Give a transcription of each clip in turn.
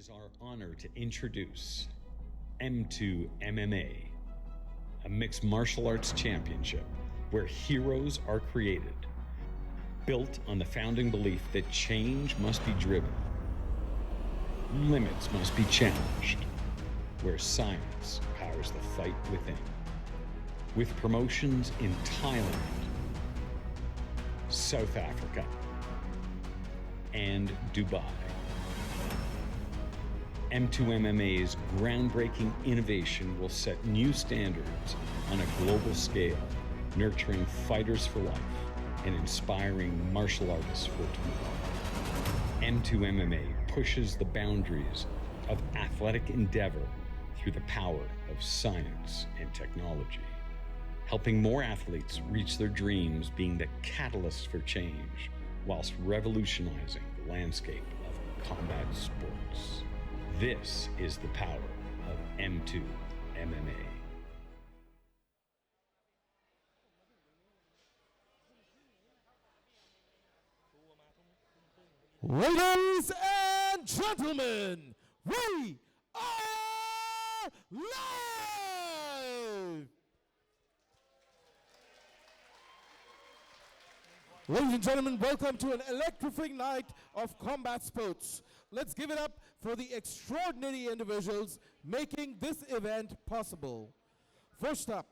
is our honor to introduce M2MMA, a mixed martial arts championship where heroes are created, built on the founding belief that change must be driven, limits must be challenged, where science powers the fight within. With promotions in Thailand, South Africa, and Dubai. M2MMA's groundbreaking innovation will set new standards on a global scale, nurturing fighters for life and inspiring martial artists for tomorrow. M2MMA pushes the boundaries of athletic endeavor through the power of science and technology, helping more athletes reach their dreams, being the catalyst for change, whilst revolutionizing the landscape of combat sports. This is the power of M2MMA. Ladies and gentlemen, we are live! Ladies and gentlemen, welcome to an electrifying night of combat sports. Let's give it up for the extraordinary individuals making this event possible. First up,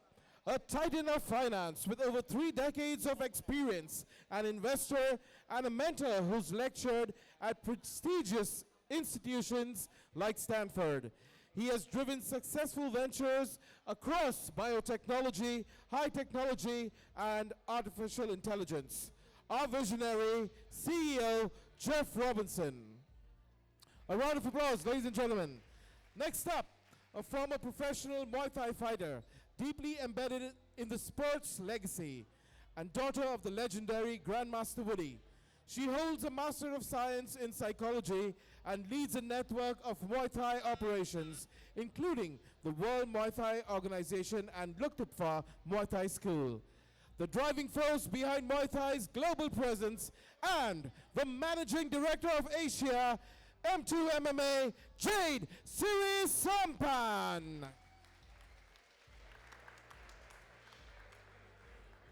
a titan of finance with over 3 decades of experience, an investor and a mentor who's lectured at prestigious institutions like Stanford. He has driven successful ventures across biotechnology, high technology, and artificial intelligence. Our visionary CEO, Jeff Robinson. A round of applause, ladies and gentlemen. Next up, a former professional Muay Thai fighter, deeply embedded in the sport's legacy, and daughter of the legendary Grandmaster Woody. She holds a Master of Science in Psychology and leads a network of Muay Thai operations, including the World Muay Thai Organization and Luktupfa Muay Thai School. The driving force behind Muay Thai's global presence and the managing director of Asia, M2MMA, Jade Siri Sampan.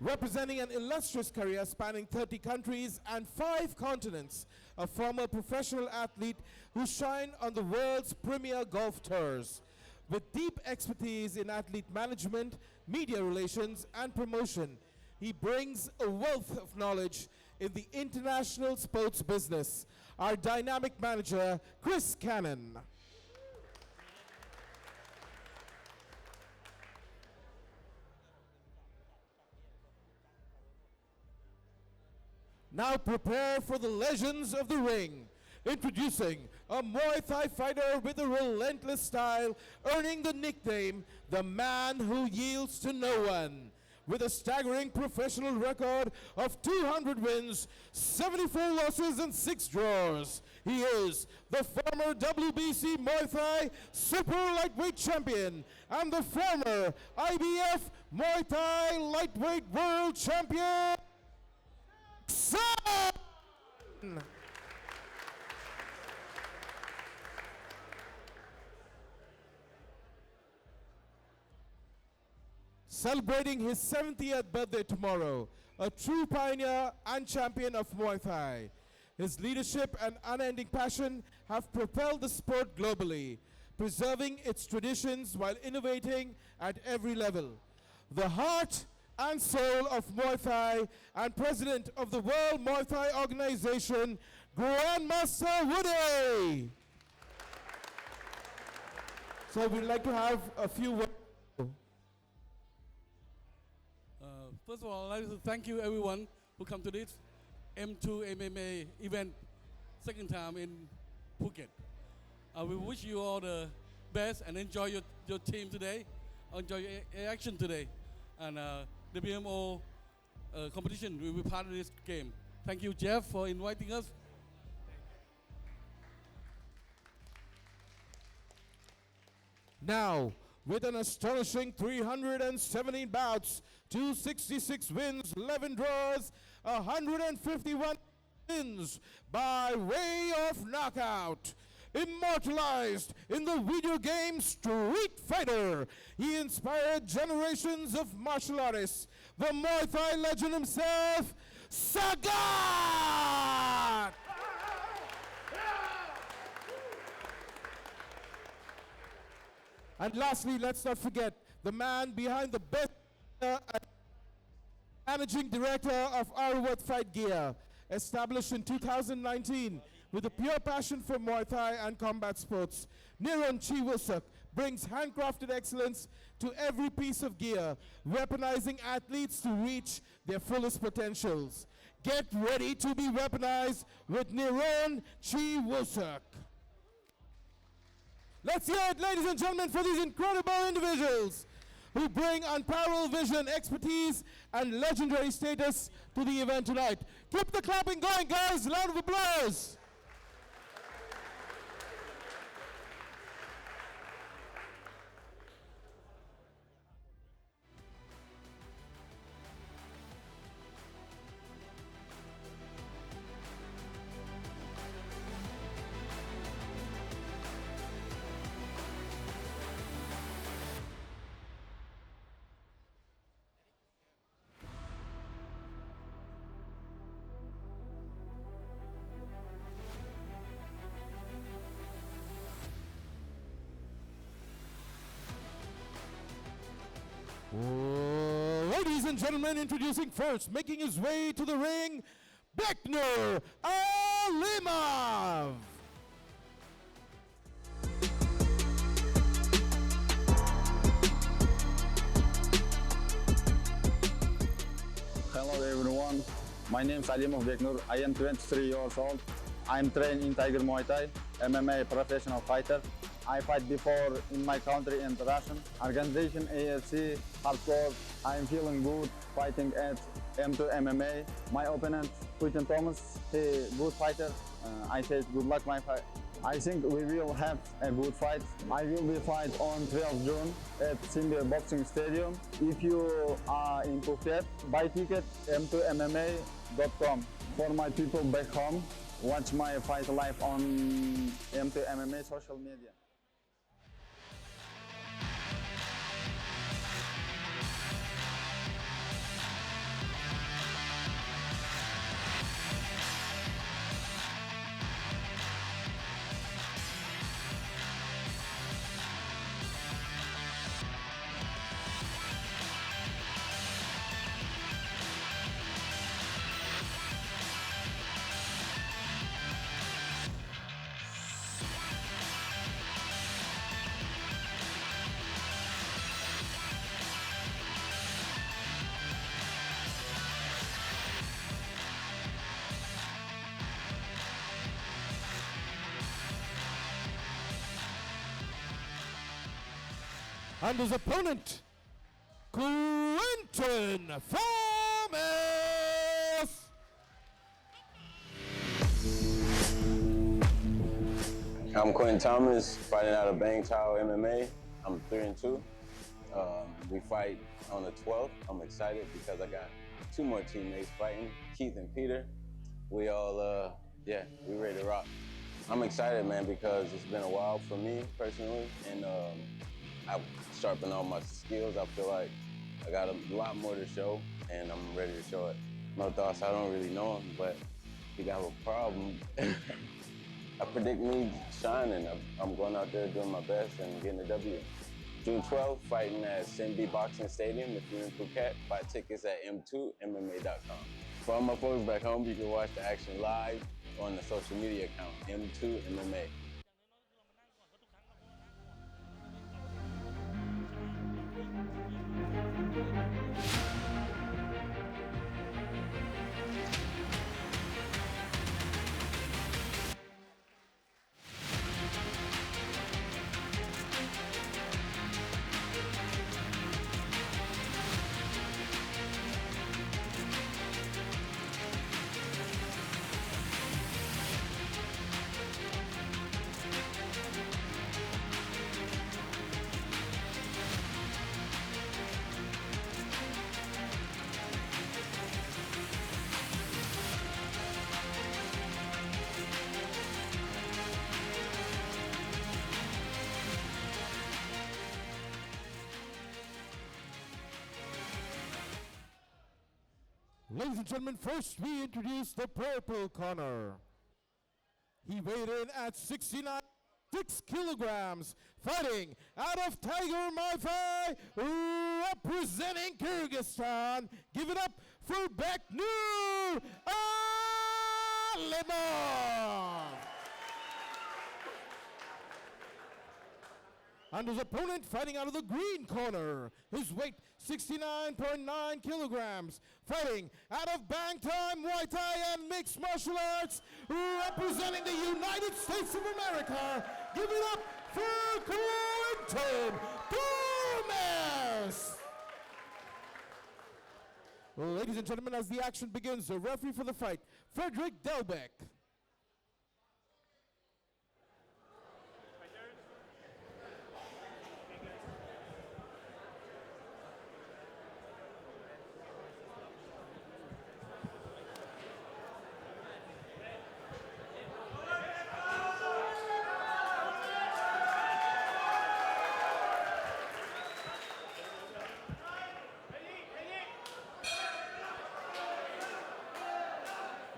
Representing an illustrious career spanning 30 countries and 5 continents, a former professional athlete who shined on the world's premier golf tours. With deep expertise in athlete management, media relations, and promotion, he brings a wealth of knowledge in the international sports business. Our dynamic manager, Chris Cannon. Now prepare for the legends of the ring. Introducing a Muay Thai fighter with a relentless style, earning the nickname, the man who yields to no one. With a staggering professional record of 200 wins, 74 losses, and 6 draws. He is the former WBC Muay Thai Super Lightweight Champion and the former IBF Muay Thai Lightweight World Champion, Son! Celebrating his 70th birthday tomorrow, a true pioneer and champion of Muay Thai. His leadership and unending passion have propelled the sport globally, preserving its traditions while innovating at every level. The heart and soul of Muay Thai and president of the World Muay Thai Organization, Grandmaster Woody. So we'd like to have a few words. First of all, I'd like to thank you everyone who come to this M2MMA event, second time in Phuket. We wish you all the best and enjoy your team today, enjoy your action today. And the BMO competition will be part of this game. Thank you, Jeff, for inviting us. Now, with an astonishing 317 bouts, 266 wins, 11 draws, 151 wins by way of knockout. immortalized in the video game Street Fighter. He inspired generations of martial artists. The Muay Thai legend himself, Sagat! And lastly, let's not forget the man behind the best managing director of Arwat Fight Gear, established in 2019 with a pure passion for Muay Thai and combat sports. Niran Chiwasak brings handcrafted excellence to every piece of gear, weaponizing athletes to reach their fullest potentials. Get ready to be weaponized with Niran Chiwasak. Let's hear it, ladies and gentlemen, for these incredible individuals who bring unparalleled vision, expertise, and legendary status to the event tonight. Keep the clapping going, guys. Round of applause. Ladies and gentlemen, introducing first, making his way to the ring, Beknur Alimov. Hello everyone, my name is Alimov Beknur. I am 23 years old. I am trained in Tiger Muay Thai, MMA professional fighter. I fight before in my country and Russian. Organization AFC, hardcore. I am feeling good fighting at M2MMA. My opponent, Quentin Thomas, he good fighter. I say good luck my fight. I think we will have a good fight. I will be fight on 12 June at Simba Boxing Stadium. If you are in Phuket, buy ticket m2mma.com. For my people back home, watch my fight live on M2MMA social media. And his opponent, Quentin Thomas. I'm Quentin Thomas, fighting out of Bangtao MMA. I'm 3-2. We fight on the 12th. I'm excited because I got two more teammates fighting, Keith and Peter. We all, we ready to rock. I'm excited, man, because it's been a while for me personally, and I've sharpened all my skills. I feel like I got a lot more to show, and I'm ready to show it. No thoughts, I don't really know him, but he got a problem. I predict me shining. I'm going out there doing my best and getting a W. June 12th, fighting at Simba Boxing Stadium. If you're in Phuket, buy tickets at m2mma.com. For all my folks back home, you can watch the action live on the social media account, M2MMA. Ladies and gentlemen, first we introduce the purple corner. He weighed in at 69 kilograms, fighting out of Tiger Muay, representing Kyrgyzstan. Give it up for Beknur Alimov. And his opponent fighting out of the green corner. His weight 69.9 kilograms, fighting out of Bangtai, Muay Thai, and mixed martial arts, representing the United States of America. Give it up for Quentin Thomas. Ladies and gentlemen, as the action begins, the referee for the fight, Frederick Delbeck.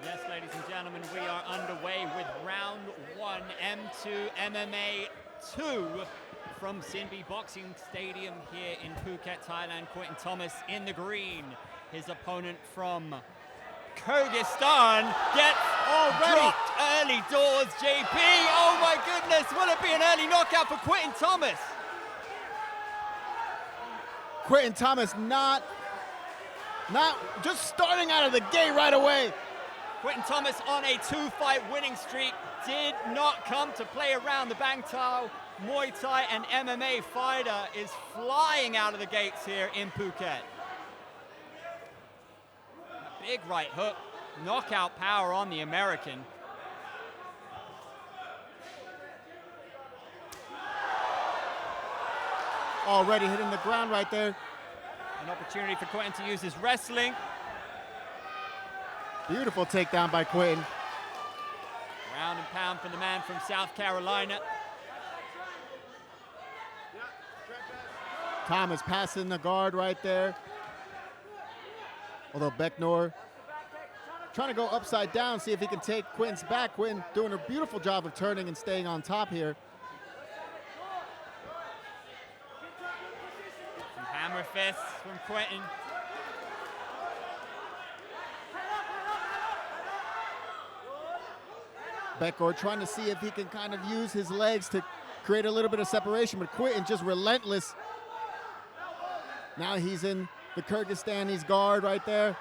Yes, ladies and gentlemen, we are underway with round one, M2MMA 2 from Sinbi Boxing Stadium here in Phuket, Thailand. Quentin Thomas in the green. His opponent from Kyrgyzstan gets dropped early doors, JP. Oh my goodness, will it be an early knockout for Quentin Thomas? Quentin Thomas not just starting out of the gate right away. Quentin Thomas on a 2-fight winning streak, did not come to play around. The Bangtai, Muay Thai and MMA fighter is flying out of the gates here in Phuket. Big right hook, knockout power on the American. Already hitting the ground right there. An opportunity for Quentin to use his wrestling. Beautiful takedown by Quentin. Ground and pound from the man from South Carolina. Thomas passing the guard right there. Although Beknur trying to go upside down, see if he can take Quentin's back. Quentin doing a beautiful job of turning and staying on top here. Some hammer fists from Quentin. Beknur trying to see if he can kind of use his legs to create a little bit of separation, but Quentin just relentless. Now he's in the Kyrgyzstani's guard right there.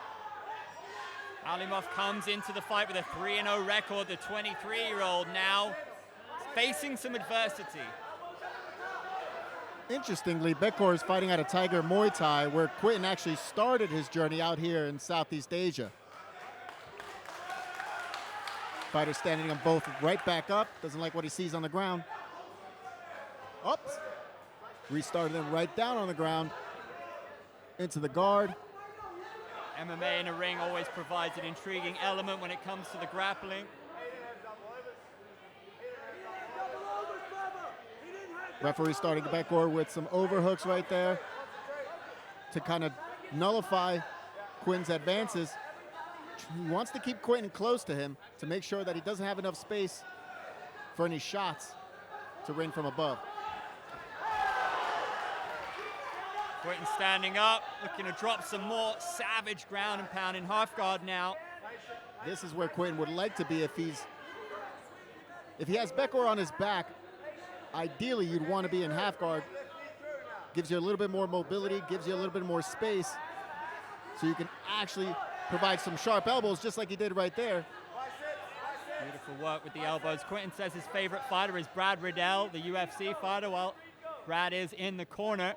Alimov comes into the fight with a 3-0 record. The 23-year-old now facing some adversity. Interestingly, Beknur is fighting out of Tiger Muay Thai, where Quentin actually started his journey out here in Southeast Asia. Fighter standing them both right back up. Doesn't like what he sees on the ground. Oops. Restarted them right down on the ground. Into the guard. MMA in a ring always provides an intriguing element when it comes to the grappling. Referee starting Beknur with some overhooks right there to kind of nullify Quentin's advances. He wants to keep Quentin close to him to make sure that he doesn't have enough space for any shots to rain from above. Quentin standing up, looking to drop some more savage ground and pound in half guard now. This is where Quentin would like to be if he has Beknur on his back. Ideally, you'd want to be in half guard. Gives you a little bit more mobility, gives you a little bit more space, so you can actually provide some sharp elbows just like he did right there. Beautiful work with the elbows. Quentin says his favorite fighter is Brad Riddell, the UFC fighter. Well, Brad is in the corner.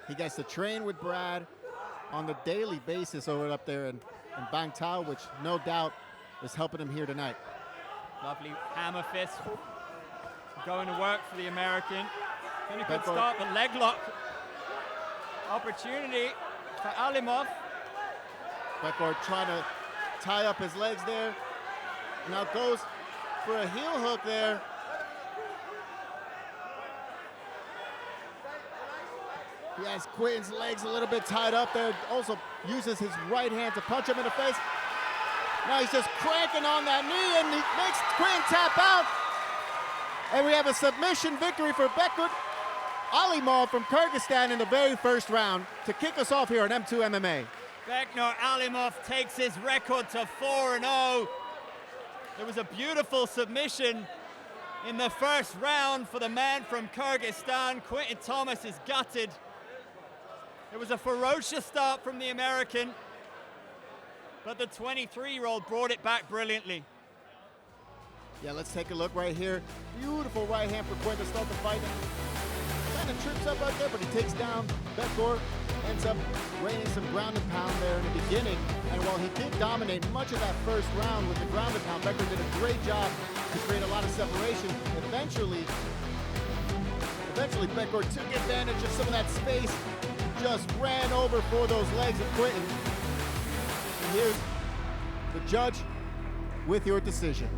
He gets to train with Brad on the daily basis over up there in Bangtai, which no doubt is helping him here tonight. Lovely hammer fist going to work for the American. Been a good start, but leg lock opportunity for Alimov. Beknur trying to tie up his legs there. Now goes for a heel hook there. He has Quinton's legs a little bit tied up there. Also uses his right hand to punch him in the face. Now he's just cranking on that knee, and he makes Quinton tap out. And we have a submission victory for Bekut Alimov from Kyrgyzstan in the very first round to kick us off here on M2 MMA. Beknur Alimov takes his record to 4-0. It was a beautiful submission in the first round for the man from Kyrgyzstan. Quinton Thomas is gutted. It was a ferocious start from the American, but the 23-year-old brought it back brilliantly. Yeah, let's take a look right here. Beautiful right hand for Quinton to start the fight. Kind of trips up right there, but he takes down Beknur. Ends up raining some ground and pound there in the beginning. And while he did dominate much of that first round with the ground and pound, Beknur did a great job to create a lot of separation. Eventually Beknur took advantage of some of that space, just ran over for those legs of Quinton. And here's the judge with your decision.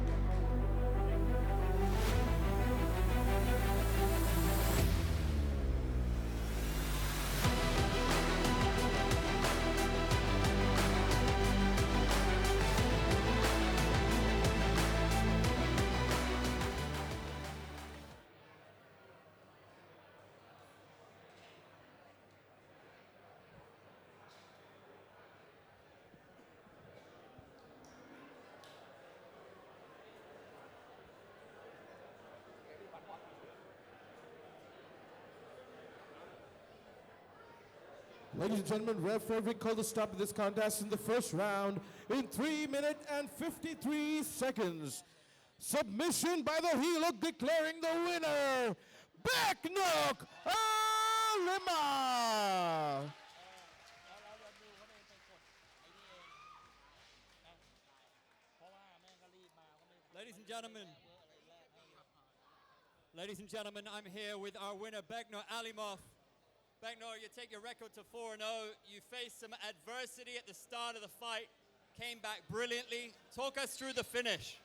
Ladies and gentlemen, Rev Frederick called the stop of this contest in the first round in 3 minutes and 53 seconds. Submission by the heel hook, declaring the winner, Beknur Alimov. Ladies and gentlemen, I'm here with our winner, Beknur Alimov. Beknur, you take your record to 4-0. You faced some adversity at the start of the fight, came back brilliantly. Talk us through the finish.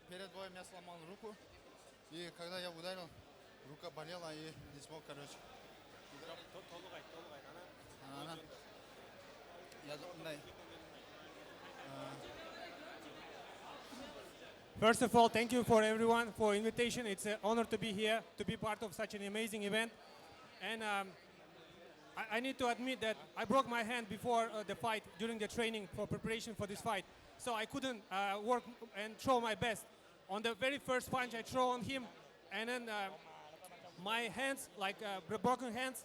Перед боем я сломал руку, и когда я ударил, рука болела и не смог, короче. First of all, thank you for everyone for invitation. It's an honor to be here, to be part of such an amazing event. And I need to admit that I broke my hand before the fight during the training for preparation for this fight. So I couldn't work and throw my best. On the very first punch, I throw on him, and then my hands, like broken hands,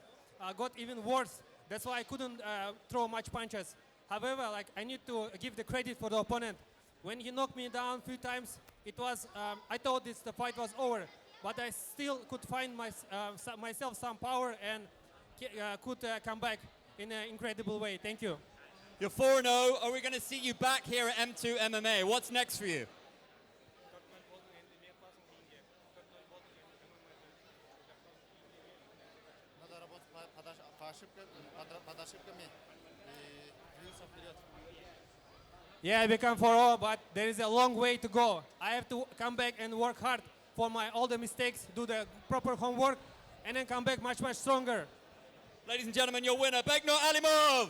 got even worse. That's why I couldn't throw much punches. However, like I need to give the credit for the opponent. When he knocked me down a few times, it was I thought the fight was over, but I still could find myself some power and could come back in an incredible way. Thank you. You're 4-0. Are we going to see you back here at M2 MMA? What's next for you? Yeah, I become 4-0, but there is a long way to go. I have to come back and work hard for all the mistakes, do the proper homework, and then come back much, much stronger. Ladies and gentlemen, your winner, Beknur Alimov.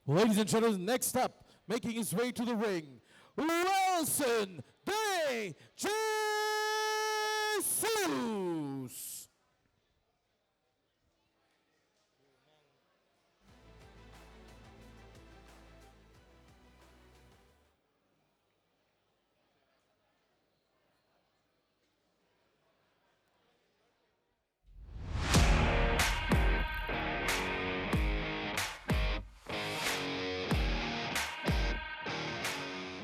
Ladies and gentlemen, next up, making his way to the ring, Wilson De Jesus.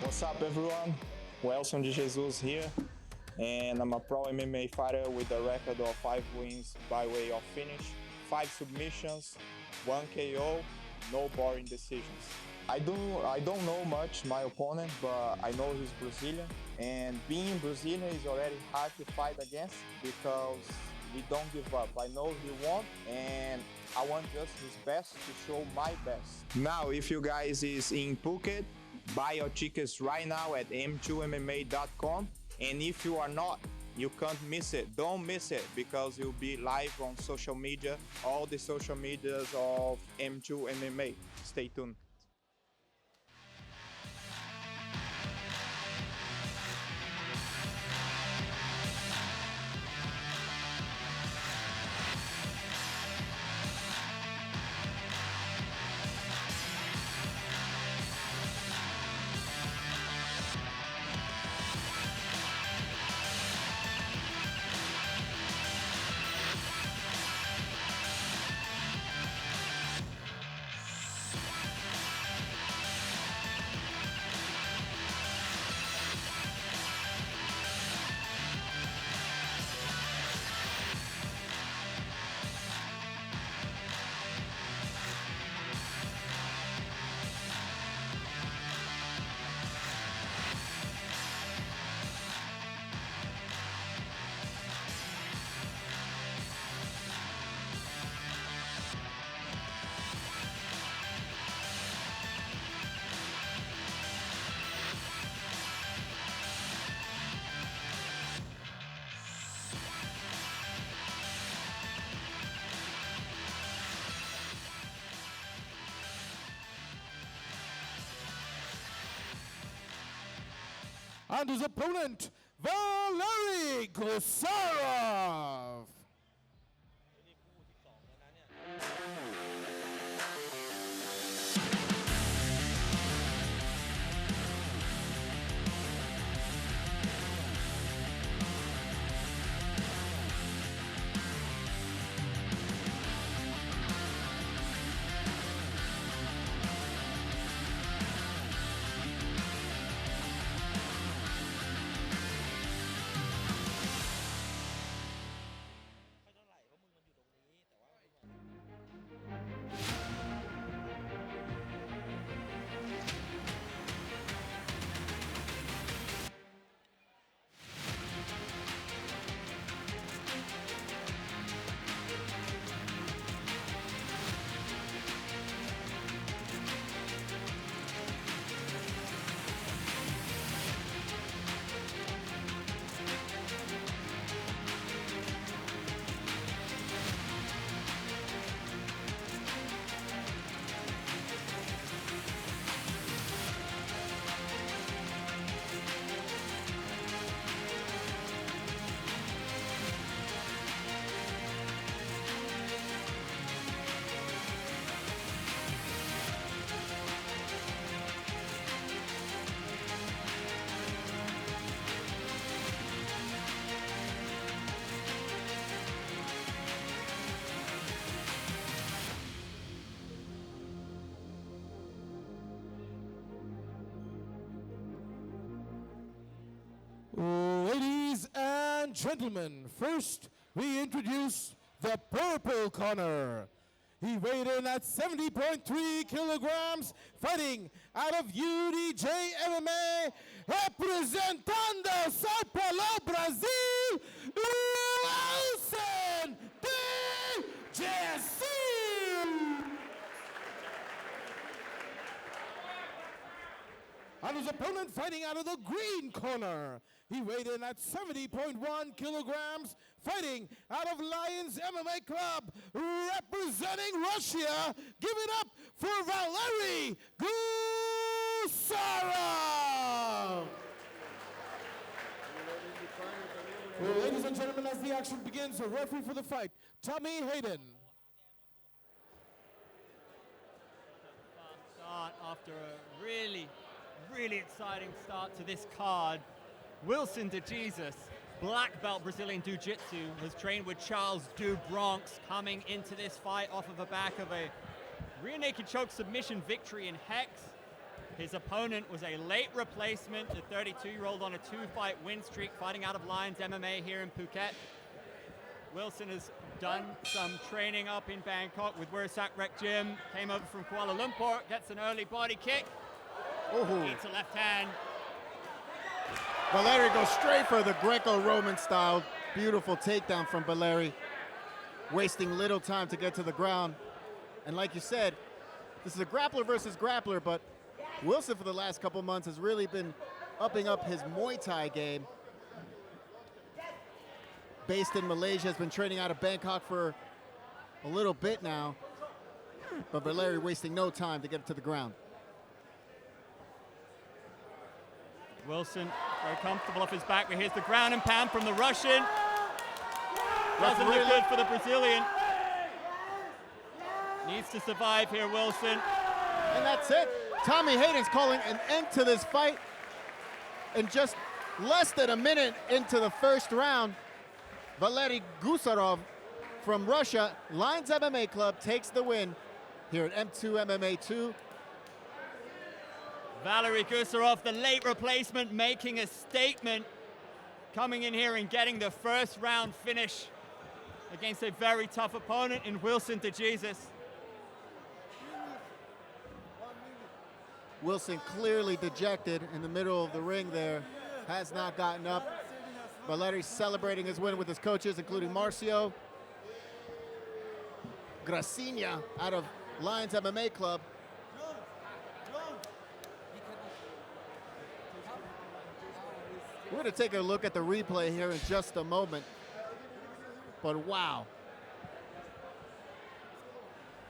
What's up, everyone? Wilson De Jesus here, and I'm a pro MMA fighter with a record of 5 wins by way of finish, 5 submissions, 1 KO, no boring decisions. I don't know much my opponent, but I know he's Brazilian, and being Brazilian is already hard to fight against because we don't give up. I know he won, and I want just his best to show my best. Now, if you guys is in Phuket, buy your tickets right now at m2mma.com, and if you are not, you can't miss it. Don't miss it because you'll be live on social media, all the social medias of M2MMA. Stay tuned. And his opponent, Valery Gusarov. Ladies and gentlemen, first we introduce the purple corner. He weighed in at 70.3 kilograms, fighting out of UDJ MMA, representando Sao Paulo, Brazil, Wilson de Jesus. And his opponent fighting out of the green corner. He weighed in at 70.1 kilograms, fighting out of Lions MMA Club, representing Russia. Give it up for Valery Gusarov. Well, ladies and gentlemen, as the action begins, the referee for the fight, Tommy Hayden. Start after a really exciting start to this card. Wilson de Jesus, black belt Brazilian Jiu-Jitsu, has trained with Charles do Bronx, coming into this fight off of the back of a rear naked choke submission victory in Hex. His opponent was a late replacement, the 32-year-old on a 2-fight win streak, fighting out of Lions MMA here in Phuket. Wilson has done some training up in Bangkok with Wirsak Rec Gym. Came over from Kuala Lumpur, gets an early body kick. Eats a left hand. Valeri goes straight for the Greco-Roman style. Beautiful takedown from Valeri, wasting little time to get to the ground. And like you said, this is a grappler versus grappler, but Wilson for the last couple months has really been upping up his Muay Thai game. Based in Malaysia, has been training out of Bangkok for a little bit now, but Valeri wasting no time to get to the ground. Wilson very comfortable off his back, but here's the ground and pound from the Russian. Doesn't look good for the Brazilian. Needs to survive here, Wilson. And that's it. Tommy Hayden's calling an end to this fight. And just less than a minute into the first round, Valery Gusarov from Russia, Lions MMA Club, takes the win here at M2 MMA 2. Valery Gusarov, the late replacement, making a statement, coming in here and getting the first round finish against a very tough opponent in Wilson DeJesus. Wilson clearly dejected in the middle of the ring there, has not gotten up. Valery celebrating his win with his coaches, including Marcio Gracinha out of Lions MMA Club. We're going to take a look at the replay here in just a moment. But wow.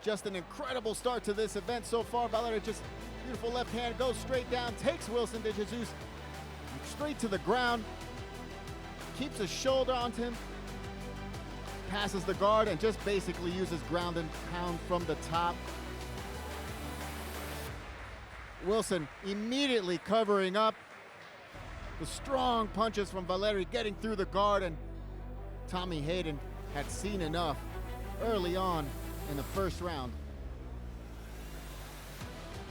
Just an incredible start to this event so far. Valery just beautiful left hand, goes straight down, takes Wilson DeJesus straight to the ground, keeps his shoulder onto him, passes the guard, and just basically uses ground and pound from the top. Wilson immediately covering up. The strong punches from Valery getting through the guard, and Tommy Hayden had seen enough early on in the first round.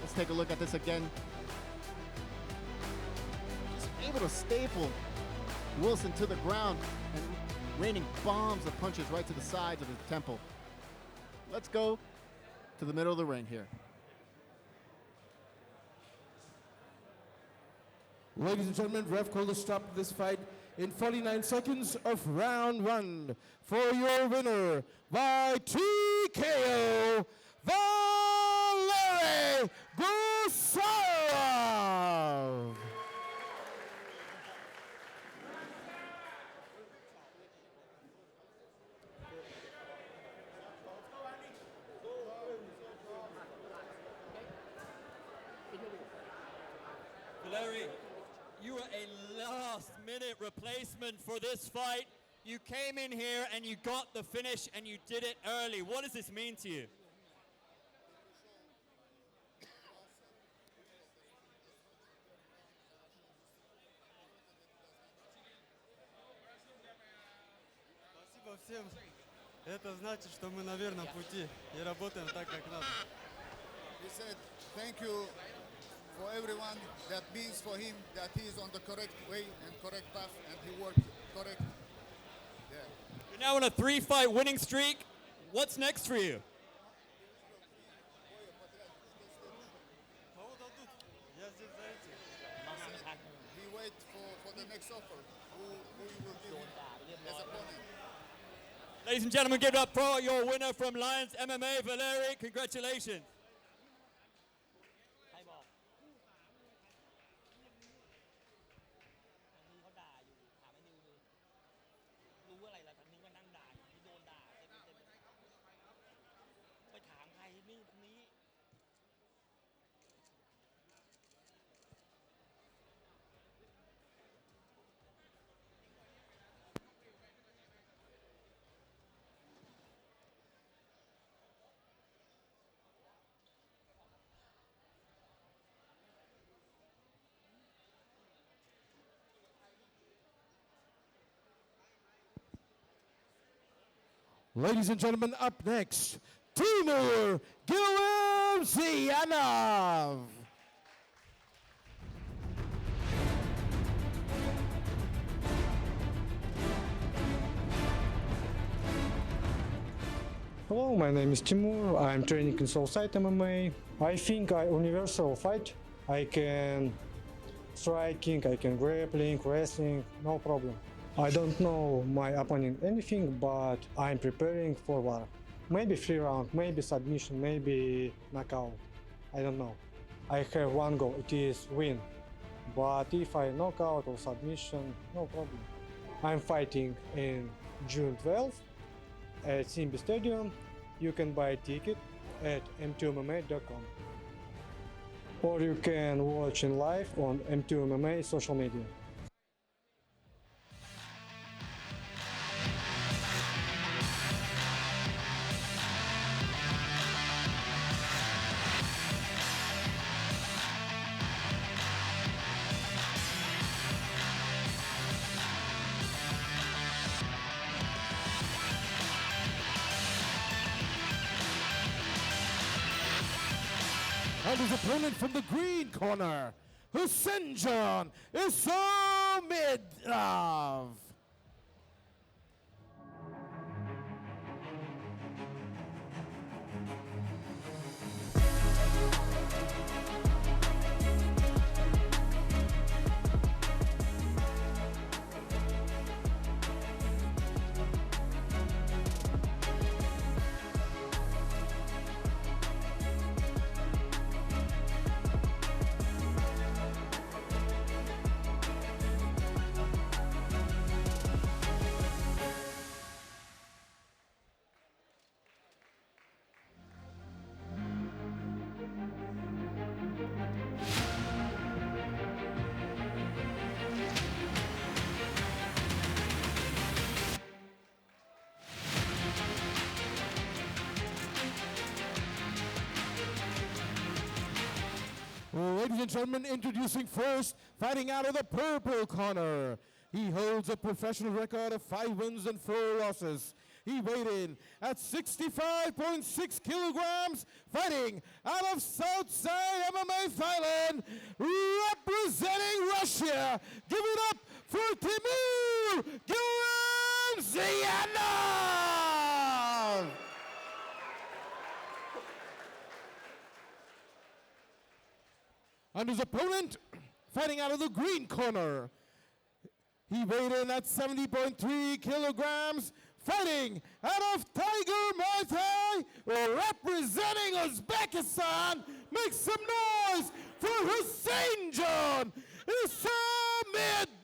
Let's take a look at this again. Just able to staple Wilson to the ground and raining bombs of punches right to the sides of his temple. Let's go to the middle of the ring here. Ladies and gentlemen, ref called a stop to this fight in 49 seconds of round one. For your winner by TKO, Valery Gusarov. Valery, you were a last-minute replacement for this fight. You came in here and you got the finish and you did it early. What does this mean to you? Спасибо всем. Это значит, что мы на верном пути и работаем так, как надо. He said, thank you for everyone. That means for him that he is on the correct way and correct path, and he worked correct. Yeah. You're now on a 3-fight winning streak. What's next for you? He wait for the next offer. Who he will give him as opponent. Ladies and gentlemen, give it up for your winner from Lions MMA, Valery. Congratulations. Ladies and gentlemen, up next, Timur Gilzianov. Hello, my name is Timur. I'm training in Soulside MMA. I think I universal fight. I can striking, I can grappling, wrestling, no problem. I don't know my opponent anything, but I'm preparing for war. Maybe 3 round, maybe submission, maybe knockout. I don't know. I have one goal, it is win. But if I knockout or submission, no problem. I'm fighting in June 12th at Simbi Stadium. You can buy a ticket at M2MMA.com. Or you can watch in live on M2MMA social media. And his opponent from the green corner, Husenjon Isomidov. Ladies and gentlemen, introducing first, fighting out of the purple corner. He holds a professional record of 5 wins and 4 losses. He weighed in at 65.6 kilograms, fighting out of Southside MMA Thailand, representing Russia. Give it up for Timur Gilzianov! And his opponent, fighting out of the green corner. He weighed in at 70.3 kilograms, fighting out of Tiger Muay Thai, representing Uzbekistan. Make some noise for Husenjon Isomidov!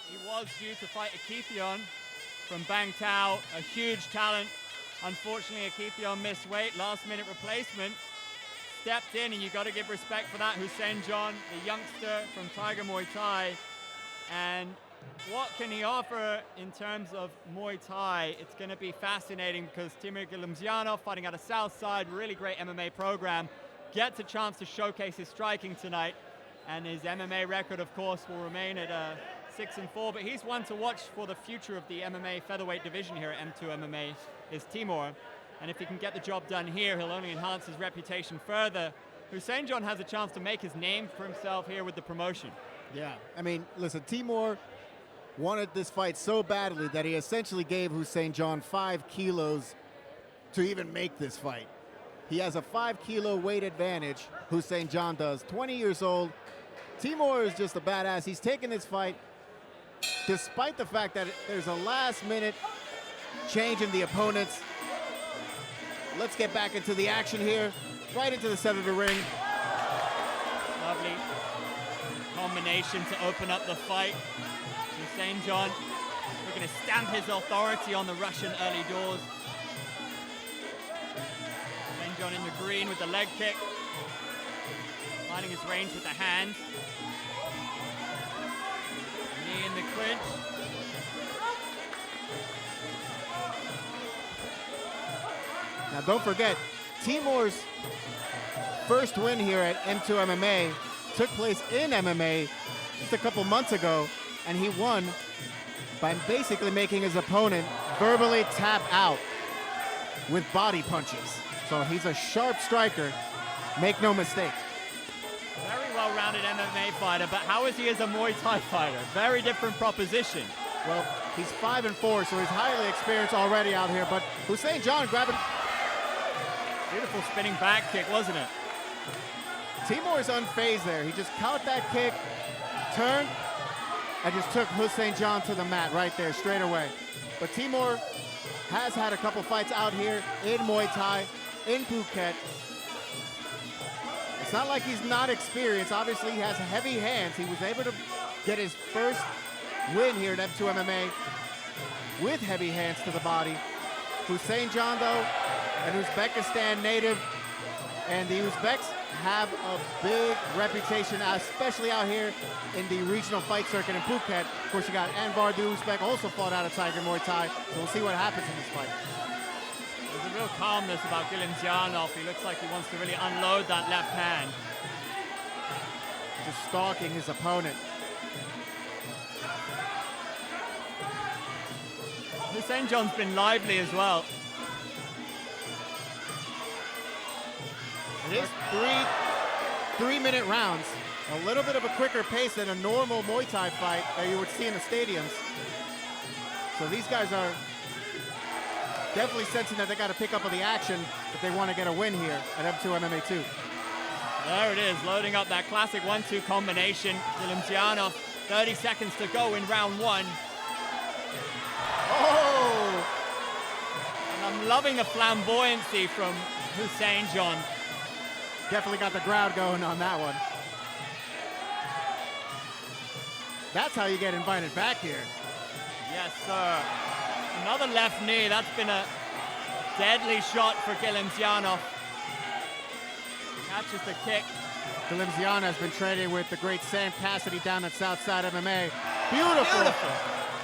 He was due to fight Akipion from Bang Tao, a huge talent. Unfortunately, Akipion missed weight, last-minute replacement. Stepped in, and you got to give respect for that. Husenjon, the youngster from Tiger Muay Thai. And what can he offer in terms of Muay Thai? It's going to be fascinating because Timur Gilzianov, fighting out of Southside, really great MMA program, gets a chance to showcase his striking tonight. And his MMA record, of course, will remain at 6-4, but he's one to watch for the future of the MMA featherweight division here at M2MMA is Timur. And if he can get the job done here, he'll only enhance his reputation further. Husenjon has a chance to make his name for himself here with the promotion. Yeah, I mean, listen, Timur wanted this fight so badly that he essentially gave Husenjon 5 kilos to even make this fight. He has a 5-kilo weight advantage, Husenjon does, 20 years old. Timur is just a badass. He's taken this fight despite the fact that there's a last-minute change in the opponents. Let's get back into the action here, right into the center of the ring. Lovely. combination to open up the fight. Hussein John looking to stamp his authority on the Russian early doors. Hussein John in the green with the leg kick. Finding his range with the hand. Knee in the clinch. Now don't forget, Timur's first win here at M2 MMA took place in MMA just a couple months ago, and he won by basically making his opponent verbally tap out with body punches. So he's a sharp striker, make no mistake. Very well-rounded MMA fighter, but how is he as a Muay Thai fighter? Very different proposition. Well, he's 5-4, so he's highly experienced already out here, but Hussein John grabbing. Beautiful spinning back kick, wasn't it? Timur's unfazed there. He just caught that kick, turned, and just took Hussein John to the mat right there, straight away. But Timur has had a couple fights out here in Muay Thai, in Phuket. It's not like he's not experienced. Obviously, he has heavy hands. He was able to get his first win here at M2 MMA with heavy hands to the body. Hussein John, though, an Uzbekistan native, and the Uzbeks have a big reputation, especially out here in the regional fight circuit in Phuket. Of course, you got Anvar the Uzbek, also fought out of Tiger Muay Thai, so we'll see what happens in this fight. There's a real calmness about Gilimzyanov. He looks like he wants to really unload that left hand. Just stalking his opponent. Hussein John's been lively as well. It is three-minute rounds. A little bit of a quicker pace than a normal Muay Thai fight that you would see in the stadiums. So these guys are definitely sensing that they got to pick up on the action if they want to get a win here at M2 MMA 2. There it is, loading up that classic 1-2 combination. Gilimzyanov, 30 seconds to go in round one. Oh! And I'm loving the flamboyancy from Hussein John. Definitely got the crowd going on that one. That's how you get invited back here. Yes, sir. Another left knee. That's been a deadly shot for Gilimzyanov. Catches the kick. Gilimzyanov has been training with the great Sam Cassidy down at Southside MMA. Beautiful.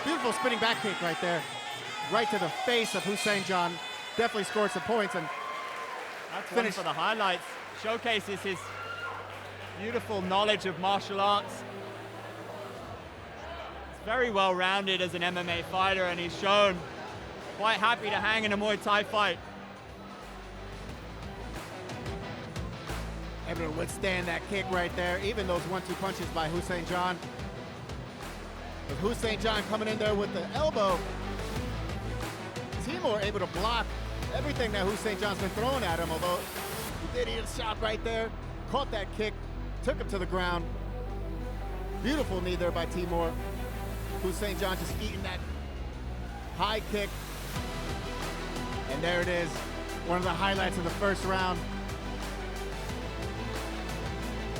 Beautiful spinning back kick right there. Right to the face of Hussein John. Definitely scored some points. And that's one for the highlights. Showcases his beautiful knowledge of martial arts. He's very well rounded as an MMA fighter, and he's shown quite happy to hang in a Muay Thai fight. Able to withstand that kick right there, even those 1-2 punches by Hussein John. With Hussein John coming in there with the elbow, Timur able to block everything that Hussein John's been throwing at him, although he did hit a shot right there, caught that kick, took him to the ground. Beautiful knee there by Timur. Hussein John just eating that high kick. And there it is, one of the highlights of the first round.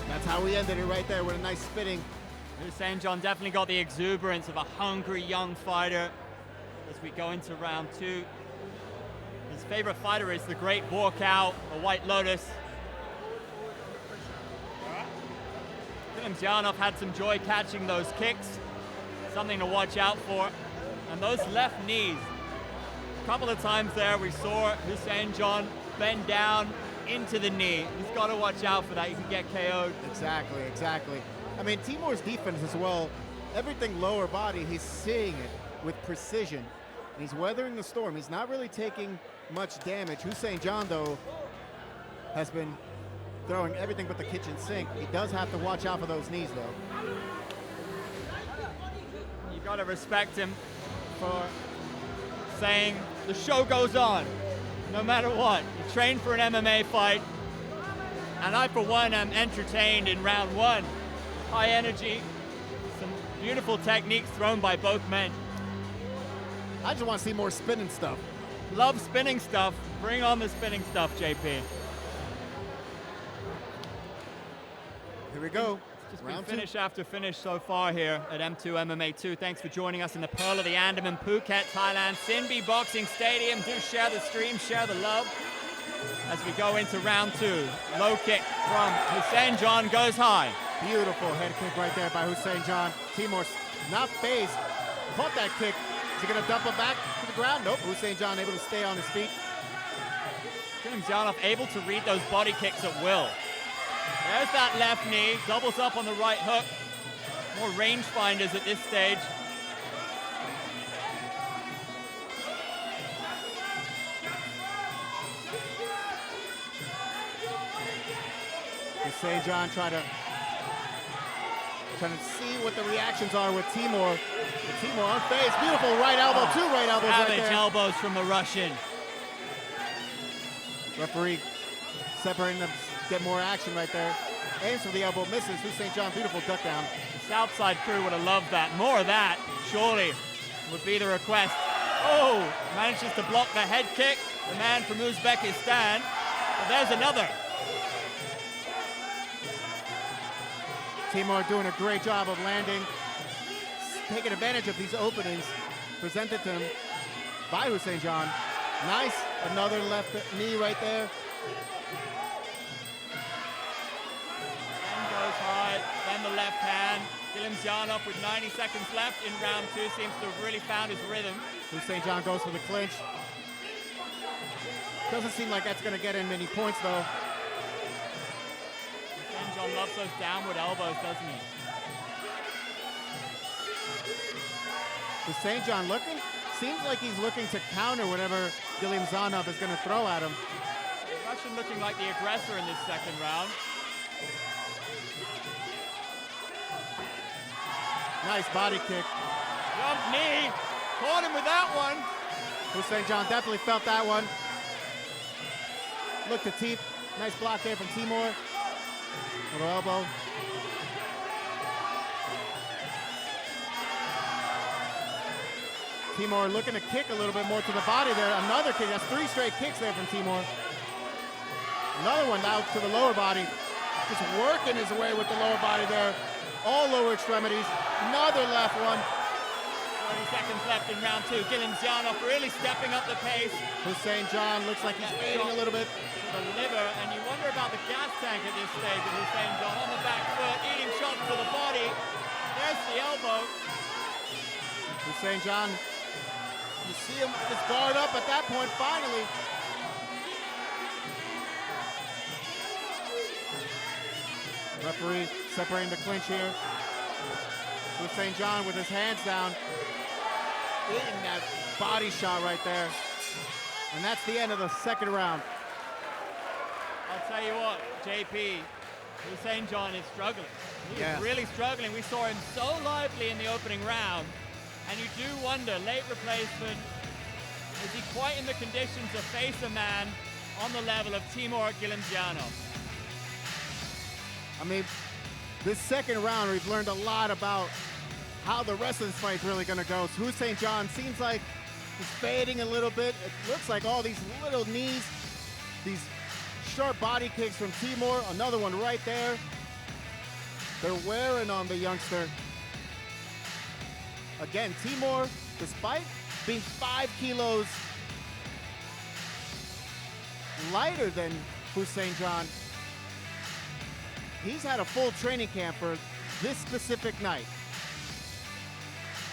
That's how we ended it right there with a nice spinning. Hussein John definitely got the exuberance of a hungry young fighter as we go into round two. His favorite fighter is the great walkout, a White Lotus. Gilimzyanov had some joy catching those kicks, something to watch out for. And those left knees, a couple of times there we saw Hussein John bend down into the knee. He's got to watch out for that, he can get KO'd. Exactly, exactly. I mean, Timur's defense as well, everything lower body, he's seeing it with precision. And he's weathering the storm. He's not really taking much damage. Hussein John, though, has been throwing everything but the kitchen sink. He does have to watch out for those knees, though. You got to respect him for saying the show goes on, no matter what. You train for an MMA fight, and I, for one, am entertained in round one. High energy, some beautiful techniques thrown by both men. I just want to see more spinning stuff. Love spinning stuff. Bring on the spinning stuff, JP. Here we go. Just Round been finish two. after finish so far here at M2 MMA 2. Thanks for joining us in the Pearl of the Andaman, Phuket, Thailand, Sinbi Boxing Stadium. Do share the stream, share the love. As we go into round 2, low kick from Hussein John goes high. Beautiful head kick right there by Hussein John. Timur not phased. Caught that kick. Is he going to dump it back to the ground? Nope. Hussein John able to stay on his feet. Kilimzyanov able to read those body kicks at will. There's that left knee, doubles up on the right hook. More rangefinders at this stage. Hussein John trying to see what the reactions are with Timur. With Timur unfazed. Beautiful right elbow. Two right elbows right Savage there. elbows from the Russian. Referee separating them, get more action right there. Aims for the elbow, misses. Hussein John, beautiful duck down. The Southside crew would have loved that. More of that, surely, would be the request. Oh, manages to block the head kick. The man from Uzbekistan. But there's another. Timur doing a great job of landing, taking advantage of these openings presented to him by Hussein John. Nice, another left knee right there. Then goes high, then the left hand. Kilimzyanov with 90 seconds left in round 2 seems to have really found his rhythm. Hussein John goes for the clinch. Doesn't seem like that's gonna get him many points though. Hussein John loves those downward elbows, doesn't he? Hussein John looking, seems like he's looking to counter whatever Kilimzyanov is gonna throw at him. Russian looking like the aggressor in this second round. Nice body kick. Jump knee, caught him with that one. Hussein John definitely felt that one. Look to teeth, nice block there from Timur. Little elbow. Timur looking to kick a little bit more to the body there. Another kick, that's 3 straight kicks there from Timur. Another one out to the lower body. Just working his way with the lower body there. All lower extremities. Another left one. 30 seconds left in round 2. Kilimzyanov really stepping up the pace. Hussein John looks like he's fading a little bit. The liver, and you wonder about the gas tank at this stage of Hussein John on the back foot, eating shots to the body. There's the elbow. Hussein John, you see him just guard up at that point finally. Referee separating the clinch here. Hussein John with his hands down, eating that body shot right there. And that's the end of the second round. I'll tell you what, JP, Hussein John is struggling. He is really struggling. We saw him so lively in the opening round, and you do wonder, late replacement, is he quite in the conditions to face a man on the level of Timur Kilimzyanov? I mean, this second round, we've learned a lot about how the rest of this fight is really going to go. So Hussein John seems like he's fading a little bit. It looks like all these little knees, these sharp body kicks from Timur. Another one right there. They're wearing on the youngster. Again, Timur, despite being 5 kilos lighter than Hussein John, he's had a full training camp for this specific night.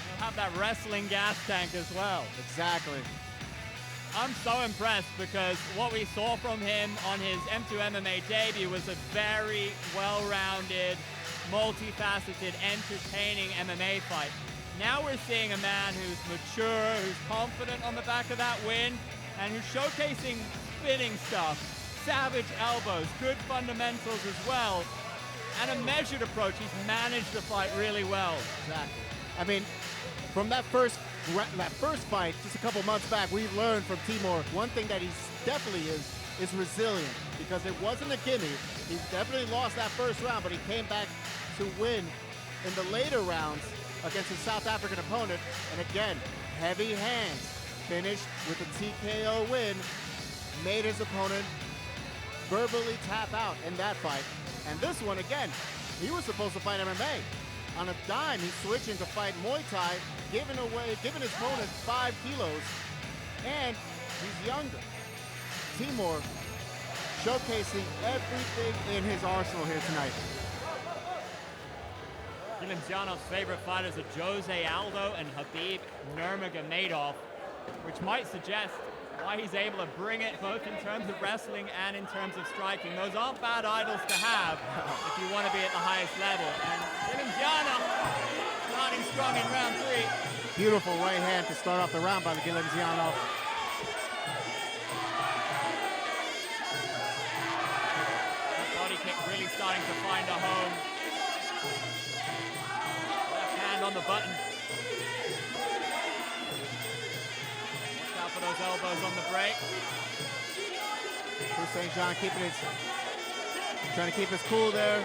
He'll have that wrestling gas tank as well. Exactly. I'm so impressed because what we saw from him on his M2 MMA debut was a very well-rounded, multifaceted, entertaining MMA fight. Now we're seeing a man who's mature, who's confident on the back of that win, and who's showcasing spinning stuff, savage elbows, good fundamentals as well, and a measured approach. He's managed the fight really well. Exactly. I mean, from that first fight, just a couple months back, we learned from Timur one thing that he definitely is resilient, because it wasn't a gimme. He definitely lost that first round, but he came back to win in the later rounds against his South African opponent. And again, heavy hands, finished with a TKO win, made his opponent verbally tap out in that fight. And this one, again, He was supposed to fight MMA. On a dime, he's switching to fight Muay Thai, giving his opponent 5 kilos, and he's younger. Timur showcasing everything in his arsenal here tonight. Gilimzyanov's favorite fighters are Jose Aldo and Habib Nurmagomedov, which might suggest why he's able to bring it both in terms of wrestling and in terms of striking. Those aren't bad idols to have if you want to be at the highest level. And Gilimzyanov starting strong in round 3. Beautiful right hand to start off the round by the Gilimzyanov. Body kick really starting to find a home. Left hand on the button. Watch out for those elbows on the break. St. John trying to keep his cool there.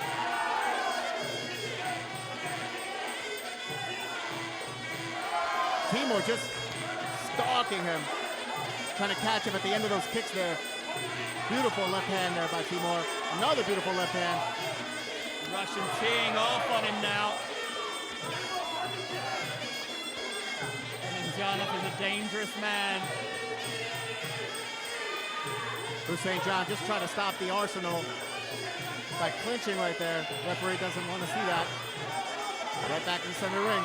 Timur just stalking him, trying to catch him at the end of those kicks there. Beautiful left hand there by Timur. Another beautiful left hand. Russian teeing off on him now. Gilimzyanov is a dangerous man. St. John just trying to stop the arsenal by clinching right there. Referee doesn't want to see that. Right back in the center ring.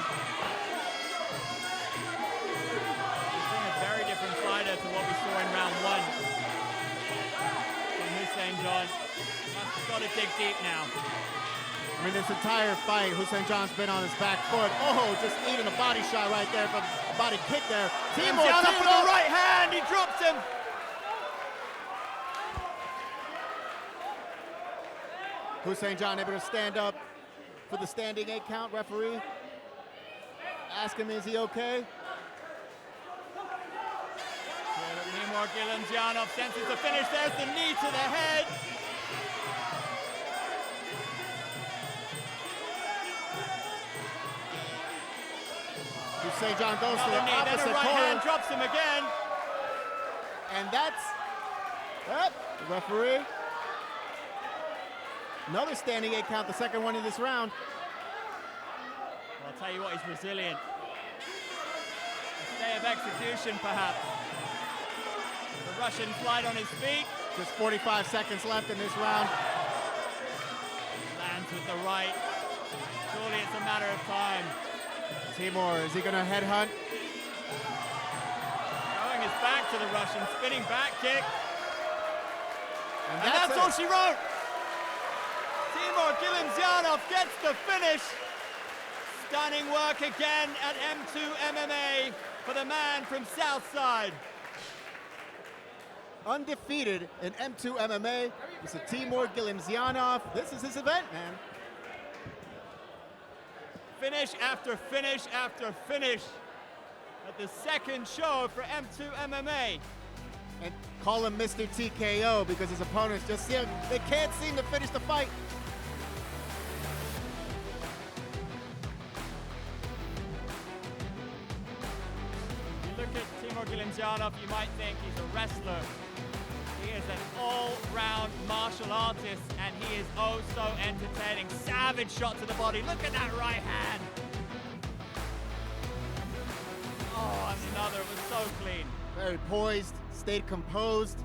He's been a very different fighter to what we saw in round 1. From Hussein John. Must got to dig deep now. I mean, this entire fight, Hussein John's been on his back foot. Oh, just eating a body shot right there, but a body kick there. Timur for the right hand, he drops him. Hussein John able to stand up for the standing 8 count. Referee ask him, is he okay? Timur Gilimzyanov senses the finish. There's the knee to the head. Hussein John goes to the knee, opposite then a right corner. hand drops him again. And that's the referee. Another standing 8 count, the second one in this round. Well, I'll tell you what, he's resilient. A stay of execution, perhaps. The Russian flight on his feet. Just 45 seconds left in this round. Lands with the right. Surely it's a matter of time. Timur, is he going to headhunt? Throwing his back to the Russian, spinning back kick. And that's all she wrote. Timur Gilimzyanov gets the finish. Stunning work again at M2MMA for the man from Southside. Undefeated in M2 MMA. This is Timur Gilimzyanov. This is his event, man. Finish after finish after finish at the second show for M2 MMA. And call him Mr. TKO because his opponents just they can't seem to finish the fight. You look at Timur Gilimzyanov, you might think he's a wrestler. He is an all-round martial artist, and he is oh so entertaining. Savage shot to the body. Look at that right hand. Oh, and another. It was so clean. Very poised, stayed composed.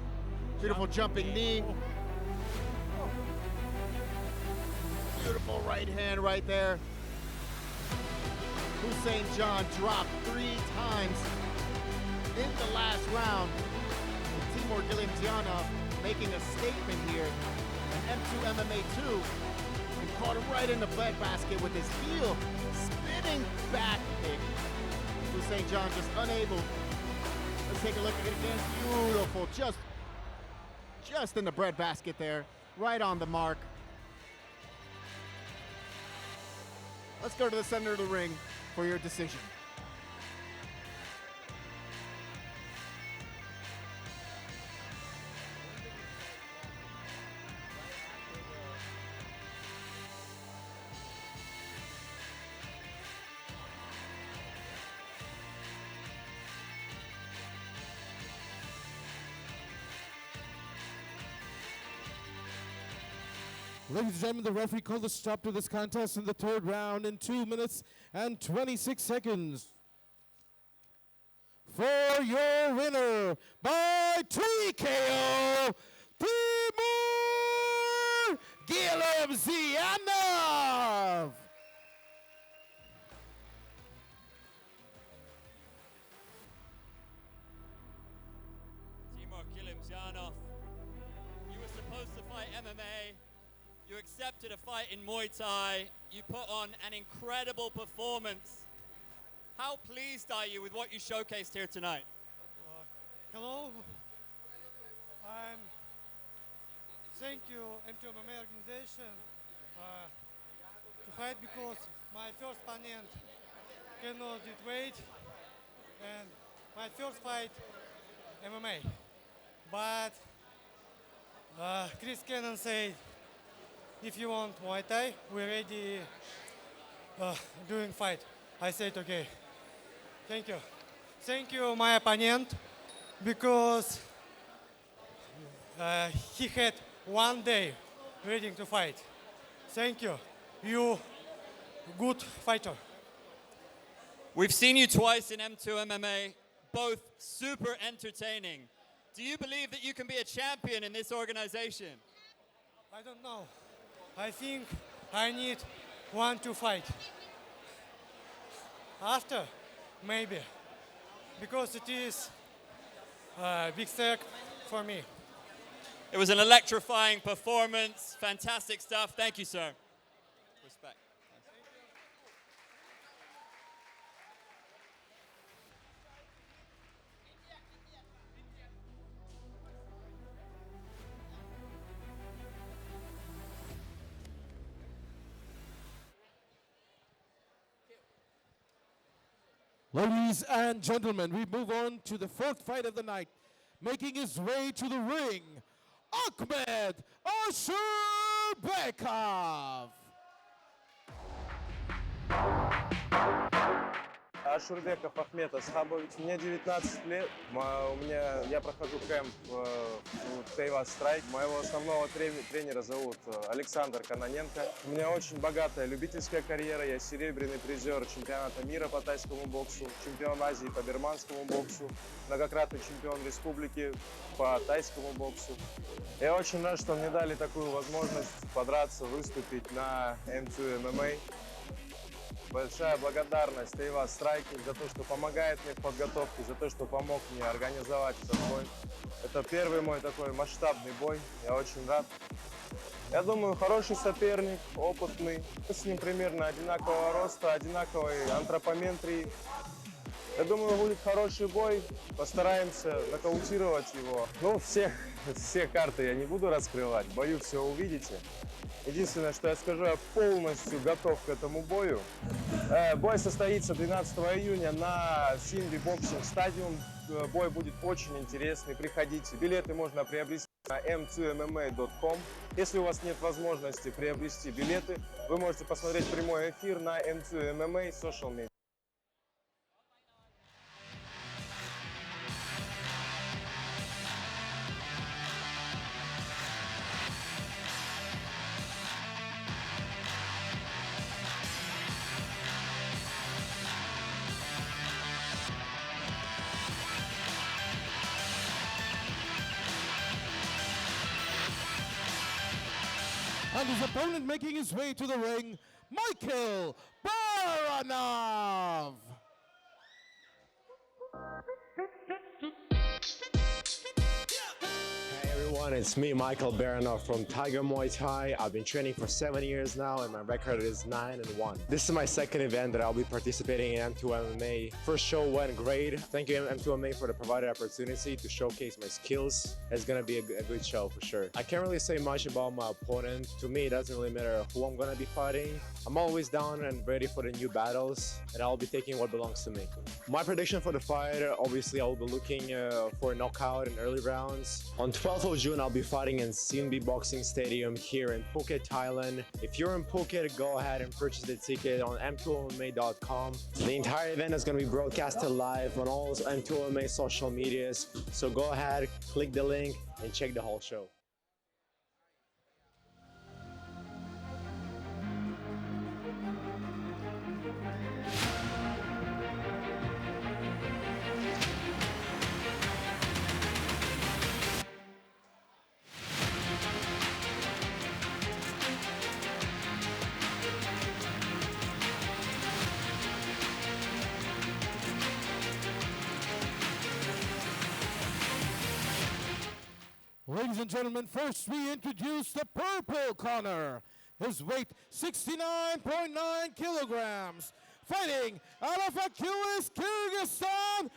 Beautiful jumping knee. Beautiful right hand right there. Hussein John dropped 3 times in the last round. Timur Gilimzyanov making a statement here in M2 MMA 2 and caught him right in the breadbasket with his heel spinning back kick. Hussein John just unable. Let's take a look at it again. Beautiful, just in the breadbasket there, right on the mark. Let's go to the center of the ring for your decision. Ladies and gentlemen, the referee called a stop to this contest in the third round in 2 minutes and 26 seconds. For your winner by TKO, Timur Gilemzianov. Timur Gilemzianov, you were supposed to fight MMA. You accepted a fight in Muay Thai. You put on an incredible performance. How pleased are you with what you showcased here tonight? Hello. Thank you M2MMA organization to fight because my first opponent cannot do weight and my first fight MMA. But Chris Cannon said, if you want Muay Thai, we're ready doing fight. I said, okay. Thank you. Thank you, my opponent, because he had 1 day ready to fight. Thank you. You good fighter. We've seen you twice in M2 MMA, both super entertaining. Do you believe that you can be a champion in this organization? I don't know. I think I need 1-2 fight. After, maybe. Because it is a big step for me. It was an electrifying performance. Fantastic stuff. Thank you, sir. Respect. Ladies and gentlemen, we move on to the fourth fight of the night. Making his way to the ring, Ahmed Ashurbekov. Ашурбеков Ахмед Асхабович, мне 19 лет, я прохожу кэмп в Тейва Страйк. Моего основного тренера зовут Александр Кононенко. У меня очень богатая любительская карьера, я серебряный призер чемпионата мира по тайскому боксу, чемпион Азии по бирманскому боксу, многократный чемпион республики по тайскому боксу. Я очень рад, что мне дали такую возможность подраться, выступить на M2MMA. Большая благодарность Тейва Страйкинг за то, что помогает мне в подготовке, за то, что помог мне организовать этот бой. Это первый мой такой масштабный бой, я очень рад. Я думаю, хороший соперник, опытный. Мы с ним примерно одинакового роста, одинаковой антропометрии. Я думаю, будет хороший бой, постараемся нокаутировать его. Ну, все карты я не буду раскрывать, в бою все увидите. Единственное, что я скажу, я полностью готов к этому бою. Бой состоится 12 июня на Синби Боксинг Стадиум. Бой будет очень интересный, приходите. Билеты можно приобрести на M2MMA.com. Если у вас нет возможности приобрести билеты, вы можете посмотреть прямой эфир на M2MMA Social Media. And his opponent making his way to the ring, Michael Baranov. Hey everyone, it's me, Michael Baranov from Tiger Muay Thai. I've been training for 7 years now and my record is 9-1. This is my second event that I'll be participating in M2MMA. First show went great. Thank you M2MMA for the provided opportunity to showcase my skills. It's gonna be a good show for sure. I can't really say much about my opponent. To me, it doesn't really matter who I'm gonna be fighting. I'm always down and ready for the new battles and I'll be taking what belongs to me. My prediction for the fight, obviously I'll be looking for a knockout in early rounds. On 12th of June, I'll be fighting in Siem Boxing Stadium here in Phuket, Thailand. If you're in Phuket, go ahead and purchase the ticket on m2mma.com. The entire event is going to be broadcasted live on all M2MMA social medias. So go ahead, click the link and check the whole show. Ladies and gentlemen, first we introduce the purple corner. His weight 69.9 kilograms. Fighting out of Achilles, Kyrgyzstan,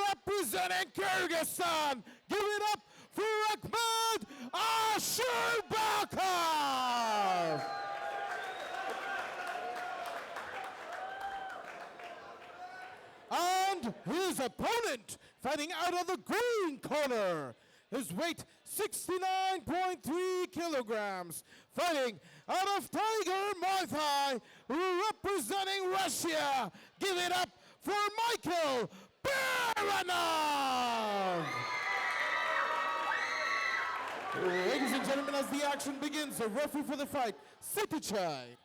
representing Kyrgyzstan. Give it up for Ahmed Ashurbakov. And his opponent, fighting out of the green corner. His weight 69.3 kilograms. Fighting out of Tiger Muay Thai, representing Russia. Give it up for Michael Baranov. Ladies and gentlemen, as the action begins, the referee for the fight, Sitichai.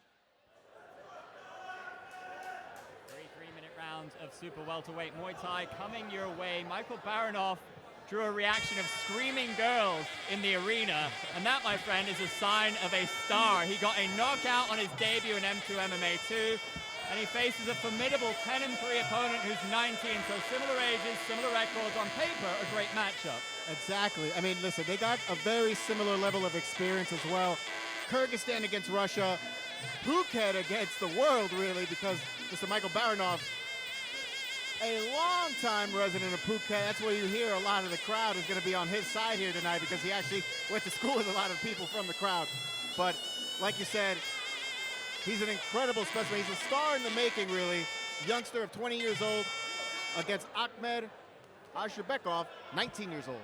3-minute rounds of super welterweight Muay Thai coming your way. Michael Baranov drew a reaction of screaming girls in the arena, and that, my friend, is a sign of a star. He got a knockout on his debut in M2MMA 2, and he faces a formidable 10-3 opponent who's 19, so similar ages, similar records, on paper, a great matchup. Exactly. I mean, listen, they got a very similar level of experience as well. Kyrgyzstan against Russia, Phuket against the world, really, because Mr. Michael Baranov, a long-time resident of Phuket. That's where you hear a lot of the crowd is going to be on his side here tonight, because he actually went to school with a lot of people from the crowd. But like you said, he's an incredible specimen. He's a star in the making, really. Youngster of 20 years old against Ahmed Ashurbakov, 19 years old.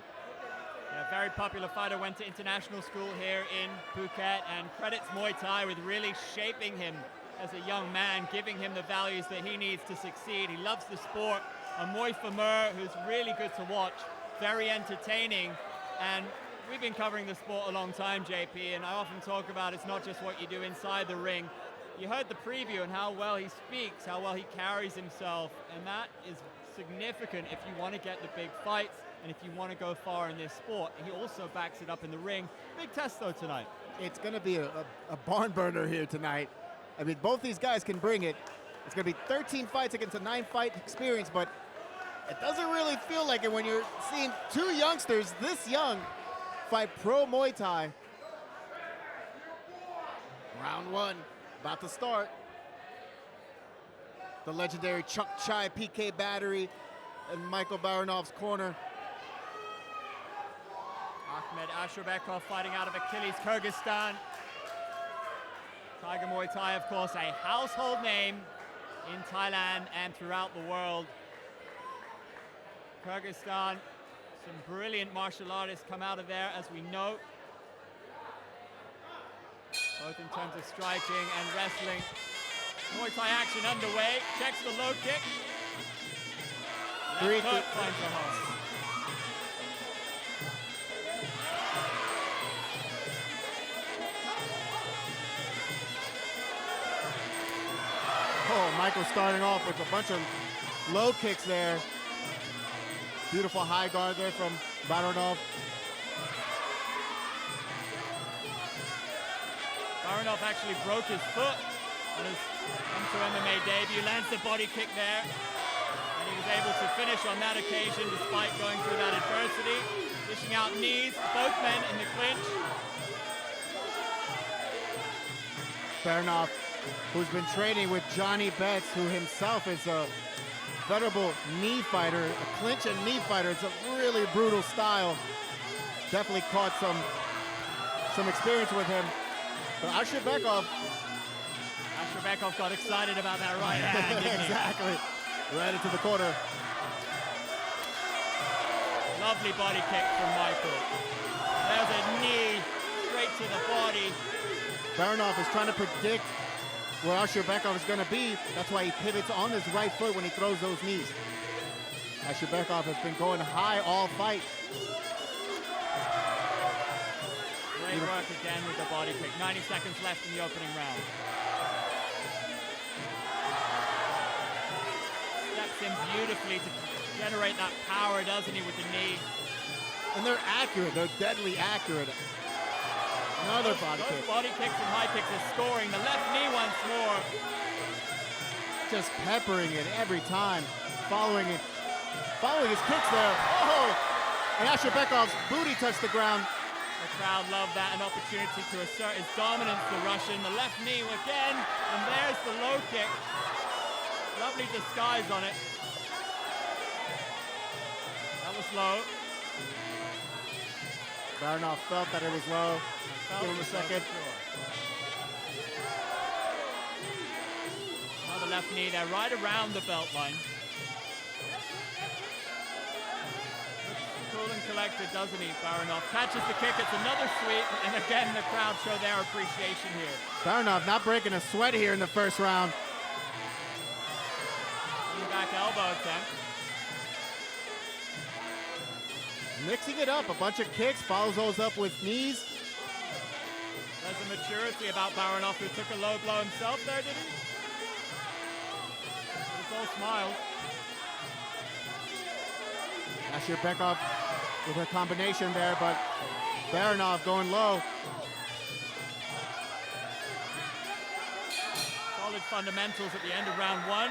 Yeah, very popular fighter, went to international school here in Phuket, and credits Muay Thai with really shaping him as a young man, giving him the values that he needs to succeed. He loves the sport. A Muay Famer who's really good to watch, very entertaining, and we've been covering the sport a long time, JP, and I often talk about it's not just what you do inside the ring. You heard the preview and how well he speaks, how well he carries himself, and that is significant if you want to get the big fights and if you want to go far in this sport. He also backs it up in the ring. Big test, though, tonight. It's going to be a barn burner here tonight. I mean, both these guys can bring it. It's going to be 13 fights against a 9-fight experience, but it doesn't really feel like it when you're seeing two youngsters this young fight pro Muay Thai. Round one, about to start. The legendary Chuck Chai PK battery in Michael Baranov's corner. Ahmed Ashurbakov fighting out of Achilles, Kyrgyzstan. Tiger Muay Thai, of course, a household name in Thailand and throughout the world. Kyrgyzstan, some brilliant martial artists come out of there, as we know, both in terms of striking and wrestling. Muay Thai action underway, checks the low kick. Left hook finds the hole. Oh, Michael starting off with a bunch of low kicks there. Beautiful high guard there from Baranov. Baranov actually broke his foot on his M2MMA debut, lands the body kick there, and he was able to finish on that occasion despite going through that adversity. Dishing out knees, both men in the clinch. Baranov, who's been training with Johnny Betts, who himself is a venerable knee fighter, a clinch and knee fighter. It's a really brutal style. Definitely caught some experience with him. But Ashurbakov got excited about that right hand, didn't he? Exactly. Right into the corner. Lovely body kick from Michael. There's a knee straight to the body. Baranov is trying to predict where Ashurbakov is going to be. That's why he pivots on his right foot when he throws those knees. Ashurbakov has been going high all fight. Great work again with the body kick. 90 seconds left in the opening round. Steps in beautifully to generate that power, doesn't he, with the knee? And they're accurate. They're deadly accurate. Another body kick. Both body kicks and high kicks are scoring. The left knee once more. Just peppering it every time. Following his kicks there. Oh! And Ashurbakov's booty touched the ground. The crowd love that, an opportunity to assert his dominance, the Russian. The left knee again, and there's the low kick. Lovely disguise on it. That was low. Baranov felt that it was low. Give him a second. Another left knee there, right around the belt line. Cool and collected, doesn't he, Baranov? Catches the kick, it's another sweep, and again the crowd show their appreciation here. Baranov not breaking a sweat here in the first round. Back elbow attempt. Mixing it up, a bunch of kicks, follows those up with knees. There's a maturity about Baranov, who took a low blow himself there, did he? It's all smiles. Ashirbekov with a combination there, but Baranov going low. Solid fundamentals at the end of round one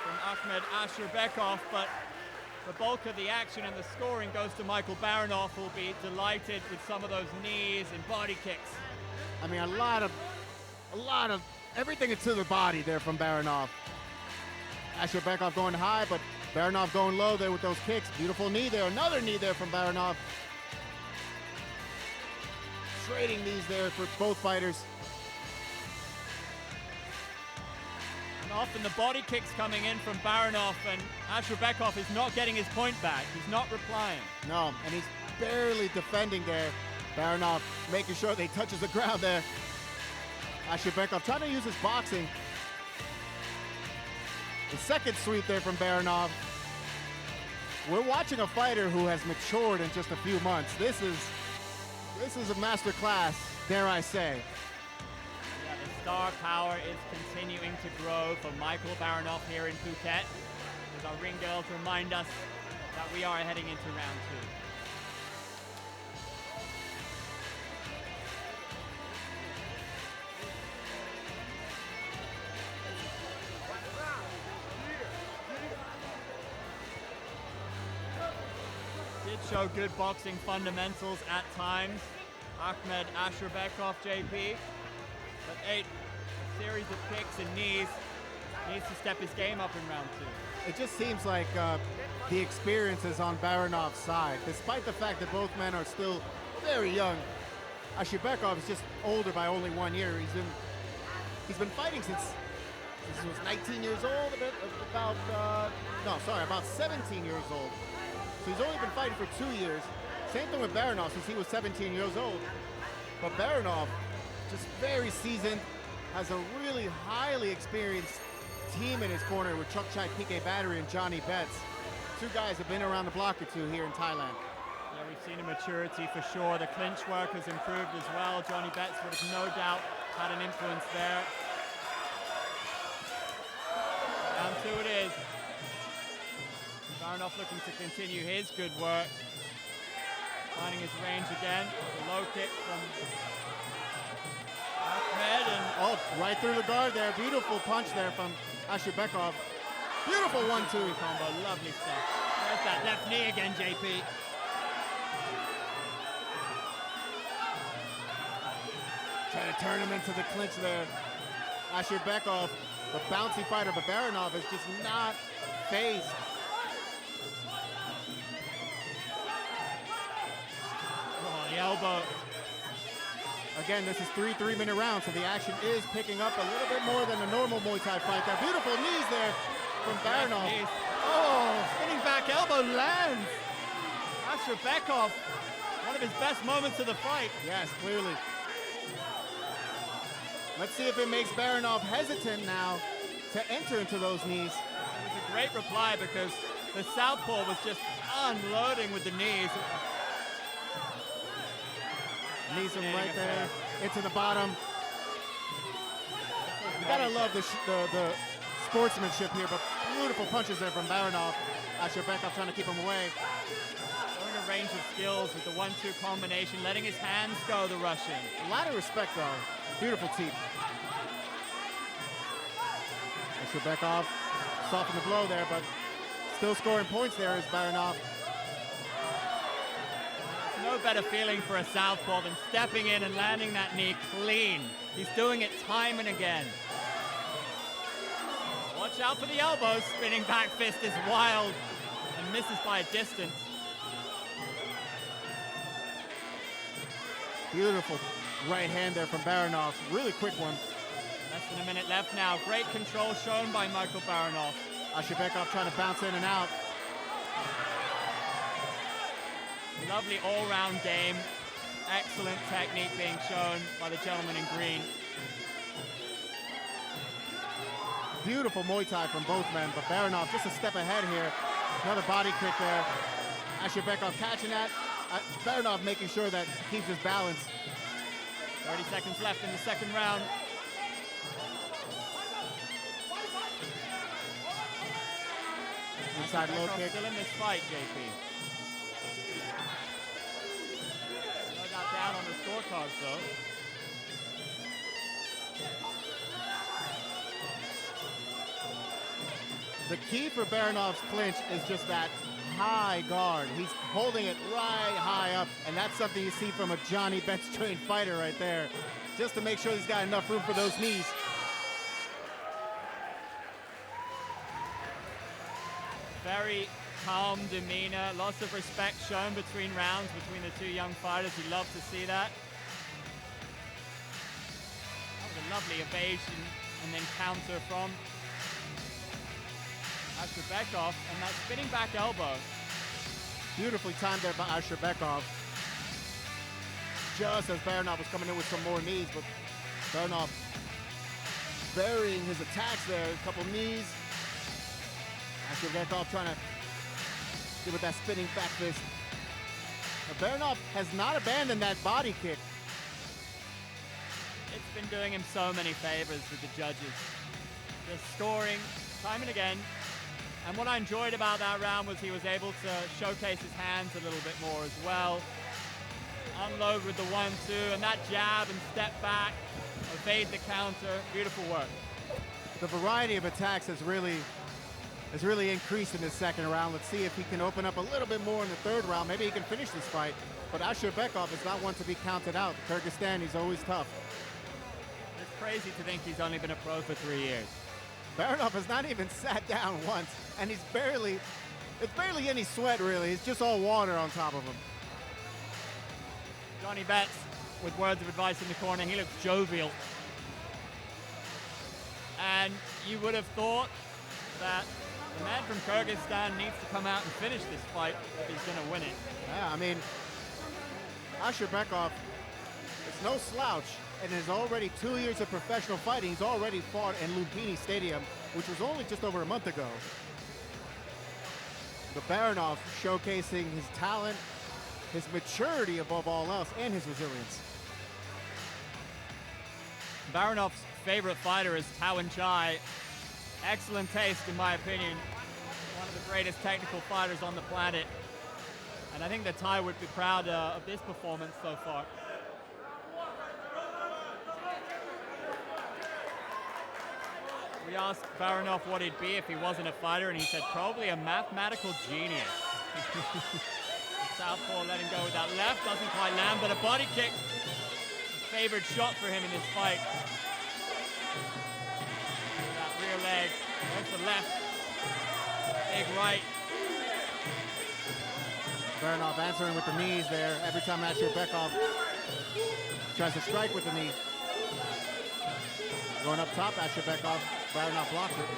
from Ahmed Ashirbekov, but the bulk of the action and the scoring goes to Michael Baranov, who'll be delighted with some of those knees and body kicks. I mean, a lot of everything into the body there from Baranov. Ashirbekov going high, but Baranov going low there with those kicks. Beautiful knee there, another knee there from Baranov. Trading knees there for both fighters. Often the body kicks coming in from Baranov, and Ashirbekov is not getting his point back. He's not replying. No, and he's barely defending there. Baranov making sure that he touches the ground there. Ashirbekov trying to use his boxing. The second sweep there from Baranov. We're watching a fighter who has matured in just a few months. This is a master class, dare I say. Star power is continuing to grow for Michael Baranov here in Phuket, as our ring girls remind us that we are heading into round two. Did show good boxing fundamentals at times. Ahmed Ashirbekov, JP. But a series of kicks and knees, needs to step his game up in round two. It just seems like the experience is on Baranov's side, despite the fact that both men are still very young. Ashirbekov is just older by only 1 year. He's been fighting since he was 19 years old, about 17 years old. So he's only been fighting for 2 years. Same thing with Baranov since he was 17 years old. But Baranov, just very seasoned, has a really highly experienced team in his corner with Chokchai PK Battery and Johnny Betts. Two guys have been around the block or two here in Thailand. Yeah, we've seen a maturity for sure. The clinch work has improved as well. Johnny Betts would have no doubt had an influence there. Round two it is. Baranov looking to continue his good work. Finding his range again. The low kick from Ahmed, and right through the guard there. Beautiful punch there from Ashirbekov. Beautiful 1-2 combo. Lovely stuff. There's that left knee again, JP. Trying to turn him into the clinch there. Ashirbekov, the bouncy fighter, but Baranov is just not phased. Oh, the elbow. Again, this is 3 3-minute rounds, so the action is picking up a little bit more than a normal Muay Thai fight. That beautiful knees there from Baranov. Oh, spinning back elbow lands. Ashirbekov, one of his best moments of the fight. Yes, clearly. Let's see if it makes Baranov hesitant now to enter into those knees. It was a great reply because the southpaw was just unloading with the knees. Knees him right there into the bottom. You gotta love the sportsmanship here, but beautiful punches there from Baranov. Ashirbekov trying to keep him away. Showing a range of skills with the 1-2 combination, letting his hands go, the Russian. A lot of respect though. Beautiful teeth. Ashirbekov softened the blow there, but still scoring points there is Baranov. No no better feeling for a southpaw than stepping in and landing that knee clean. He's doing it time and again. Watch out for the elbow. Spinning back fist is wild and misses by a distance. Beautiful right hand there from Baranov. Really quick one. Less than a minute left now. Great control shown by Michael Baranov. Asherbekov trying to bounce in and out. Lovely all-round game. Excellent technique being shown by the gentleman in green. Beautiful Muay Thai from both men, but Baranov just a step ahead here. Another body kick there. Asherbekov catching that. Baranov making sure that he keeps his balance. 30 seconds left in the second round. Inside low kick. Still in this fight, JP. No doubt down on the scorecards, though. The key for Baranov's clinch is just that high guard. He's holding it right high up, and that's something you see from a Johnny Bench-trained fighter right there, just to make sure he's got enough room for those knees. Very calm demeanor, lots of respect shown between rounds between the two young fighters. You love to see that. That was a lovely evasion and then counter from Asherbekov, and that spinning back elbow. Beautifully timed there by Asherbekov. Just as Baranov was coming in with some more knees, but Baranov burying his attacks there. A couple knees. Asherbekov trying to get with that spinning back fist. But Baranov has not abandoned that body kick. It's been doing him so many favors with the judges. Just scoring time and again. And what I enjoyed about that round was he was able to showcase his hands a little bit more as well. Unload with the 1-2 and that jab and step back, evade the counter. Beautiful work. The variety of attacks has really increased in this second round. Let's see if he can open up a little bit more in the third round. Maybe he can finish this fight. But Asherbekov is not one to be counted out. Kyrgyzstani's always tough. It's crazy to think he's only been a pro for 3 years. Baranov has not even sat down once, and it's barely any sweat really. It's just all water on top of him. Johnny Betts with words of advice in the corner. He looks jovial. And you would have thought that the man from Kyrgyzstan needs to come out and finish this fight if he's going to win it. Yeah, I mean, Asherbekov is no slouch, and is already 2 years of professional fighting. He's already fought in Lumpini Stadium, which was only just over a month ago. But Baranov showcasing his talent, his maturity above all else, and his resilience. Baranov's favorite fighter is Tawan Chai. Excellent taste, in my opinion. One of the greatest technical fighters on the planet. And I think that Thai would be proud of this performance so far. We asked Baranov what he'd be if he wasn't a fighter, and he said probably a mathematical genius. Southpaw letting go with that left, doesn't quite land, but a body kick. A favored shot for him in this fight. That rear leg, there's the left. Big right. Baranov answering with the knees there. Every time Asherbekov tries to strike with the knee. Going up top, Asherbekov. Baranov blocks it.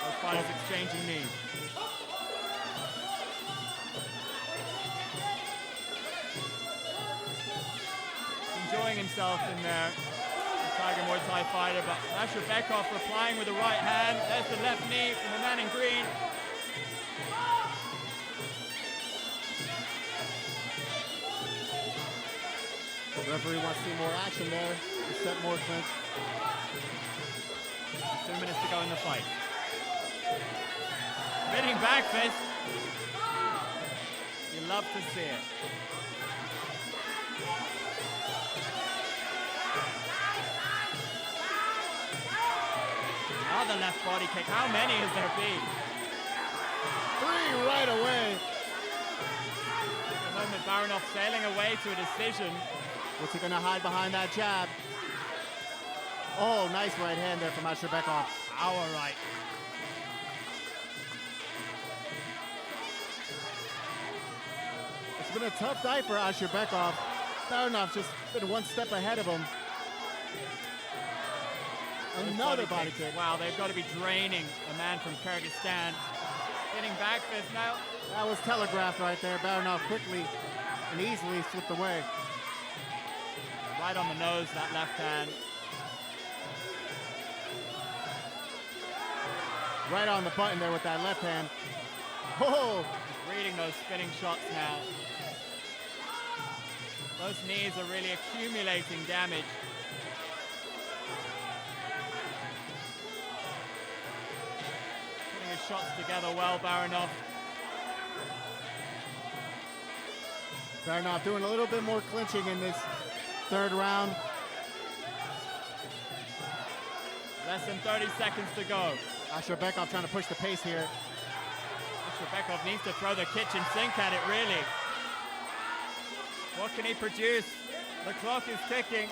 Both fighters exchanging knees. Enjoying himself in there, the Tiger Muay Thai fighter, but Asherbekov replying with the right hand. There's the left knee from the man in green. The referee wants to see more action there to set more clinch. 2 minutes to go in the fight. Spinning back fist. You love to see it. Another left body kick. How many has there been? three right away. At the moment, Baranov sailing away to a decision. What's he gonna hide behind that jab? Oh, nice right hand there from Asherbekov. Power right. It's been a tough night for Asherbekov. Baranov just been one step ahead of him. Another body kick. Wow, they've got to be draining a man from Kyrgyzstan. Hitting back fist now. That was telegraphed right there. Baranov quickly and easily slipped away. Right on the nose, that left hand. Right on the button there with that left hand. Oh! Reading those spinning shots now. Those knees are really accumulating damage. Putting his shots together well, Baranov. Baranov doing a little bit more clinching in this third round. Less than 30 seconds to go. Asherbekov trying to push the pace here. Asherbekov needs to throw the kitchen sink at it, really. What can he produce? The clock is ticking.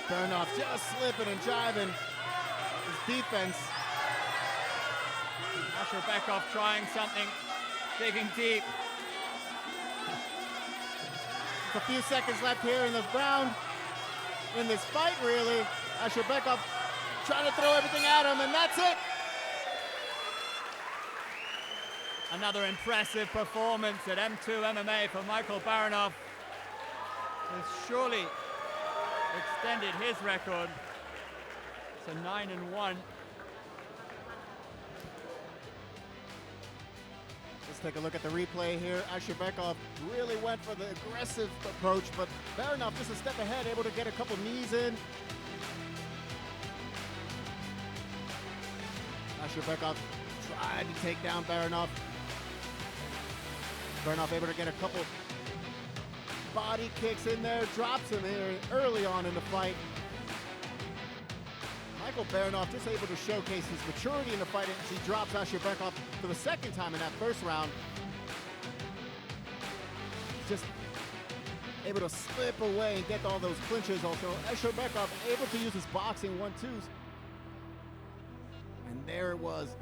Baranov just slipping and jiving his defense. Asherbekov trying something, digging deep. A few seconds left here in the round, in this fight, really. Asherbekov trying to throw everything at him, and that's it. Another impressive performance at M2 MMA for Michael Baranov. Has surely extended his record to 9-1. Let's take a look at the replay here. Asherbekov really went for the aggressive approach, but Baranov just a step ahead, able to get a couple knees in. Asherbekov tried to take down Baranov. Baranov able to get a couple body kicks in there, drops him here early on in the fight. Michael Baranov just able to showcase his maturity in the fight as he drops Asherbekov for the second time in that first round. Just able to slip away and get all those clinches also. Asherbekov able to use his boxing 1-2s. And there it was,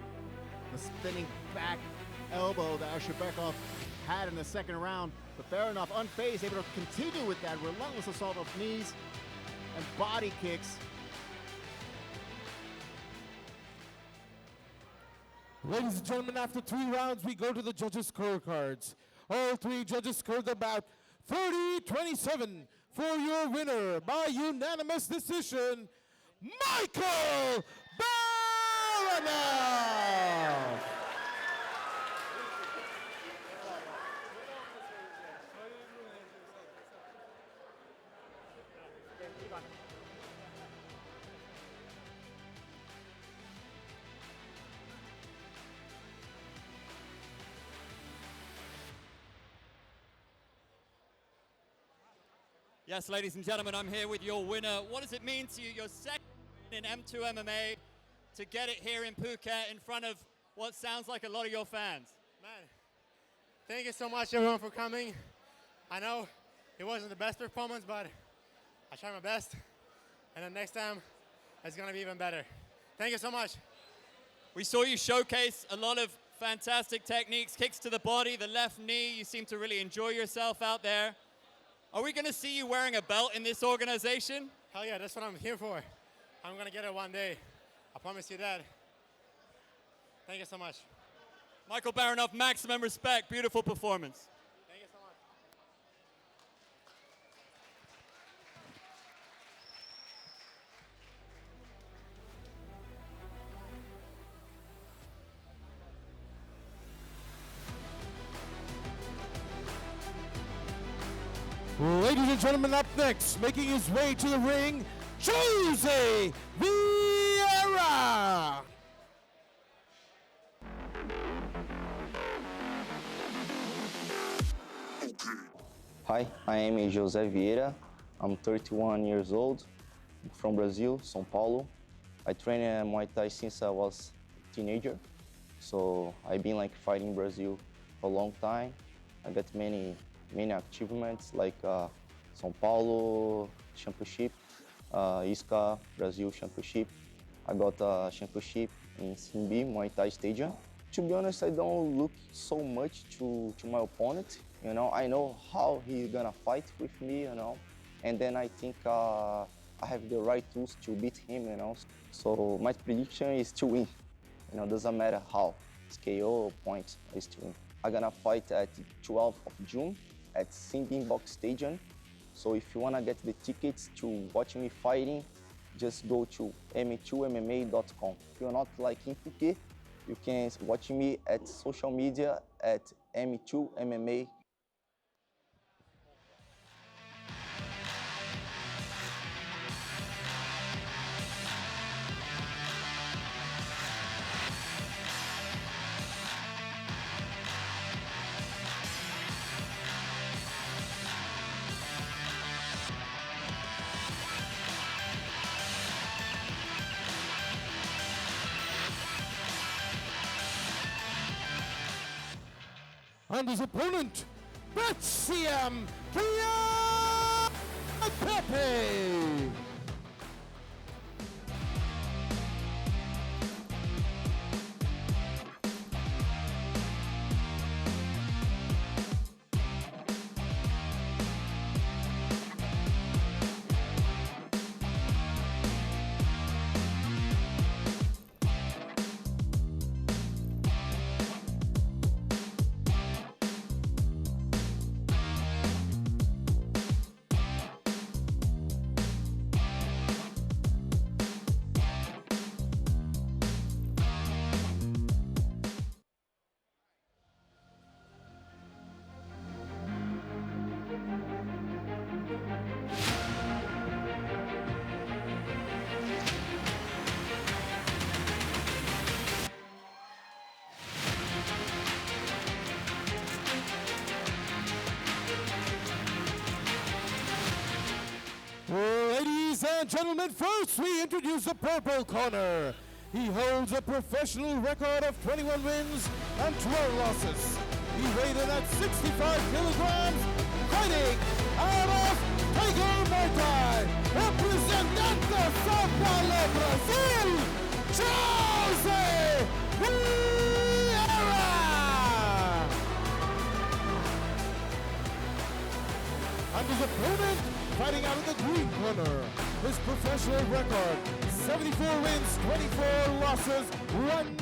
the spinning back elbow that Asherbekov had in the second round. But Baranov unfazed, able to continue with that relentless assault of knees and body kicks. Ladies and gentlemen, after 3 rounds, we go to the judges' scorecards. All 3 judges scored about 30-27 for your winner by unanimous decision, Michael Baranov. Yes, ladies and gentlemen, I'm here with your winner. What does it mean to you, your second win in M2 MMA, to get it here in Phuket in front of what sounds like a lot of your fans? Man, thank you so much, everyone, for coming. I know it wasn't the best performance, but I tried my best. And then next time, it's going to be even better. Thank you so much. We saw you showcase a lot of fantastic techniques, kicks to the body, the left knee. You seem to really enjoy yourself out there. Are we going to see you wearing a belt in this organization? Hell yeah, that's what I'm here for. I'm going to get it one day. I promise you that. Thank you so much. Michael Baranov, maximum respect. Beautiful performance. Thank you so much. Ladies and gentlemen, up next, making his way to the ring, Jose Vieira. Hi, I am Jose Vieira. I'm 31 years old, from Brazil, São Paulo. I train Muay Thai since I was a teenager. So I've been like fighting in Brazil for a long time. I got many achievements like São Paulo Championship, ISCA Brazil Championship. I got a championship in Simbi Muay Thai Stadium. To be honest, I don't look so much to my opponent. You know, I know how he's gonna fight with me. You know, and then I think I have the right tools to beat him. You know, so my prediction is to win. You know, doesn't matter how. It's KO or points, is to win. I'm gonna fight at 12th of June at Simbi Box Stadium. So if you wanna get the tickets to watch me fighting, just go to m2mma.com. If you're not like in Phuket, you can watch me at social media at M2MMA. And his opponent, BetCM Pepe. Ladies and gentlemen, first we introduce the purple corner. He holds a professional record of 21 wins and 12 losses. He weighed in at 65 kilograms, fighting out of Tiger Muay Thai, representando São Paulo, Brazil, Jose Vieira. And his opponent, fighting out of the green corner, his professional record, 74 wins, 24 losses, 1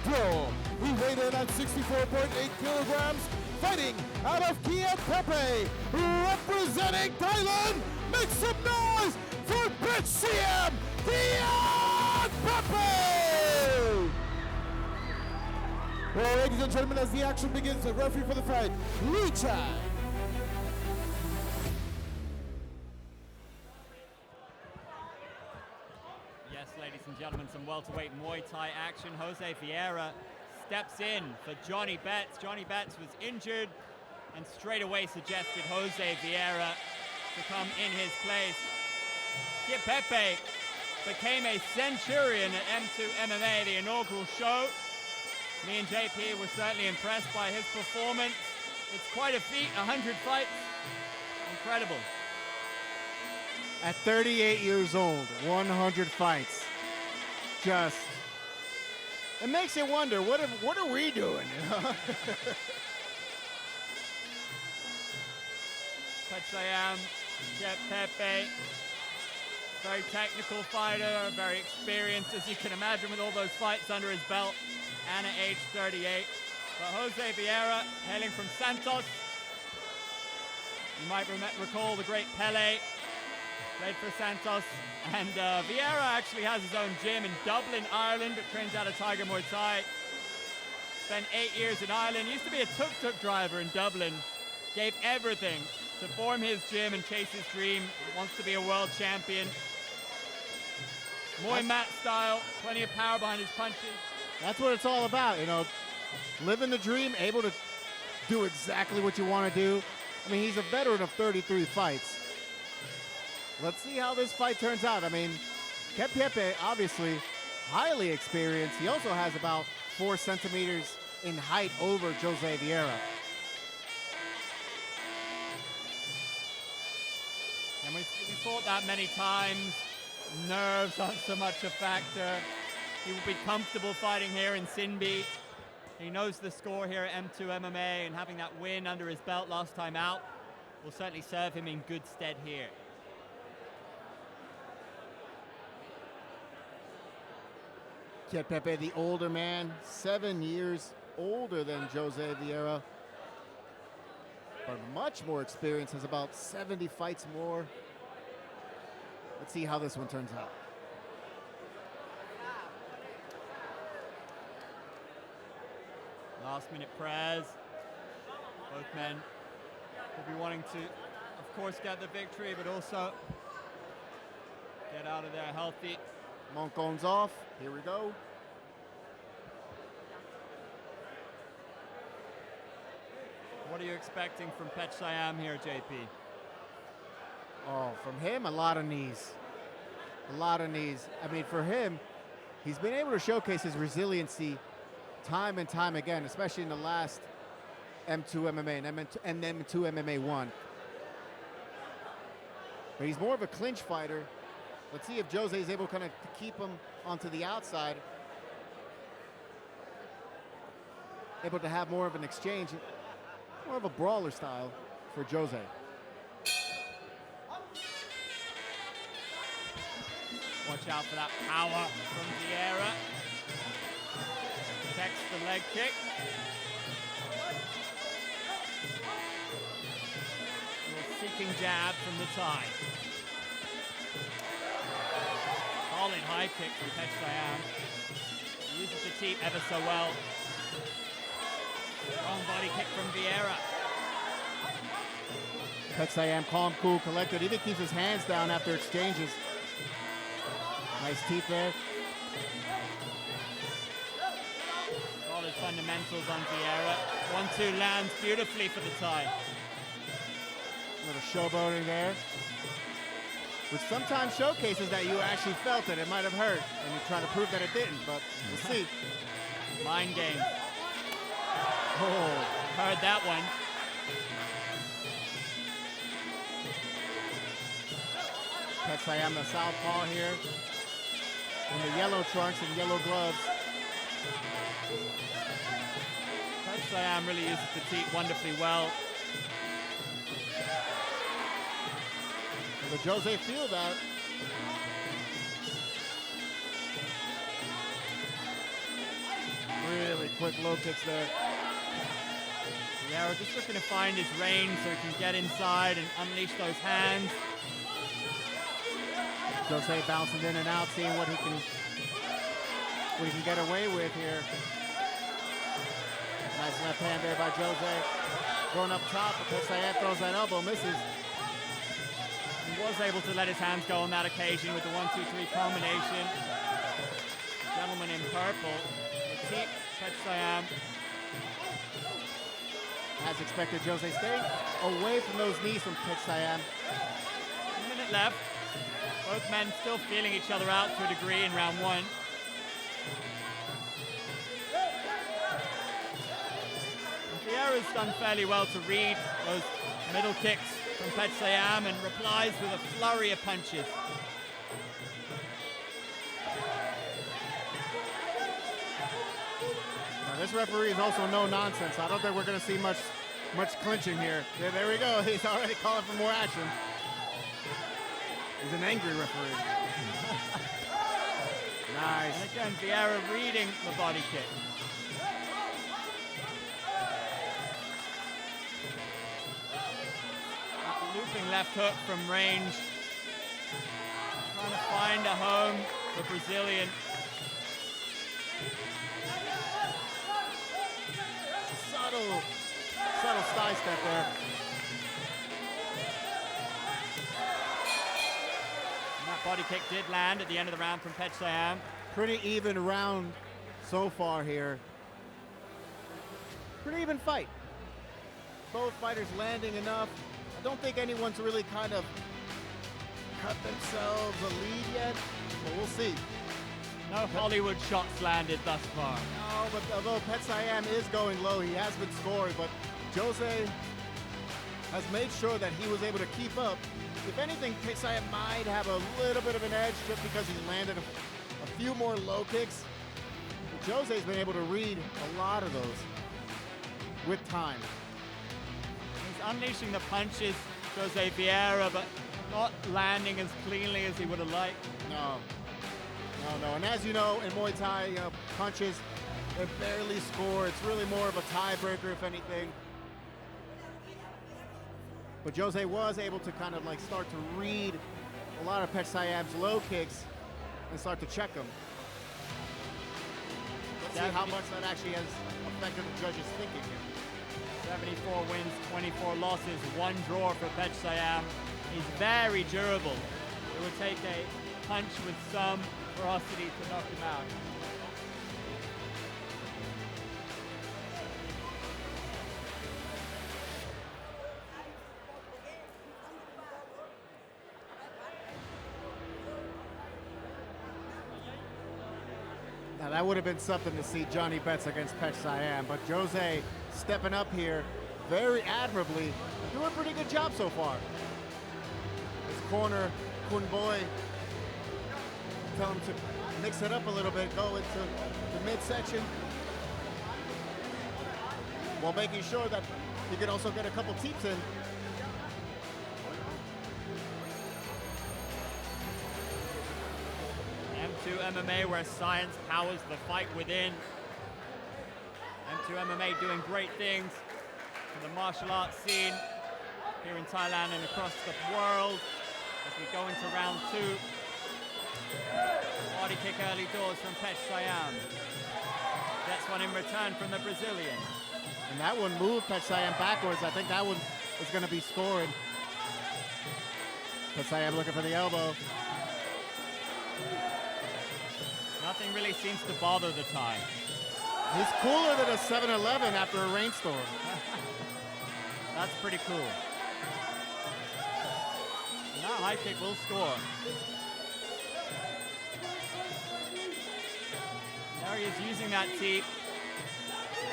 draw. He weighed in at 64.8 kilograms, fighting out of Kiat Pepe, representing Thailand. Make some noise for BetCM Kiat Pepe! Well, ladies and gentlemen, as the action begins, the referee for the fight, Lee Chai. Yes, ladies and gentlemen, some welterweight Muay Thai action. Jose Vieira steps in for Johnny Betts. Johnny Betts was injured and straight away suggested Jose Vieira to come in his place. Kid Pepe became a centurion at M2MMA, the inaugural show. Me and JP were certainly impressed by his performance. It's quite a feat, 100 fights. Incredible. At 38 years old, 100 fights. Just, it makes you wonder, what are we doing? Pachayam, Jet Pepe, very technical fighter, very experienced, as you can imagine, with all those fights under his belt, and at age 38. But Jose Vieira, hailing from Santos. You might recall the great Pele, played for Santos. And Vieira actually has his own gym in Dublin, Ireland, but trains out of Tiger Muay Thai. Spent 8 years in Ireland. Used to be a tuk-tuk driver in Dublin. Gave everything to form his gym and chase his dream. Wants to be a world champion. Muay mat style, plenty of power behind his punches. That's what it's all about, you know, living the dream, able to do exactly what you want to do. I mean, he's a veteran of 33 fights. Let's see how this fight turns out. I mean, Pepe, obviously, highly experienced. He also has about 4 centimeters in height over Jose Vieira. And we thought that many times. Nerves aren't so much a factor. He will be comfortable fighting here in Sinbi. He knows the score here at M2 MMA, and having that win under his belt last time out will certainly serve him in good stead here. Kiet Pepe, the older man, 7 years older than Jose Vieira, but much more experience, has about 70 fights more. Let's see how this one turns out. Last minute prayers. Both men will be wanting to, of course, get the victory, but also get out of there healthy. Moncon's off. Here we go. What are you expecting from Pech Siam here, JP? Oh, from him, a lot of knees. A lot of knees. I mean, for him, he's been able to showcase his resiliency time and time again, especially in the last M2 MMA and M2 MMA 1. But he's more of a clinch fighter. Let's see if Jose is able kind of to keep him onto the outside. Able to have more of an exchange, more of a brawler style for Jose. Watch out for that power from Vieira. Protects the leg kick. Seeking jab from the Thai. Solid high kick from Pech Siam. Uses the teep ever so well. Strong body kick from Vieira. Pech Siam, calm, cool, collected. Even keeps his hands down after exchanges. Nice teeth there. Solid fundamentals on Vieira. 1-2 lands beautifully for the Thai. A little showboating there, which sometimes showcases that you actually felt it. It might have hurt, and you try to prove that it didn't, but we'll see. Mind game. Oh, heard that one. Pech Siam, the southpaw here, in the yellow trunks and yellow gloves. Pech Siam really uses the teep wonderfully well. But Jose feel that. Really quick low kicks there. Yeah, we're just looking to find his range so he can get inside and unleash those hands. Jose bouncing in and out, seeing what he can get away with here. Nice left hand there by Jose. Going up top, but Pech Siam throws that elbow, misses. He was able to let his hands go on that occasion with the 1-2-3 combination. Gentleman in purple, the teep, Pech Siam. As expected, Jose staying away from those knees from Pech Siam. A minute left. Both men still feeling each other out to a degree in round one. Vieira's done fairly well to read those middle kicks from Pech Siam and replies with a flurry of punches. Now, this referee is also no nonsense. I don't think we're going to see much clinching here. Yeah, there we go. He's already calling for more action. He's an angry referee. Nice. And again, Vieira reading the body kick. Looping left hook from range. Trying to find a home, the Brazilian. Subtle side step there. And that body kick did land at the end of the round from Pech Siam. Pretty even round so far here. Pretty even fight. Both fighters landing enough. I don't think anyone's really kind of cut themselves a lead yet, but we'll see. No Hollywood shots landed thus far. No, but although Pet Siam is going low, he has been scoring, but Jose has made sure that he was able to keep up. If anything, Pet Siam might have a little bit of an edge just because he landed a few more low kicks. But Jose's been able to read a lot of those with time. He's unleashing the punches, Jose Vieira, but not landing as cleanly as he would have liked. No. And as you know, in Muay Thai, punches, they barely score. It's really more of a tiebreaker, if anything. But Jose was able to kind of like start to read a lot of Pet Siam's low kicks and start to check them. Let's see how much that actually has affected the judges' thinking here. 74 wins, 24 losses, 1 draw for Pet Siam. He's very durable. It would take a punch with some ferocity to knock him out. Now that would have been something to see Johnny Betts against Pet Siam, but Jose stepping up here very admirably, doing a pretty good job so far. His corner, Kun Boy, tell him to mix it up a little bit, go into the midsection, while making sure that he can also get a couple teeps in. M2 MMA, where science powers the fight within. M2 MMA doing great things for the martial arts scene here in Thailand and across the world as we go into round 2. Body kick early doors from Pet Siam. Gets one in return from the Brazilian. And that one moved Pet Siam backwards. I think that one is going to be scoring. Pet Siam looking for the elbow. Nothing really seems to bother the Thai. He's cooler than a 7-Eleven after a rainstorm. That's pretty cool. Now high kick will score. There he is using that teep,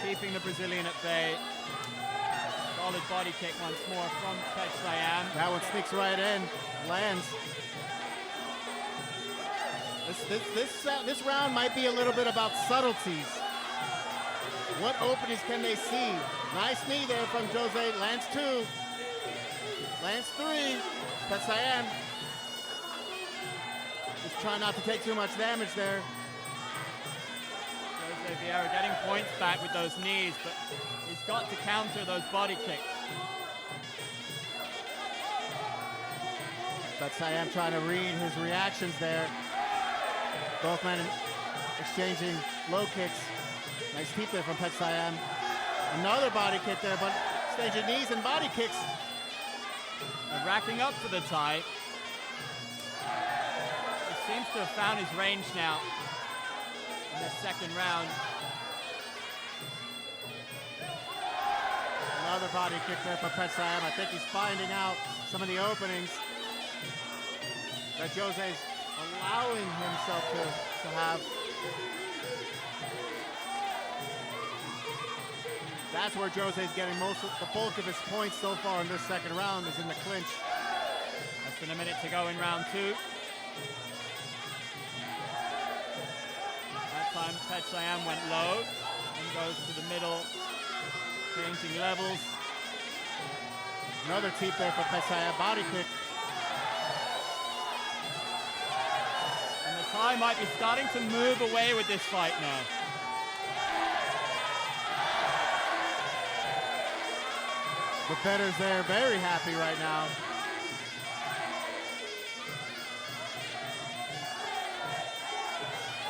keeping the Brazilian at bay. Solid body kick once more from Pet Siam. That one sneaks right in, lands. This round might be a little bit about subtleties. What openings can they see? Nice knee there from Jose. Lands 2. Lands 3. Pet Siam just trying not to take too much damage there. Jose Vieira getting points back with those knees, but he's got to counter those body kicks. Pet Siam trying to read his reactions there. Both men exchanging low kicks. Nice teep there from Pet Siam. Another body kick there, but exchanging knees and body kicks. And racking up for the Thai. He seems to have found his range now in the second round. Another body kick there for Pet Siam. I think he's finding out some of the openings that Jose's allowing himself to have. That's where Jose's getting the bulk of his points so far in this second round, is in the clinch. Less than a minute to go in round 2. That time Pet Siam went low and goes to the middle, changing levels. Another teep there for Pet Siam, body kick. And the Thai might be starting to move away with this fight now. The bettors there very happy right now.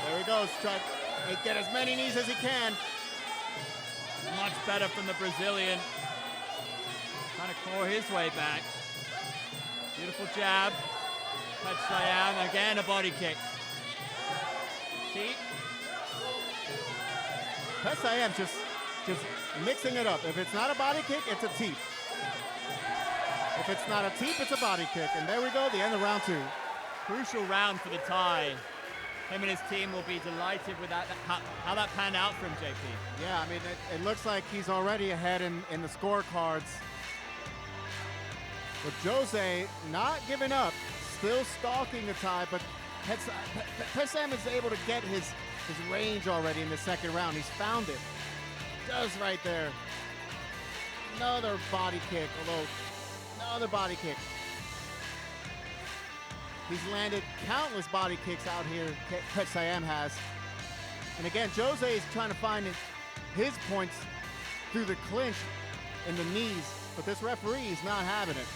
There he goes, trying to get as many knees as he can. Much better from the Brazilian. Trying to claw his way back. Beautiful jab. Pet Siam, again a body kick. Teep. Pet Siam just mixing it up. If it's not a body kick, it's a teep. If it's not a teep, it's a body kick. And there we go, the end of round 2. Crucial round for the Thai. him and his team will be delighted with that, how that panned out for him, JP. Yeah, I mean, it looks like he's already ahead in the scorecards. But Jose not giving up, still stalking the tie, but Petsam is able to get his range already in the second round. He's found it. Does right there. Another body kick, although another body kick. He's landed countless body kicks out here, Petsam has. And again, Jose is trying to find his points through the clinch and the knees, but this referee is not having it.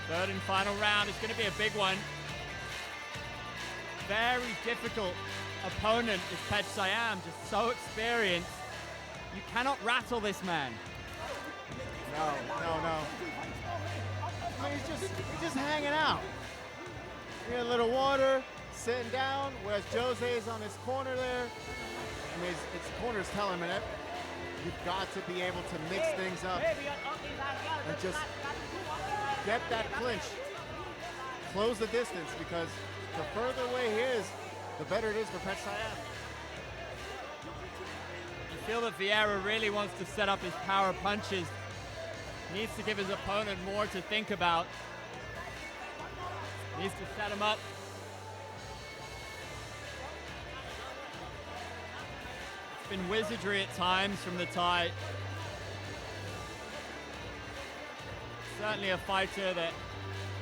Third and final round is going to be a big one. Very difficult opponent is Petsam, just so experienced. You cannot rattle this man. No. I mean, he's just hanging out. Get a little water, sitting down, whereas Jose is on his corner there. I mean, his corner's telling him, you've got to be able to mix things up and just get that clinch, close the distance, because the further away he is, the better it is for Petsam. You feel that Vieira really wants to set up his power punches. Needs to give his opponent more to think about. Needs to set him up. It's been wizardry at times from the tie. Certainly a fighter that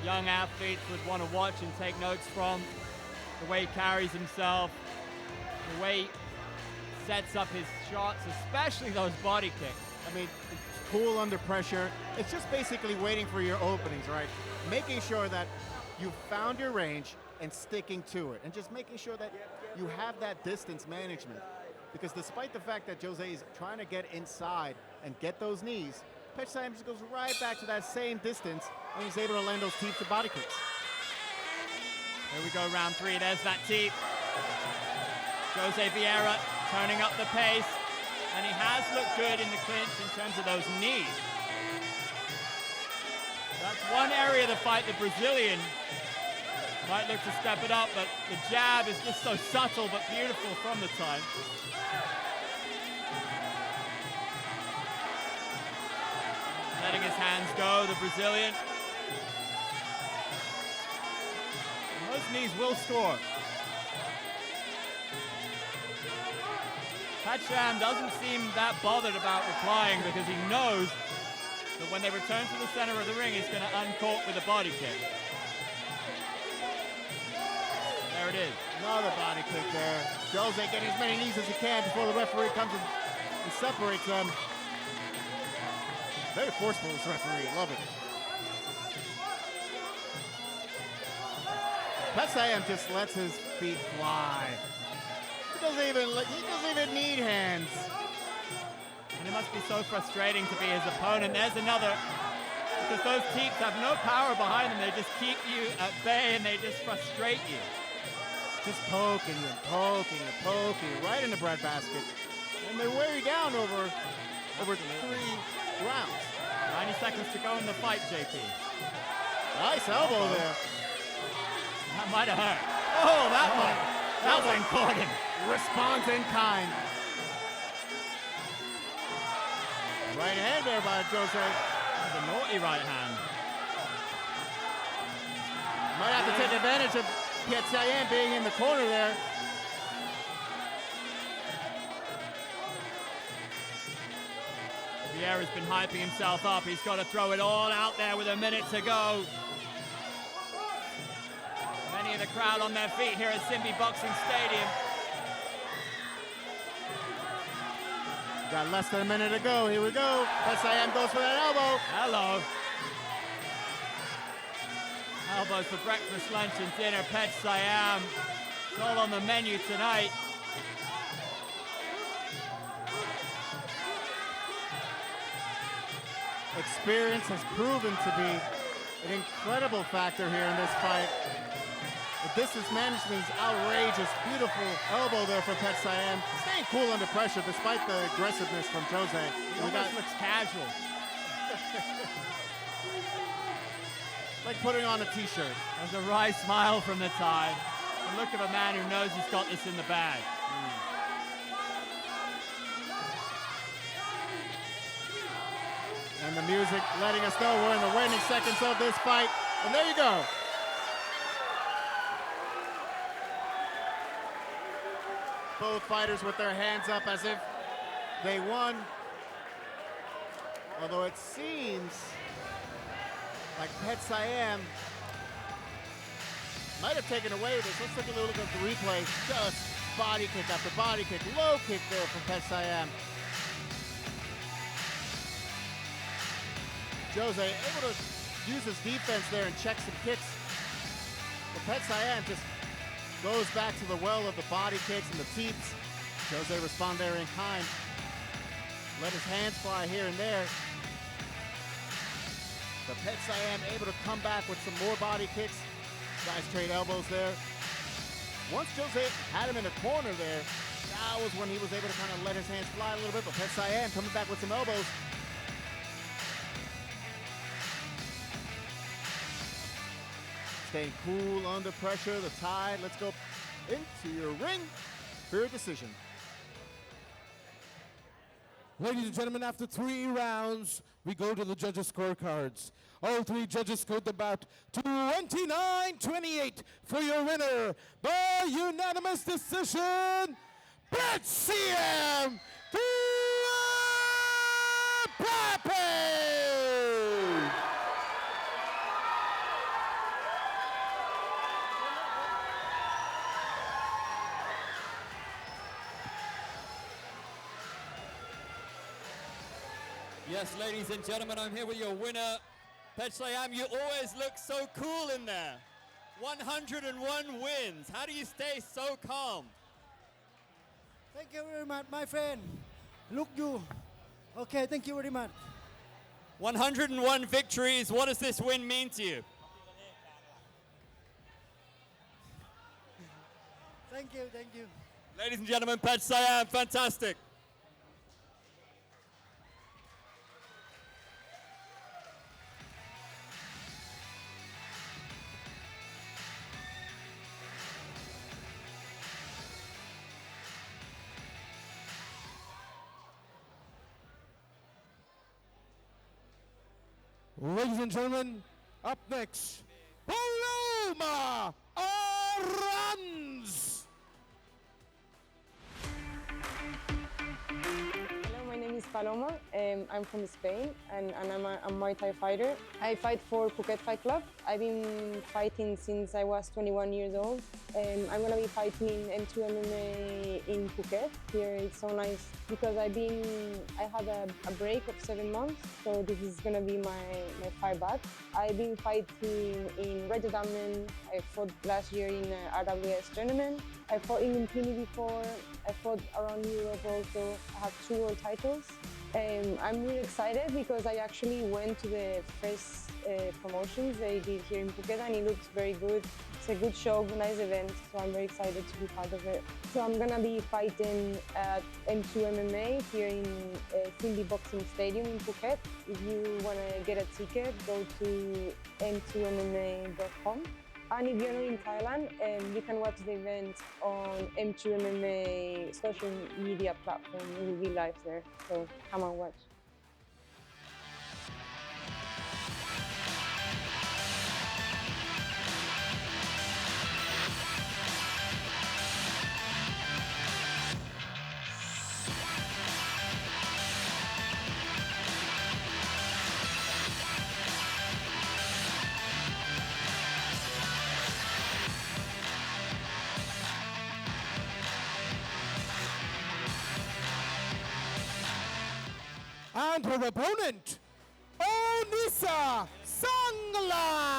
young athletes would want to watch and take notes from. The way he carries himself, the way he sets up his shots, especially those body kicks. I mean, it's cool under pressure. It's just basically waiting for your openings, right? Making sure that you found your range and sticking to it, and just making sure that you have that distance management. Because despite the fact that Jose is trying to get inside and get those knees, Petsam just goes right back to that same distance, and he's able to land those teeps and body kicks. Here we go, round three. There's that teep. Jose Vieira turning up the pace, and he has looked good in the clinch in terms of those knees. That's one area of the fight the Brazilian might look to step it up, but the jab is just so subtle but beautiful from the time. Letting his hands go, the Brazilian. And those knees will score. Petsam doesn't seem that bothered about replying because he knows that when they return to the center of the ring, he's going to uncork with a body kick. There it is. Another body kick there. Jose getting as many knees as he can before the referee comes and separates them. Very forceful, this referee. Love it. Petsam just lets his feet fly. He doesn't even need hands. And it must be so frustrating to be his opponent. There's another, because those teeps have no power behind them. They just keep you at bay and they just frustrate you. Just poking and poking and poking right in the breadbasket. And they wear you down over 3 rounds. 90 seconds to go in the fight, JP. Nice elbow there. That might have hurt. Oh, that one caught him. Responds in kind. Right hand there by Jose. The naughty right hand. Might have to take advantage of Petsam being in the corner there. Vieira's been hyping himself up. He's got to throw it all out there with a minute to go. Many of the crowd on their feet here at Simbi Boxing Stadium. Got less than a minute to go. Here we go. Petsam goes for that elbow. Hello. Elbows for breakfast, lunch, and dinner. Petsam. It's all on the menu tonight. Experience has proven to be an incredible factor here in this fight. The distance management is outrageous. Beautiful elbow there for Petsam. Staying cool under pressure despite the aggressiveness from Jose. It almost looks casual. like putting on a t-shirt. There's a wry smile from the Thai. The look of a man who knows he's got this in the bag. And the music letting us know we're in the waning seconds of this fight. And there you go. Both fighters with their hands up as if they won. Although it seems like Pet Siam might have taken away this. Let's take a look at the replay. Just body kick after body kick. Low kick there from Pet Siam. Jose able to use his defense there and check some kicks. But Pet Siam just goes back to the well of the body kicks and the teeps. Jose respond there in kind. Let his hands fly here and there. But Pet Siam able to come back with some more body kicks. Guys trade elbows there. Once Jose had him in the corner there, that was when he was able to kind of let his hands fly a little bit. But Pet Siam coming back with some elbows. Staying cool under pressure, the Thai. Let's go into your ring for your decision. Ladies and gentlemen, after 3 rounds, we go to the judges' scorecards. All 3 judges scored about 29-28 for your winner by unanimous decision, Pet Siam Pape! Yes, ladies and gentlemen, I'm here with your winner, Pet Siam. You always look so cool in there. 101 wins. How do you stay so calm? Thank you very much, my friend. Look you. Okay, thank you very much. 101 victories. What does this win mean to you? Thank you, thank you. Ladies and gentlemen, Pet Siam, fantastic. Ladies and gentlemen, up next, Paloma Aranz. Hello, my name is Paloma. I'm from Spain and I'm a Muay Thai fighter. I fight for Phuket Fight Club. I've been fighting since I was 21 years old. I'm going to be fighting in M2MMA in Phuket. Here it's so nice because I had a break of 7 months, so this is going to be my fight back. I've been fighting in Rotterdam. I fought last year in RWS tournament. I fought in Impini before. I fought around Europe also. I have 2 world titles. I'm really excited because I actually went to the first promotions they did here in Phuket and it looks very good. It's a good show, nice event, so I'm very excited to be part of it. So I'm gonna be fighting at M2MMA here in Cindy Boxing Stadium in Phuket. If you wanna get a ticket, go to m2mma.com. And if you're not in Thailand, you can watch the event on M2MMA social media platform. It will be live there, so come and watch. And her opponent, Onisa Sanglang.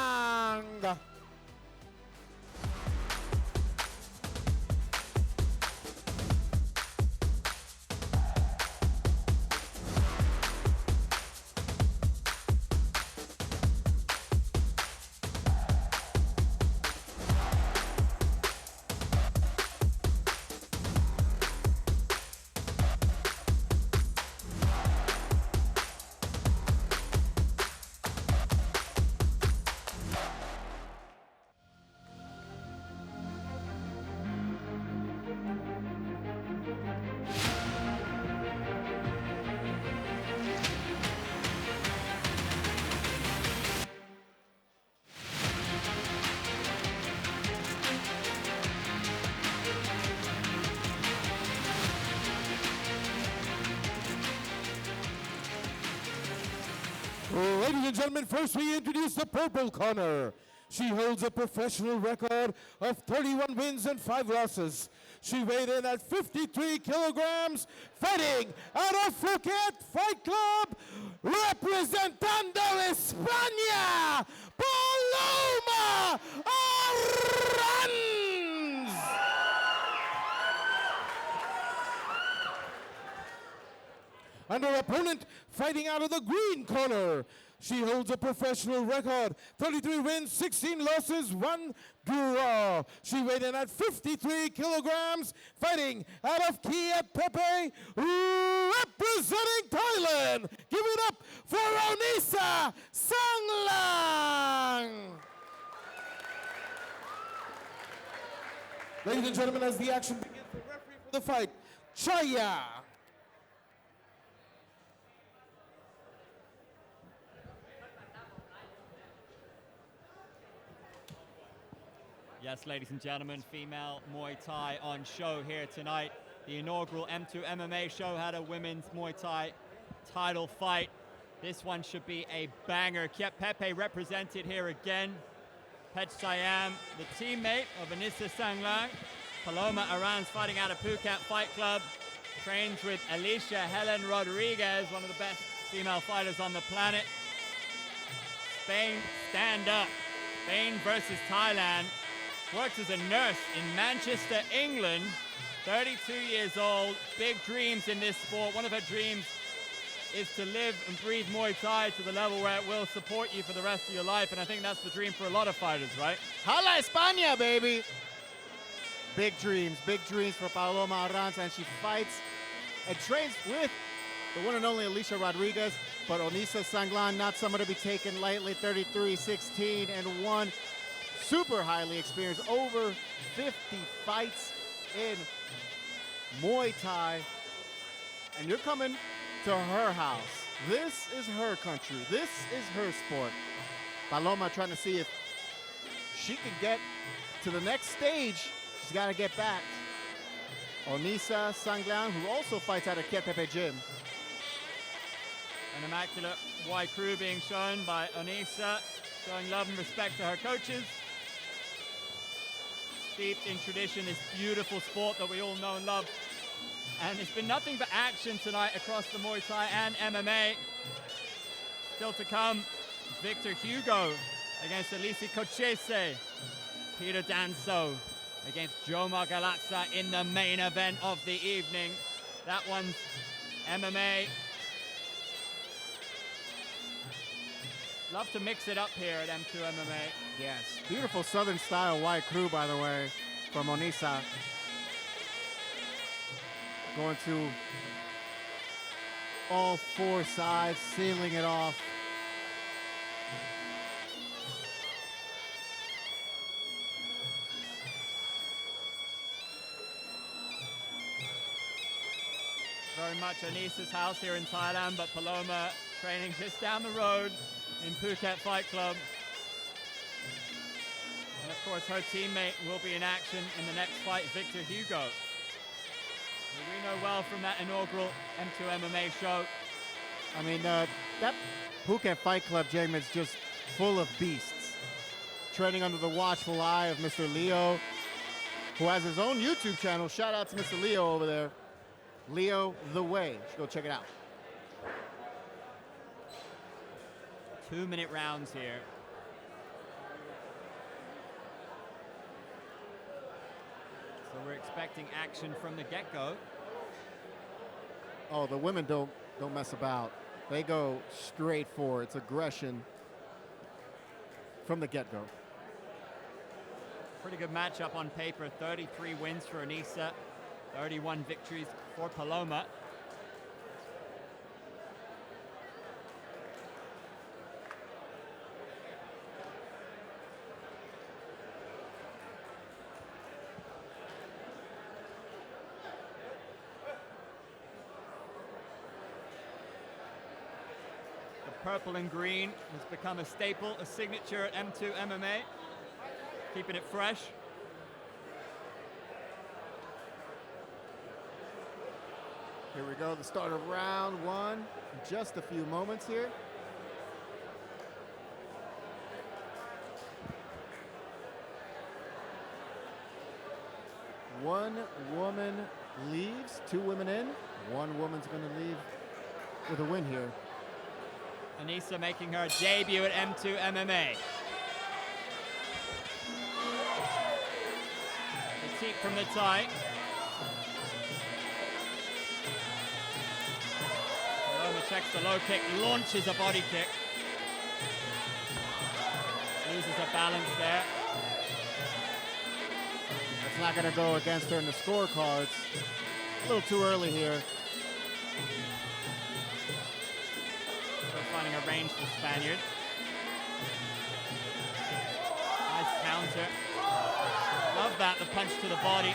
and gentlemen, first we introduce the purple corner. She holds a professional record of 31 wins and 5 losses. She weighed in at 53 kilograms, fighting out of Phuket Fight Club, representando España, Paloma Arranz. And her opponent fighting out of the green corner. She holds a professional record, 33 wins, 16 losses, 1 draw. She weighed in at 53 kilograms, fighting out of Kia Pepe, representing Thailand. Give it up for Onisa Sanglang. Ladies and gentlemen, as the action begins, the referee for the fight, Chaya. Yes, ladies and gentlemen, female Muay Thai on show here tonight. The inaugural M2 MMA show had a women's Muay Thai title fight. This one should be a banger. Kiet Pepe represented here again. Pech Siam, the teammate of Onisa Sanglang. Paloma Arranz fighting out of Phuket Fight Club. Trains with Alicia Helen Rodriguez, one of the best female fighters on the planet. Spain, stand up. Spain versus Thailand. Works as a nurse in Manchester, England. 32 years old, big dreams in this sport. One of her dreams is to live and breathe Muay Thai to the level where it will support you for the rest of your life, and I think that's the dream for a lot of fighters, right? Hala España, baby! Big dreams for Paloma Arranz, and she fights and trains with the one and only Alicia Rodriguez, but Onisa Sanglang, not someone to be taken lightly, 33, 16, and 1. Super highly experienced, over 50 fights in Muay Thai, and you're coming to her house. This is her country. This is her sport. Paloma trying to see if she can get to the next stage. She's got to get back. Onisa Sanglang, who also fights out of Kiet Pepe Gym. An immaculate Muay crew being shown by Onisa, showing love and respect to her coaches. Steeped in tradition, this beautiful sport that we all know and love. And it's been nothing but action tonight across the Muay Thai and MMA. Still to come, Victor Hugo against Elise Cochese. Peter Danso against Joe Margalazza in the main event of the evening. That one's MMA. Love to mix it up here at M2 MMA. Yes, beautiful Southern style white crew, by the way, from Onisa. Going to all 4 sides, sealing it off. Very much Onisa's house here in Thailand, but Paloma training just down the road in Phuket Fight Club. And of course, her teammate will be in action in the next fight, Victor Hugo, who we know well from that inaugural M2 MMA show. I mean, that Phuket Fight Club, James, is just full of beasts. Training under the watchful eye of Mr. Leo, who has his own YouTube channel. Shout out to Mr. Leo over there. Leo The Way. You should go check it out. 2-minute rounds here. So we're expecting action from the get-go. Oh, the women don't mess about. They go straight for it. It's aggression from the get-go. Pretty good matchup on paper. 33 wins for Onisa, 31 victories for Paloma. Purple and green has become a staple, a signature at M2 MMA. Keeping it fresh. Here we go, the start of round 1. Just a few moments here. One woman leaves, 2 women in. One woman's going to leave with a win here. Anissa making her debut at M2 MMA. The teep from the tie. Paloma checks the low kick, launches a body kick. Loses her balance there. That's not going to go against her in the scorecards. A little too early here. Finding a range for the Spaniard. Nice counter. Love that, the punch to the body.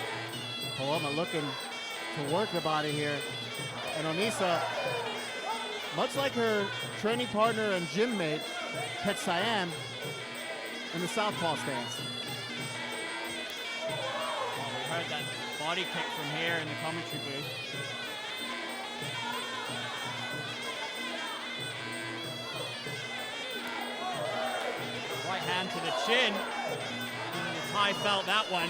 Paloma looking to work the body here. And Onisa, much like her training partner and gym mate, Pet Siam, in the southpaw stance. Oh, we heard that body kick from here in the commentary booth. Right hand to the chin. The Thai felt that one.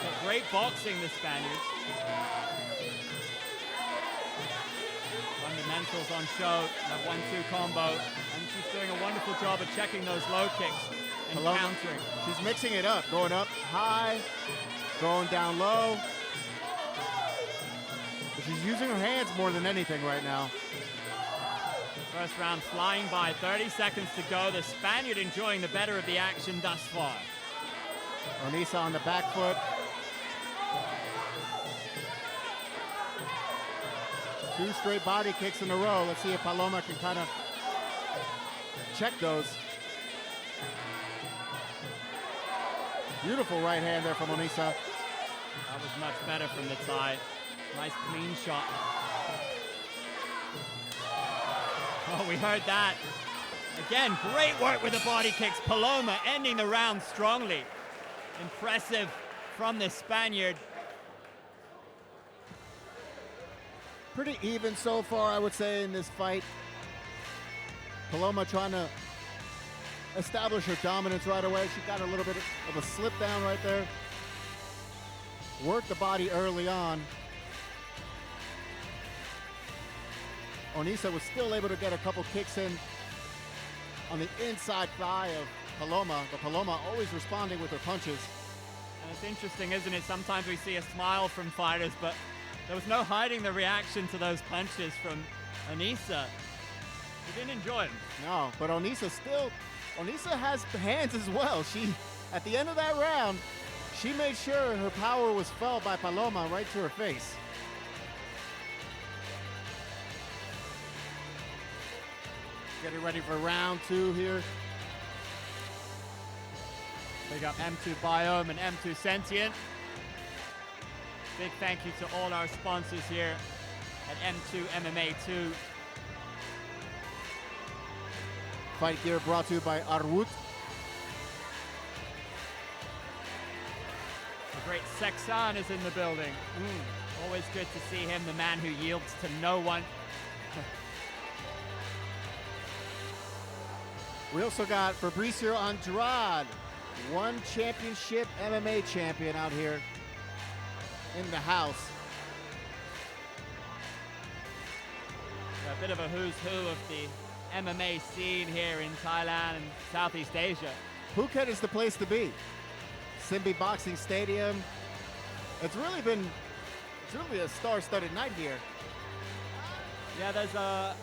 But great boxing, the Spaniards. Fundamentals on show, that 1-2 combo. And she's doing a wonderful job of checking those low kicks and countering. She's mixing it up, going up high, going down low. But she's using her hands more than anything right now. First round flying by, 30 seconds to go. The Spaniard enjoying the better of the action thus far. Onisa on the back foot. 2 straight body kicks in a row. Let's see if Paloma can kind of check those. Beautiful right hand there from Onisa. That was much better from the Thai. Nice clean shot. Oh, we heard that. Again, great work with the body kicks. Paloma ending the round strongly. Impressive from the Spaniard. Pretty even so far, I would say, in this fight. Paloma trying to establish her dominance right away. She got a little bit of a slip down right there. Worked the body early on. Onisa was still able to get a couple kicks in on the inside thigh of Paloma, but Paloma always responding with her punches. And it's interesting, isn't it? Sometimes we see a smile from fighters, but there was no hiding the reaction to those punches from Onisa. She didn't enjoy them. No, but Onisa has hands as well. She, at the end of that round, she made sure her power was felt by Paloma right to her face. Getting ready for round 2 here. Big up M2 Biome and M2 Sentient. Big thank you to all our sponsors here at M2 MMA 2. Fight gear brought to you by Arwood. The great Sexan is in the building. Always good to see him, the man who yields to no one. We also got Fabricio Andrade, 1 championship MMA champion out here in the house. A bit of a who's who of the MMA scene here in Thailand and Southeast Asia. Phuket is the place to be. Simbi Boxing Stadium. It's really a star-studded night here. Yeah, there's a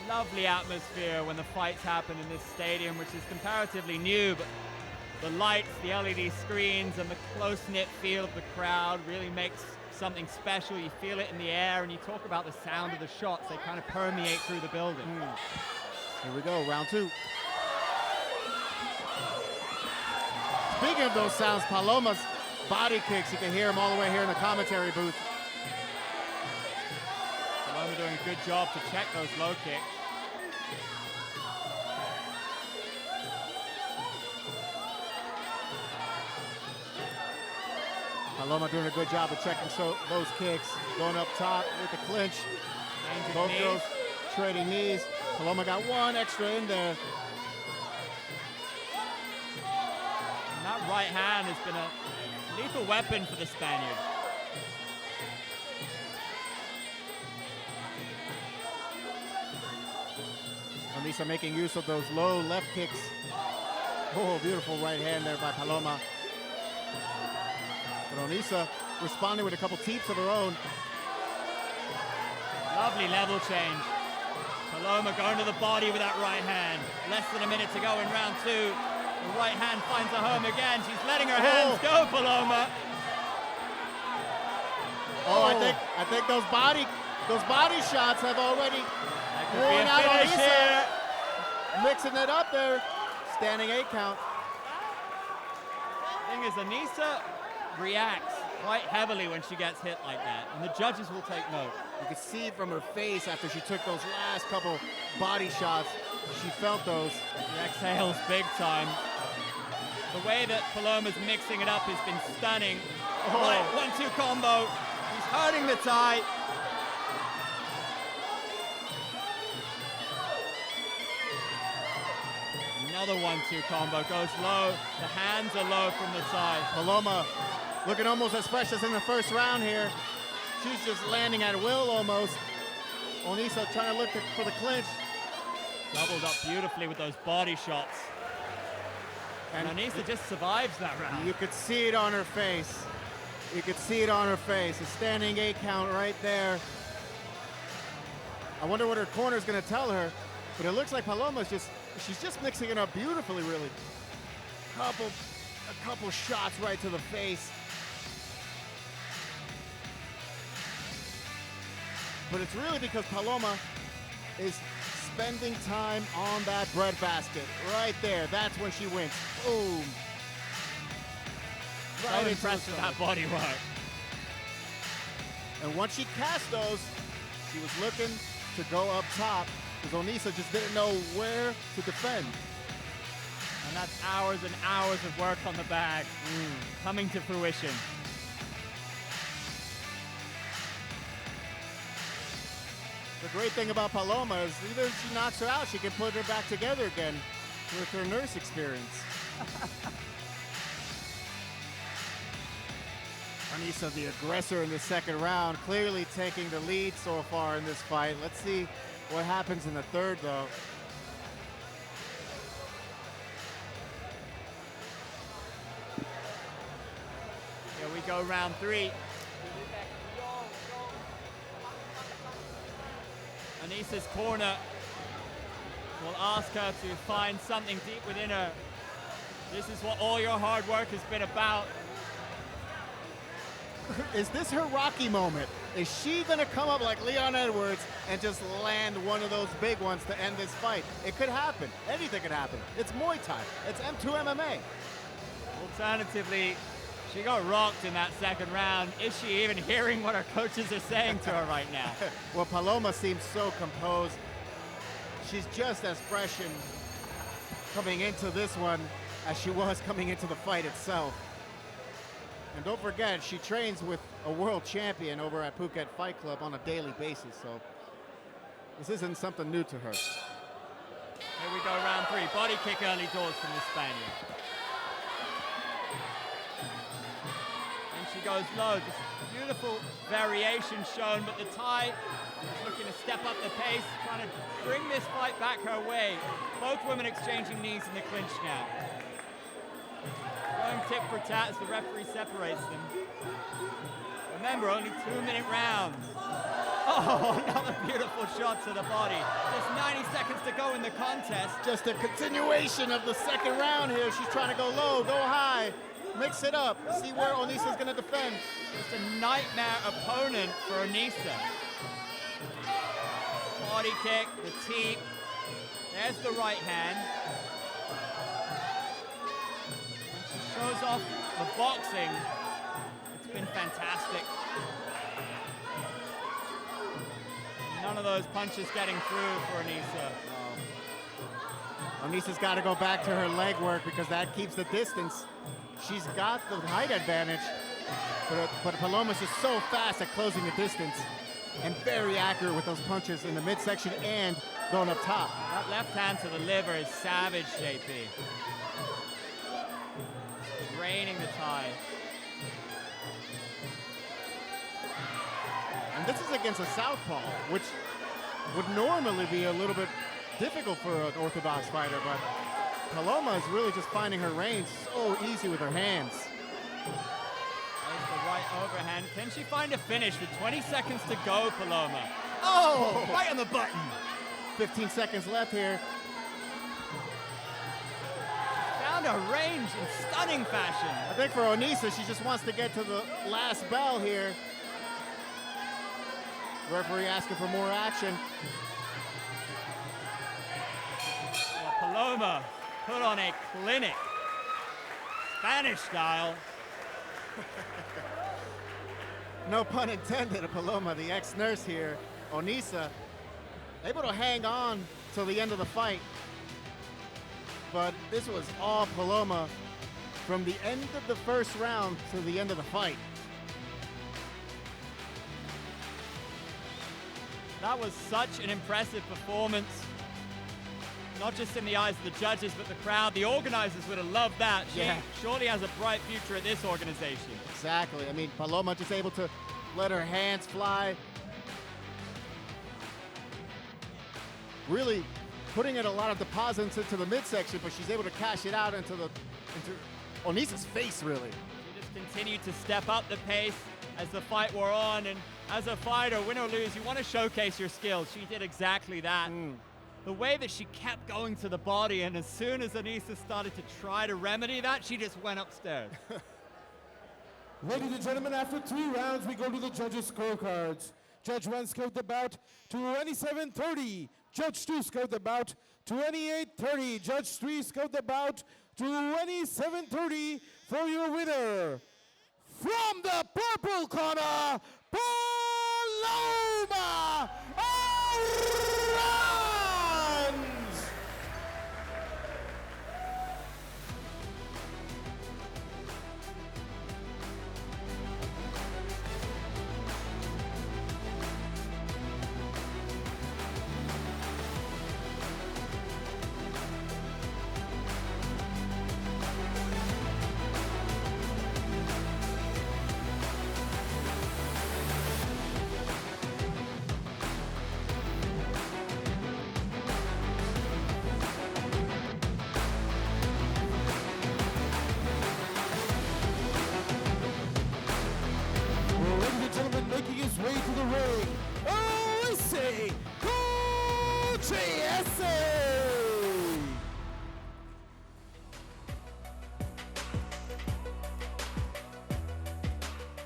lovely atmosphere when the fights happen in this stadium, which is comparatively new, but the lights, the LED screens, and the close-knit feel of the crowd really makes something special. You feel it in the air, and you talk about the sound of the shots. They kind of permeate through the building. Here we go, round 2. Speaking of those sounds, Paloma's body kicks, you can hear them all the way here in the commentary booth. Paloma doing a good job to check those low kicks. Paloma doing a good job of checking those kicks. Going up top with the clinch. Both girls trading knees. Paloma got 1 extra in there. And that right hand has been a Lethal weapon for the Spaniard. Onisa making use of those low left kicks. Oh, beautiful right hand there by Paloma. But Onisa responding with a couple teeps of her own. Lovely level change. Paloma going to the body with that right hand. Less than a minute to go in round 2. The right hand finds a home again. She's letting her hands go, Paloma. Oh, I think those body shots have already worn out Onisa. Mixing it up there. Standing 8 count. The thing is, Onisa reacts quite heavily when she gets hit like that, and the judges will take note. You could see from her face after she took those last couple body shots, she felt those. She exhales big time. The way that Paloma's mixing it up has been stunning. Right, 1-2 combo. He's hurting the tie. Another 1-2 combo, goes low. The hands are low from the tie. Paloma looking almost as fresh as in the first round here. She's just landing at will almost. Onisa trying to look for the clinch. Doubled up beautifully with those body shots. And Onisa just survives that round. You could see it on her face. You could see it on her face. A standing 8 count right there. I wonder what her corner's gonna tell her, but it looks like Paloma's she's just mixing it up beautifully, really. A couple shots right to the face. But it's really because Paloma is spending time on that breadbasket. Right there, that's when she wins. Boom. So impressed with that body work. And once she cast those, she was looking to go up top, because Onisa just didn't know where to defend. And that's hours and hours of work on the bag coming to fruition. The great thing about Paloma is even if she knocks her out, she can put her back together again with her nurse experience. Onisa, the aggressor in the second round, clearly taking the lead so far in this fight. Let's see what happens in the third, though. Here we go, round 3. Onisa's corner will ask her to find something deep within her. This is what all your hard work has been about. Is this her Rocky moment? Is she gonna come up like Leon Edwards and just land one of those big ones to end this fight? It could happen. Anything could happen. It's Muay Thai. It's M2MMA. Alternatively, she got rocked in that second round. Is she even hearing what her coaches are saying to her right now? Well, Paloma seems so composed. She's just as fresh in coming into this one as she was coming into the fight itself. And don't forget, she trains with a world champion over at Phuket Fight Club on a daily basis, so this isn't something new to her. Here we go, round 3. Body kick early doors from the Spaniard. And she goes low. Just beautiful variation shown, but the Thai is looking to step up the pace, trying to bring this fight back her way. Both women exchanging knees in the clinch now. Going tit for tat as the referee separates them. Remember, only 2-minute rounds. Oh, another beautiful shot to the body. Just 90 seconds to go in the contest. Just a continuation of the second round here. She's trying to go low, go high, mix it up, see where Onisa's gonna defend. Just a nightmare opponent for Onisa. Body kick, the teep. There's the right hand. Shows off the boxing. It's been fantastic. None of those punches getting through for Onisa. Onisa's got to go back to her leg work because that keeps the distance. She's got the height advantage, but Paloma's just so fast at closing the distance and very accurate with those punches in the midsection and going up top. That left hand to the liver is savage, JP. Draining the tie. And this is against a southpaw, which would normally be a little bit difficult for an orthodox fighter, but Paloma is really just finding her range so easy with her hands. There's the right overhand. Can she find a finish with 20 seconds to go, Paloma? Oh! Right on the button. 15 seconds left here. Found a range in stunning fashion. I think for Onisa, she just wants to get to the last bell here. Referee asking for more action. Well, Paloma put on a clinic. Spanish style. No pun intended, Paloma, the ex-nurse here. Onisa, able to hang on till the end of the fight. But this was all Paloma from the end of the first round to the end of the fight. That was such an impressive performance. Not just in the eyes of the judges, but the crowd. The organizers would have loved that. She surely has a bright future at this organization. Exactly. I mean, Paloma just able to let her hands fly. Really putting in a lot of deposits into the midsection, but she's able to cash it out into Onisa's face, really. She just continued to step up the pace as the fight wore on, and as a fighter, win or lose, you want to showcase your skills. She did exactly that. The way that she kept going to the body, and as soon as Onisa started to try to remedy that, she just went upstairs. Ladies and gentlemen, after 3 rounds, we go to the judges' scorecards. Judge 1 scored the bout 27-30. Judge 2 scored the bout 28-30. Judge 3 scored the bout 27-30 for your winner. From the purple corner, Paloma Arranz! Making his way to the ring, Olise Kuchiese!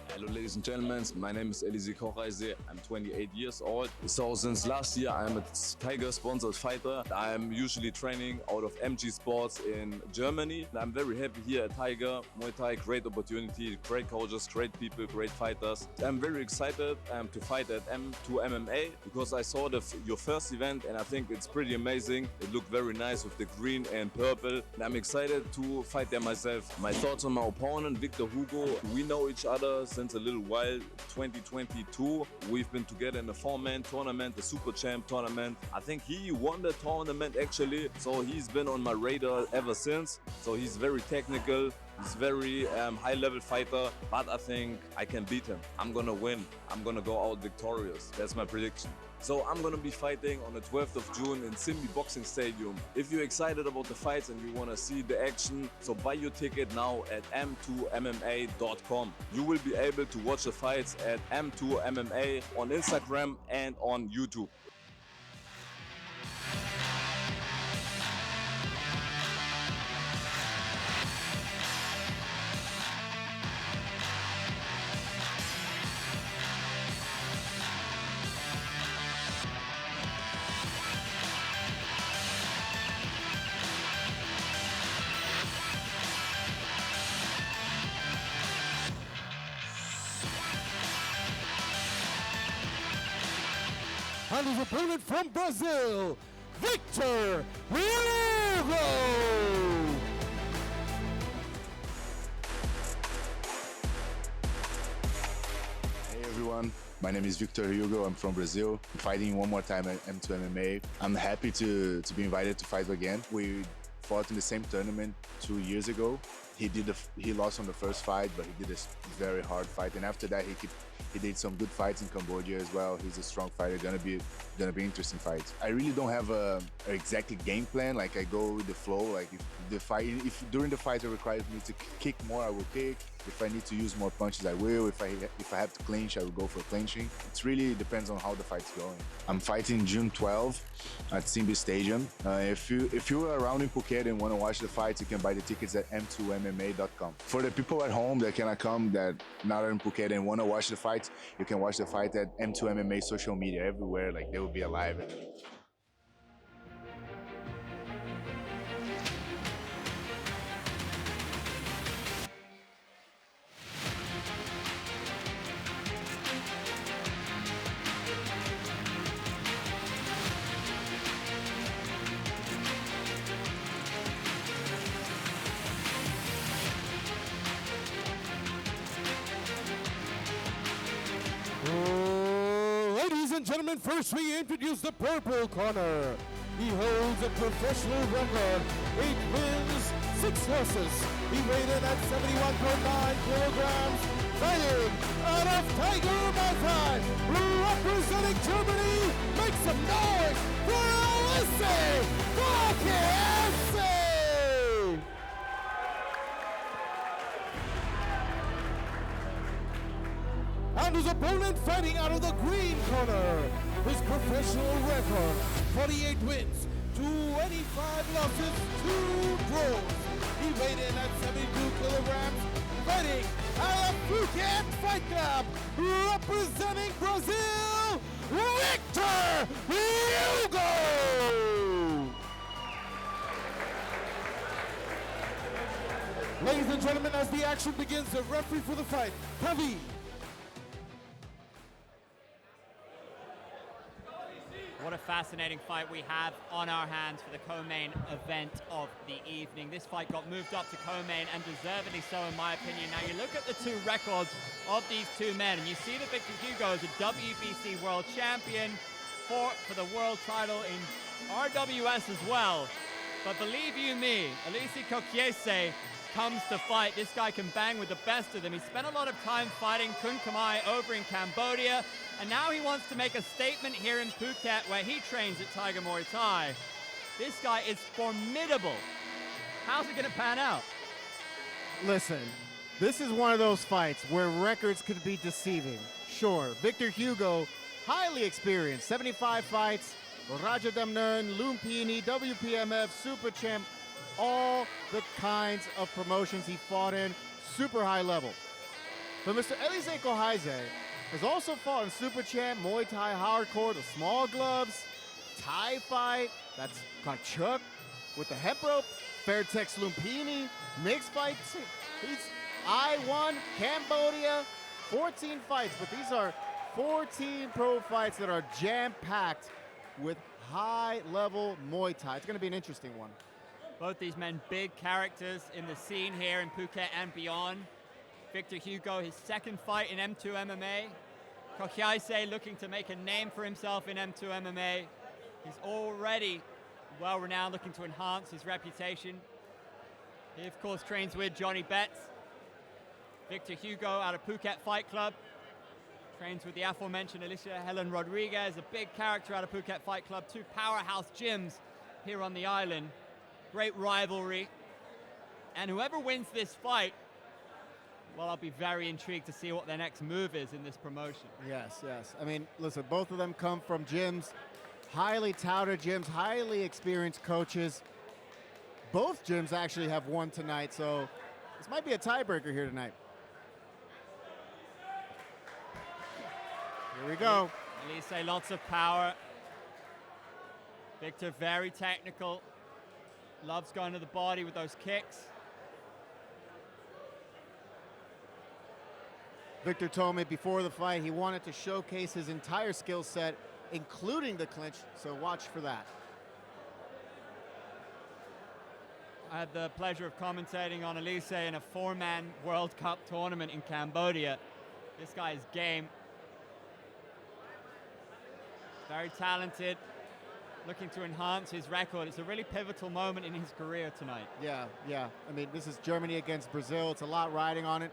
Hello ladies and gentlemen, my name is Elise Kochreise. I'm 28 years old. So since last year I'm a Tiger sponsored fighter. I'm usually training out of MG Sports in Germany. I'm very happy here at Tiger Muay Thai. Great opportunity, great coaches, great people, great fighters. I'm very excited to fight at M2MMA because I saw your first event and I think it's pretty amazing. It looked very nice with the green and purple. And I'm excited to fight there myself. My thoughts on my opponent, Victor Hugo. We know each other since a little while. 2022, we've been together in a 4-man tournament, the Super Champ tournament. I think he won the tournament actually, so he's been on my radar ever since. So he's very technical, he's very high-level fighter, but I think I can beat him. I'm gonna win, I'm gonna go out victorious. That's my prediction. So I'm gonna be fighting on the 12th of June in Simbi Boxing Stadium. If you're excited about the fights and you wanna see the action, so buy your ticket now at m2mma.com. You will be able to watch the fights at M2MMA on Instagram and on YouTube. And his opponent from Brazil, Victor Hugo! Hey everyone, my name is Victor Hugo. I'm from Brazil. I'm fighting one more time at M2MMA. I'm happy to be invited to fight again. We fought in the same tournament 2 years ago. he lost on the first fight, but he did a very hard fight. And after that, he did some good fights in Cambodia as well. He's a strong fighter. Gonna be interesting fights. I really don't have a exact game plan. Like I go with the flow. Like if during the fight it requires me to kick more, I will kick. If I need to use more punches, I will. If I have to clinch, I will go for clinching. It really depends on how the fight's going. I'm fighting June 12 at Simbi Stadium. If you are around in Phuket and want to watch the fights, you can buy the tickets at M2MMA.com. For the people at home that cannot come, that not in Phuket and want to watch the fights, you can watch the fight at M2MMA social media everywhere. Like they will be alive. Ladies and gentlemen, first we introduce the purple corner. He holds a professional record, 8 wins, 6 losses. He weighed in at 71.9 kilograms, fighting out of Tiger Muay Thai, representing Germany. Make some noise for Alexei Kokiase! And his opponent fighting out of the green corner. His professional record, 48 wins, 25 losses, 2 draws. He weighed in at 72 kilograms, fighting out of Phuket Fight Club, representing Brazil, Victor Hugo! Ladies and gentlemen, as the action begins, the referee for the fight, Kavi. What a fascinating fight we have on our hands for the co-main event of the evening. This fight got moved up to co-main, and deservedly so in my opinion. Now you look at the 2 records of these 2 men, and you see that Victor Hugo is a WBC world champion, fought for the world title in RWS as well. But believe you me, Alexei Kokiase comes to fight. This guy can bang with the best of them. He spent a lot of time fighting Kun Khmer over in Cambodia, and now he wants to make a statement here in Phuket where he trains at Tiger Muay Thai. This guy is formidable. How's it gonna pan out? Listen, this is one of those fights where records could be deceiving. Sure, Victor Hugo, highly experienced, 75 fights, Raja Damnern, Lumpini, WPMF, Super Champ, all the kinds of promotions he fought in, super high level. But Mr. Alexei Kokiase has also fought in Super Champ, Muay Thai hardcore, the small gloves, Thai fight, that's Kachuk with the hip rope, Fairtex Lumpini, mixed fights. He's I-1, Cambodia, 14 fights, but these are 14 pro fights that are jam-packed with high-level Muay Thai. It's going to be an interesting one. Both these men, big characters in the scene here in Phuket and beyond. Victor Hugo, his 2nd fight in M2MMA. Kokiase looking to make a name for himself in M2MMA. He's already well-renowned, looking to enhance his reputation. He, of course, trains with Johnny Betts. Victor Hugo out of Phuket Fight Club. Trains with the aforementioned Alicia Helen Rodriguez, a big character out of Phuket Fight Club. 2 powerhouse gyms here on the island. Great rivalry. And whoever wins this fight, well, I'll be very intrigued to see what their next move is in this promotion. Yes, yes. I mean, listen, both of them come from gyms, highly touted gyms, highly experienced coaches. Both gyms actually have won tonight, so this might be a tiebreaker here tonight. Here we go. Elise, lots of power. Victor, very technical. Loves going to the body with those kicks. Victor told me before the fight he wanted to showcase his entire skill set, including the clinch, so watch for that. I had the pleasure of commentating on Elise in a 4-man World Cup tournament in Cambodia. This guy is game. Very talented. looking to enhance his record. It's a really pivotal moment in his career tonight. Yeah. I mean, this is Germany against Brazil. It's a lot riding on it.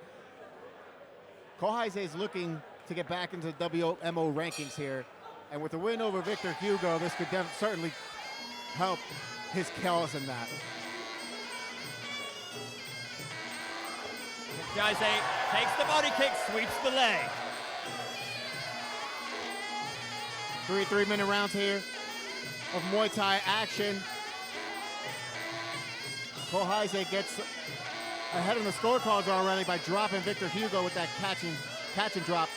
Kohaise is looking to get back into the WMO rankings here. And with the win over Victor Hugo, this could certainly help his cause in that. Kohaise takes the body kick, sweeps the leg. 3 3-minute rounds here of Muay Thai action. Kohaise gets ahead of the scorecards already by dropping Victor Hugo with that catch and drop.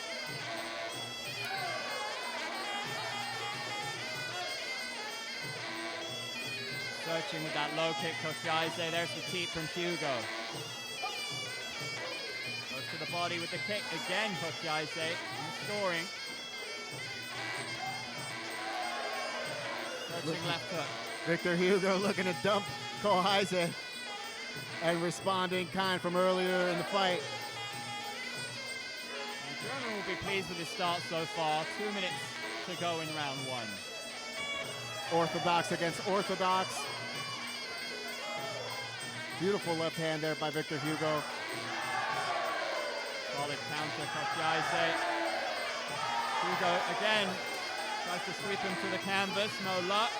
Searching with that low kick, Kohaise. There's the teep from Hugo. Goes to the body with the kick again, Kohaise. Restoring. Searching left hook. Victor Hugo looking to dump Kohaise and responding kind from earlier in the fight. The German will be pleased with his start so far. 2 minutes to go in round 1. Orthodox against orthodox. Beautiful left hand there by Victor Hugo. Solid counter, Kohaise. Hugo again tries to sweep him to the canvas, no luck.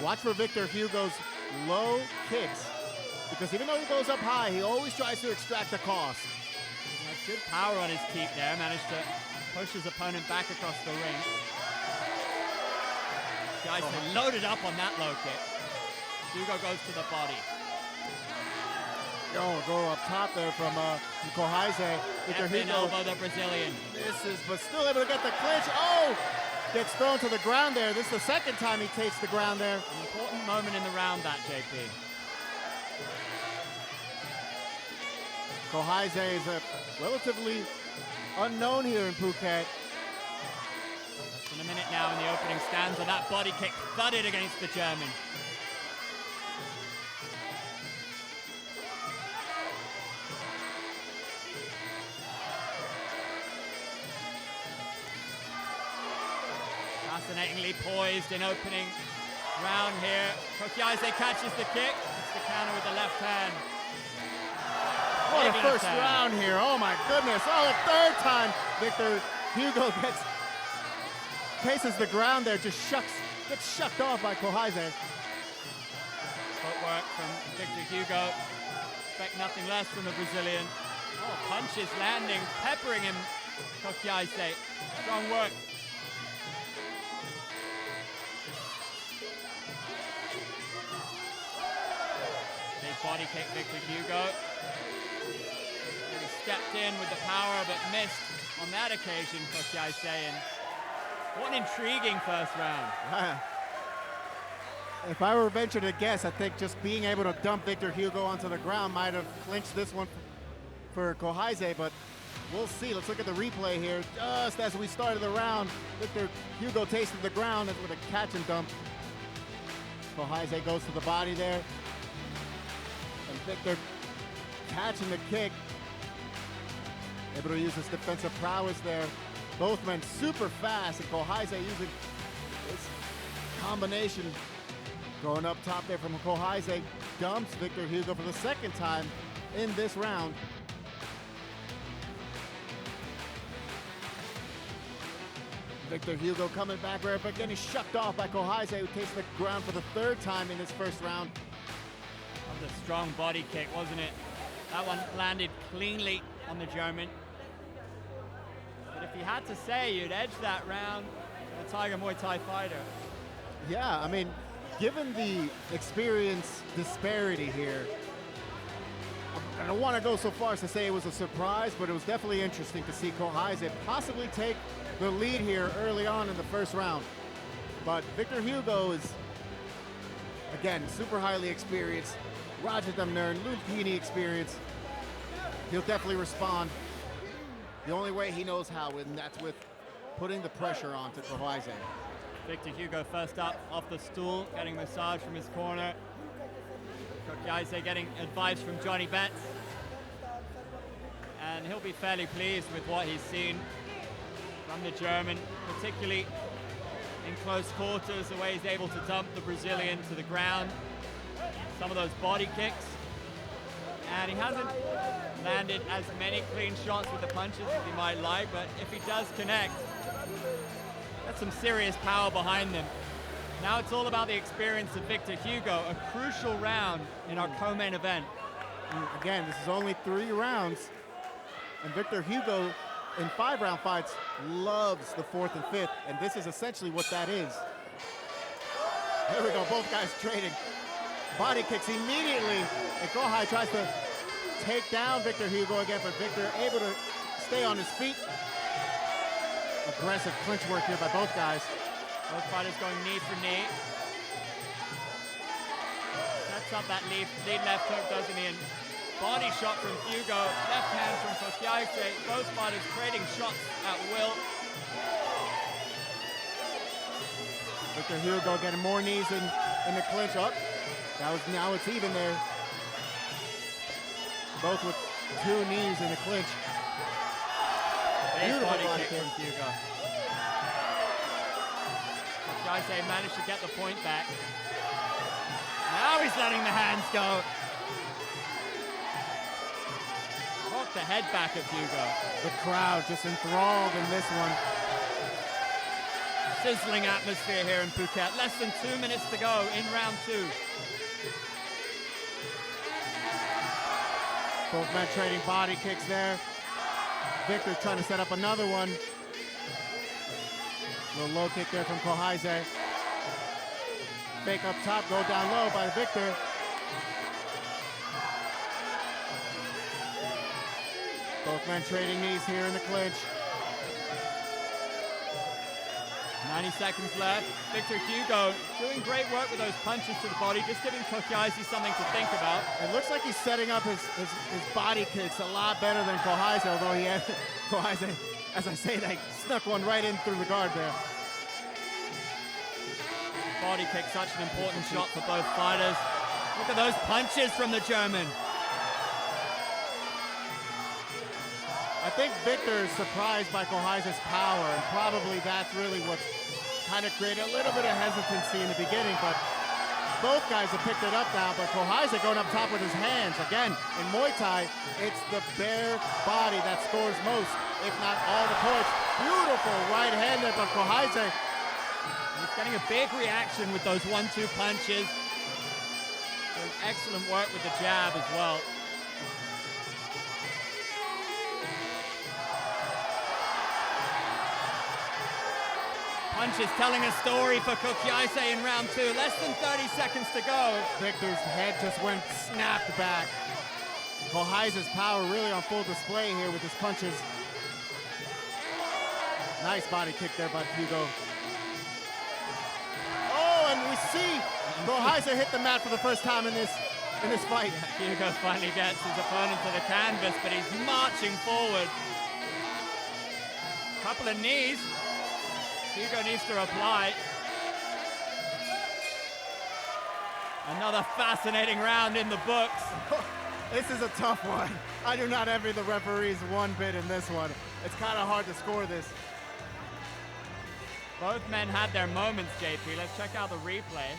Watch for Victor Hugo's low kicks, because even though he goes up high, he always tries to extract the cost. He has good power on his teep there, managed to push his opponent back across the ring. Kohaise loaded up on that low kick. Hugo goes to the body. Go up top there from Kohaise. Victor Hugo elbow the Brazilian. Misses, but still able to get the clinch. Oh! Gets thrown to the ground there. This is the second time he takes the ground there. An important moment in the round, that, JP. Kohaise is a relatively unknown here in Phuket. Less than a minute now in the opening stanza. That body kick thudded against the German. Fascinatingly poised in opening round here. Kohaise catches the kick. It's the counter with the left hand. What a first round here. Oh my goodness. Oh, the third time Victor Hugo cases the ground there, just gets shucked off by Kohaise. Footwork from Victor Hugo. Expect nothing less from the Brazilian. Oh, punches landing, peppering him, Kohaise. Strong work. Big body kick, Victor Hugo. Really stepped in with the power, but missed on that occasion, Kohaise. And what an intriguing first round. If I were venture to guess, I think just being able to dump Victor Hugo onto the ground might have clinched this one for Kohaise, but we'll see. Let's look at the replay here. Just as we started the round, Victor Hugo tasted the ground with a catch and dump. Kohaise goes to the body there. And Victor catching the kick. Able to use his defensive prowess there. Both men super fast, and Kohaise using this combination. Going up top there from Kohaise, dumps Victor Hugo for the second time in this round. Victor Hugo coming back right up again. He's shucked off by Kohaise, who takes the ground for the third time in this first round. That was a strong body kick, wasn't it? That one landed cleanly on the German. But if you had to say, you'd edge that round a Tiger Muay Thai fighter. Yeah, I mean, given the experience disparity here, I don't want to go so far as to say it was a surprise, but it was definitely interesting to see Kohaise possibly take the lead here early on in the first round. But Victor Hugo is, again, super highly experienced. Roger Demner, Lumpini experience. He'll definitely respond the only way he knows how, and that's with putting the pressure on to Kohaise. Victor Hugo first up off the stool, getting a massage from his corner. Kohaise getting advice from Johnny Betts. And he'll be fairly pleased with what he's seen from the German, particularly in close quarters, the way he's able to dump the Brazilian to the ground. Some of those body kicks. And he hasn't landed as many clean shots with the punches as he might like, but if he does connect, that's some serious power behind them. Now it's all about the experience of Victor Hugo, a crucial round in our co-main event. And again, this is only 3 rounds, and Victor Hugo in 5-round fights loves the 4th and 5th, and this is essentially what that is. Here we go, both guys trading. Body kicks immediately, and Kohai tries to take down Victor Hugo again, but Victor able to stay on his feet. Aggressive clinch work here by both guys. Both fighters going knee for knee. Sets up that lead left hook, doesn't he? And body shot from Hugo, left hand from Kokiaise. Both fighters trading shots at will. Victor Hugo getting more knees in the clinch up. Now it's even there. Both with 2 knees in the clinch. Beautiful body kick from Hugo. Kokiaise managed to get the point back. Now he's letting the hands go. Rocked the head back of Hugo. The crowd just enthralled in this one. Sizzling atmosphere here in Phuket. Less than 2 minutes to go in round 2. Both men trading body kicks there. Victor trying to set up another one. Little low kick there from Kohaise. Fake up top, go down low by Victor. Both men trading knees here in the clinch. 90 seconds left. Victor Hugo doing great work with those punches to the body, just giving Kokiaise something to think about. It looks like he's setting up his body kicks a lot better than Kohaise, although he had Kohaise, as I say, they snuck one right in through the guard there. Body kick, such an important shot for both fighters. Look at those punches from the German. I think Victor is surprised by Kohaise's power, and probably that's really what kind of created a little bit of hesitancy in the beginning, but both guys have picked it up now, but Kohaise going up top with his hands. Again, in Muay Thai, it's the bare body that scores most, if not all the points. Beautiful right hand there by Kohaise. He's getting a big reaction with those 1-2 punches. Doing excellent work with the jab as well. Punches telling a story for Kokiaise in round 2. Less than 30 seconds to go. Victor's head just went snapped back. Kohaise's power really on full display here with his punches. Nice body kick there by Hugo. Oh, and we see Kohaise hit the mat for the first time in this fight. Yeah, Hugo finally gets his opponent to the canvas, but he's marching forward. Couple of knees. Hugo needs to reply. Another fascinating round in the books. This is a tough one. I do not envy the referees one bit in this one. It's kind of hard to score this. Both men had their moments, JP. Let's check out the replay.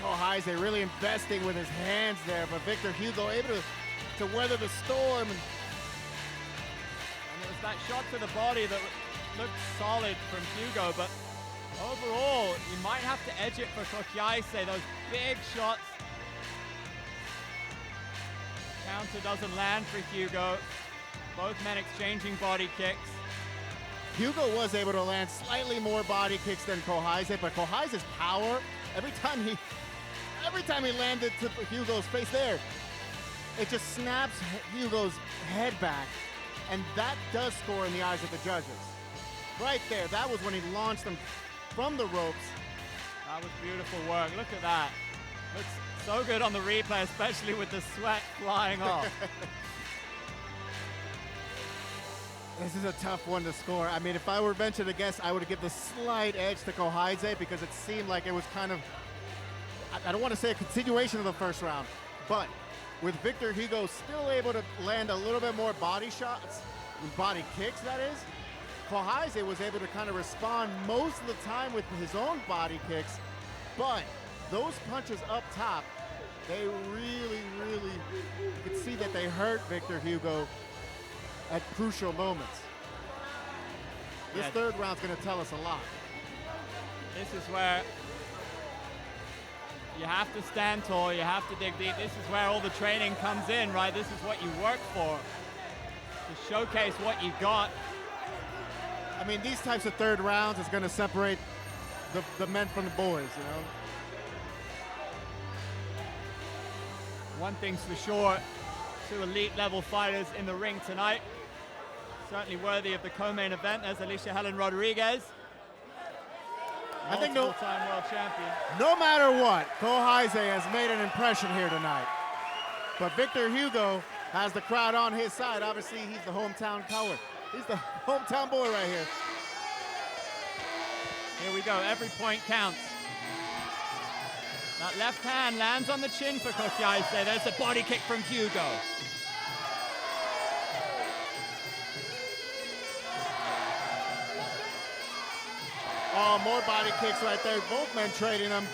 Kohaise really investing with his hands there, but Victor Hugo able to weather the storm. And it was that shot to the body that looked solid from Hugo, but overall, you might have to edge it for Kokiaise. Those big shots. Counter doesn't land for Hugo. Both men exchanging body kicks. Hugo was able to land slightly more body kicks than Kohaise, but Kohaise's power, every time he landed to Hugo's face there, it just snaps Hugo's head back, and that does score in the eyes of the judges. Right there, that was when he launched them from the ropes. That was beautiful work. Look at that. Looks so good on the replay, especially with the sweat flying off. This is a tough one to score. I mean, if I were ventured to guess, I would give the slight edge to Kohaise because it seemed like it was kind of, I don't want to say a continuation of the first round, but with Victor Hugo still able to land a little bit more body shots, body kicks that is, Kohaise was able to kind of respond most of the time with his own body kicks, but those punches up top, they really, you could see that they hurt Victor Hugo at crucial moments. This third round's gonna tell us a lot. This is where you have to stand tall, you have to dig deep. This is where all the training comes in, right? This is what you work for, to showcase what you got. I mean, these types of third rounds is gonna separate the men from the boys, you know? One thing's for sure, two elite level fighters in the ring tonight. Certainly worthy of the co-main event. There's Alicia Helen Rodriguez. I think multiple-time world champion. No matter what, Kohaise has made an impression here tonight. But Victor Hugo has the crowd on his side. Obviously, he's the hometown coward. He's the hometown boy right here. Here we go, every point counts. That left hand lands on the chin for Kohaise. There's a body kick from Hugo. Oh, more body kicks right there. Both men trading them.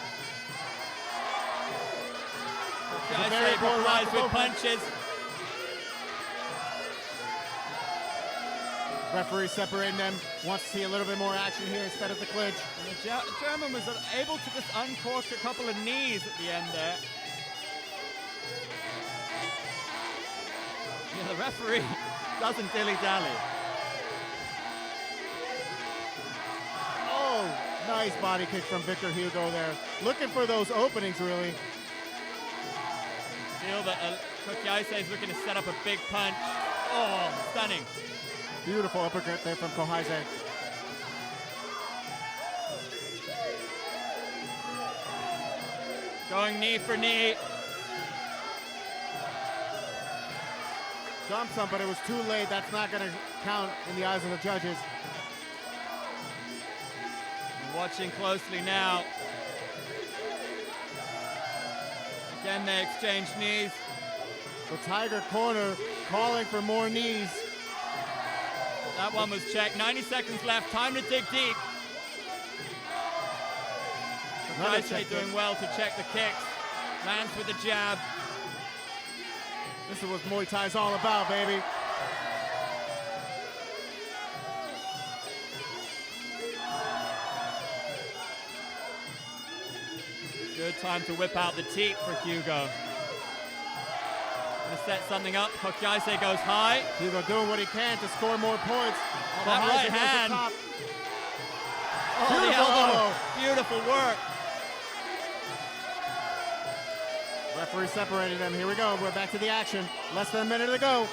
Kohaise replies with punches. Referee separating them. Wants to see a little bit more action here instead of the clinch. And the German was able to just uncork a couple of knees at the end there. Yeah, the referee doesn't dilly-dally. Oh, nice body kick from Victor Hugo there. Looking for those openings, really. Feel that Kohaise is looking to set up a big punch. Oh, stunning. Beautiful uppercut there from Kohaise. Going knee for knee. Dumps him, but it was too late. That's not going to count in the eyes of the judges. Watching closely now. Again, they exchange knees. The Tiger corner calling for more knees. That one was checked. 90 seconds left. Time to dig deep. Kohaise doing well to check the kicks. Lands with the jab. This is what Muay Thai is all about, baby. Good time to whip out the teep for Hugo. Gonna set something up. Kohaise goes high. Hugo doing what he can to score more points. That right hand. Oh, the elbow. Beautiful work. Referee separated them. Here we go. We're back to the action. Less than a minute to go.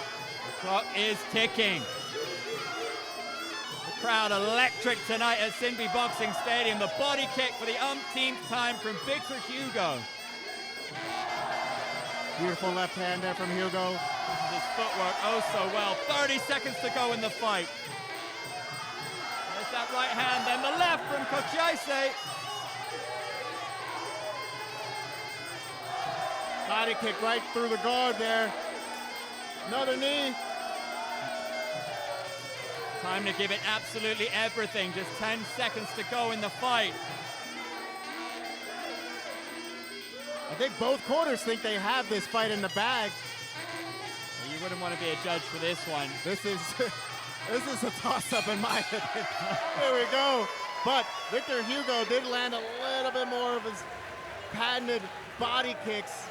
Clock is ticking. The crowd electric tonight at Sinbi Boxing Stadium. The body kick for the umpteenth time from Victor Hugo. Beautiful left hand there from Hugo. This is his footwork oh so well. 30 seconds to go in the fight. There's that right hand, then the left from Kohaise. Body kick right through the guard there. Another knee. Time to give it absolutely everything. Just 10 seconds to go in the fight. I think both corners think they have this fight in the bag. You wouldn't want to be a judge for this one. This is a toss-up in my opinion. Here we go. But Victor Hugo did land a little bit more of his patented body kicks.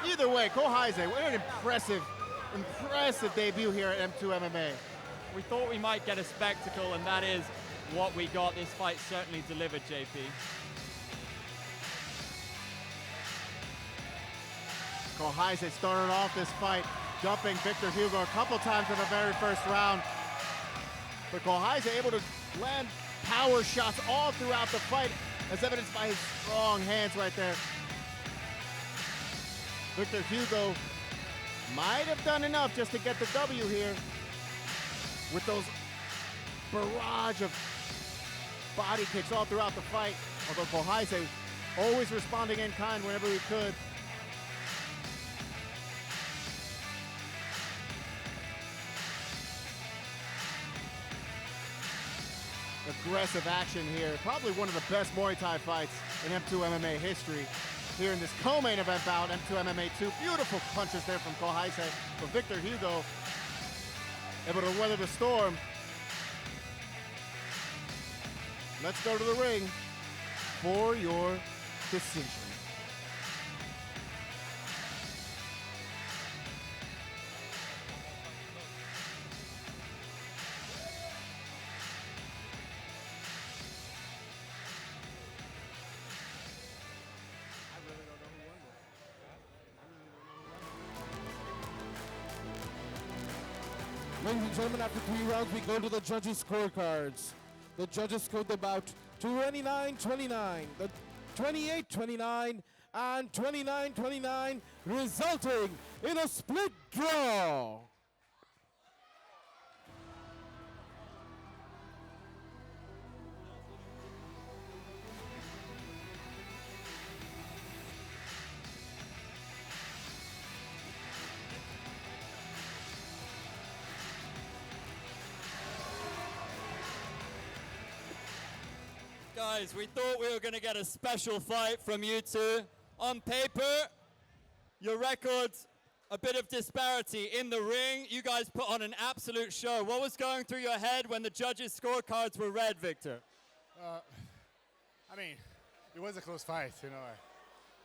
Either way, Kohaise, what an impressive debut here at M2 MMA. We thought we might get a spectacle, and that is what we got. This fight certainly delivered, JP. Kohaise started off this fight dumping Victor Hugo a couple times in the very first round. But Kohaise able to land power shots all throughout the fight, as evidenced by his strong hands right there. Victor Hugo might have done enough just to get the W here with those barrage of body kicks all throughout the fight. Although Kohaise always responding in kind whenever he could. aggressive action here. Probably one of the best Muay Thai fights in M2 MMA history. Here in this co-main event bout, M2 MMA 2. Beautiful punches there from Kohaise, but Victor Hugo able to weather the storm. Let's go to the ring for your decision. Ladies and gentlemen, after 3 rounds, we go to the judges' scorecards. The judges scored the bout 29-29, the 28-29, and 29-29, resulting in a split draw. Guys, we thought we were going to get a special fight from you two. On paper, your records, a bit of disparity. In the ring, you guys put on an absolute show. What was going through your head when the judges' scorecards were read, Victor? I mean, it was a close fight, you know.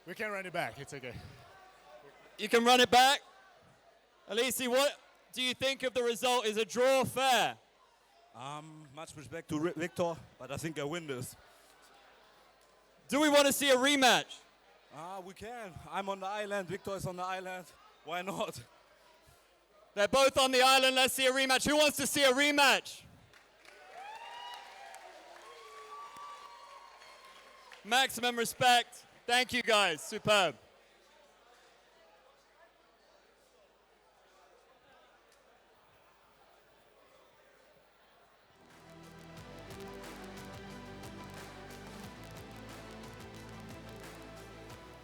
We can run it back, it's okay. You can run it back? Alisi, what do you think of the result? Is a draw fair? Much respect to Victor, but I think I win this. Do we want to see a rematch? We can. I'm on the island, Victor is on the island. Why not? They're both on the island. Let's see a rematch. Who wants to see a rematch? Maximum respect. Thank you, guys. Superb.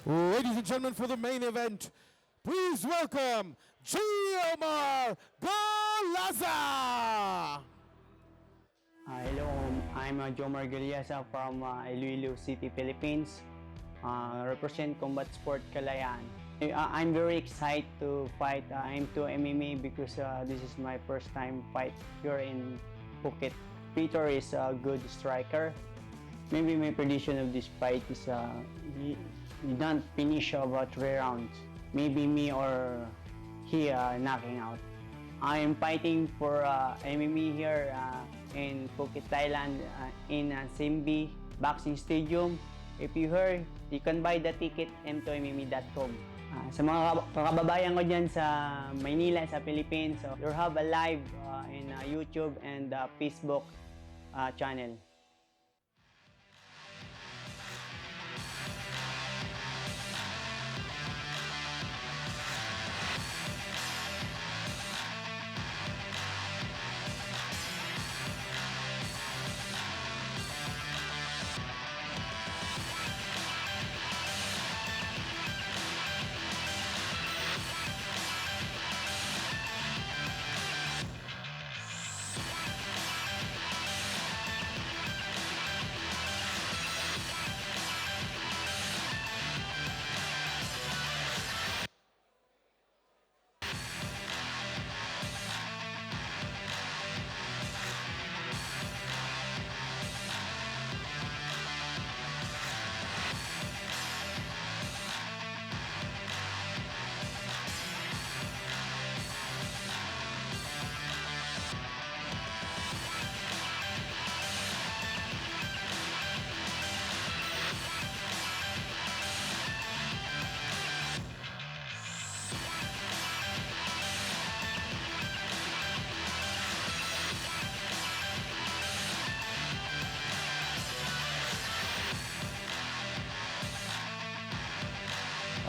Ladies and gentlemen, for the main event, please welcome Gilmar Galaza. Hello, I'm Jomar Galiasa from Iloilo City, Philippines. Represent Combat Sport Kalayaan. I'm very excited to fight M2 MMA because this is my first time fight here in Phuket. Peter is a good striker. Maybe my prediction of this fight is he don't finish about 3 rounds. Maybe me or he knocking out. I am fighting for MMA here in Phuket, Thailand, in Simbi Boxing Stadium. If you heard, you can buy the ticket m2mma.com. Sa mga kababayan ko dyan sa Maynila, sa Philippines, so you have a live in YouTube and Facebook channel.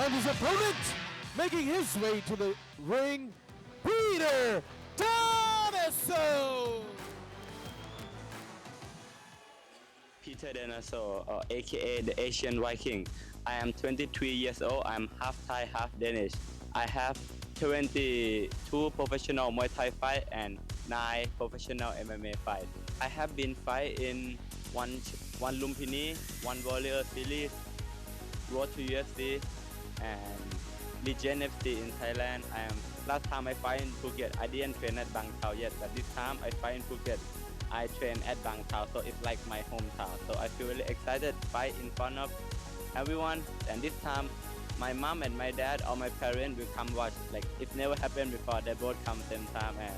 And his opponent, making his way to the ring, Peter Donaso. Peter Donaso, aka the Asian Viking. I am 23 years old. I'm half Thai, half Danish. I have 22 professional Muay Thai fights and 9 professional MMA fights. I have been fight in one Lumpini, one Warrior Series, Road to UFC, and Legend FC in Thailand. Last time I fight in Phuket, I didn't train at Bang Tao yet, but this time I fight in Phuket, I train at Bang Tao, so it's like my hometown. So I feel really excited to fight in front of everyone, and this time my mom and my dad or my parents will come watch. Like it never happened before, they both come same time and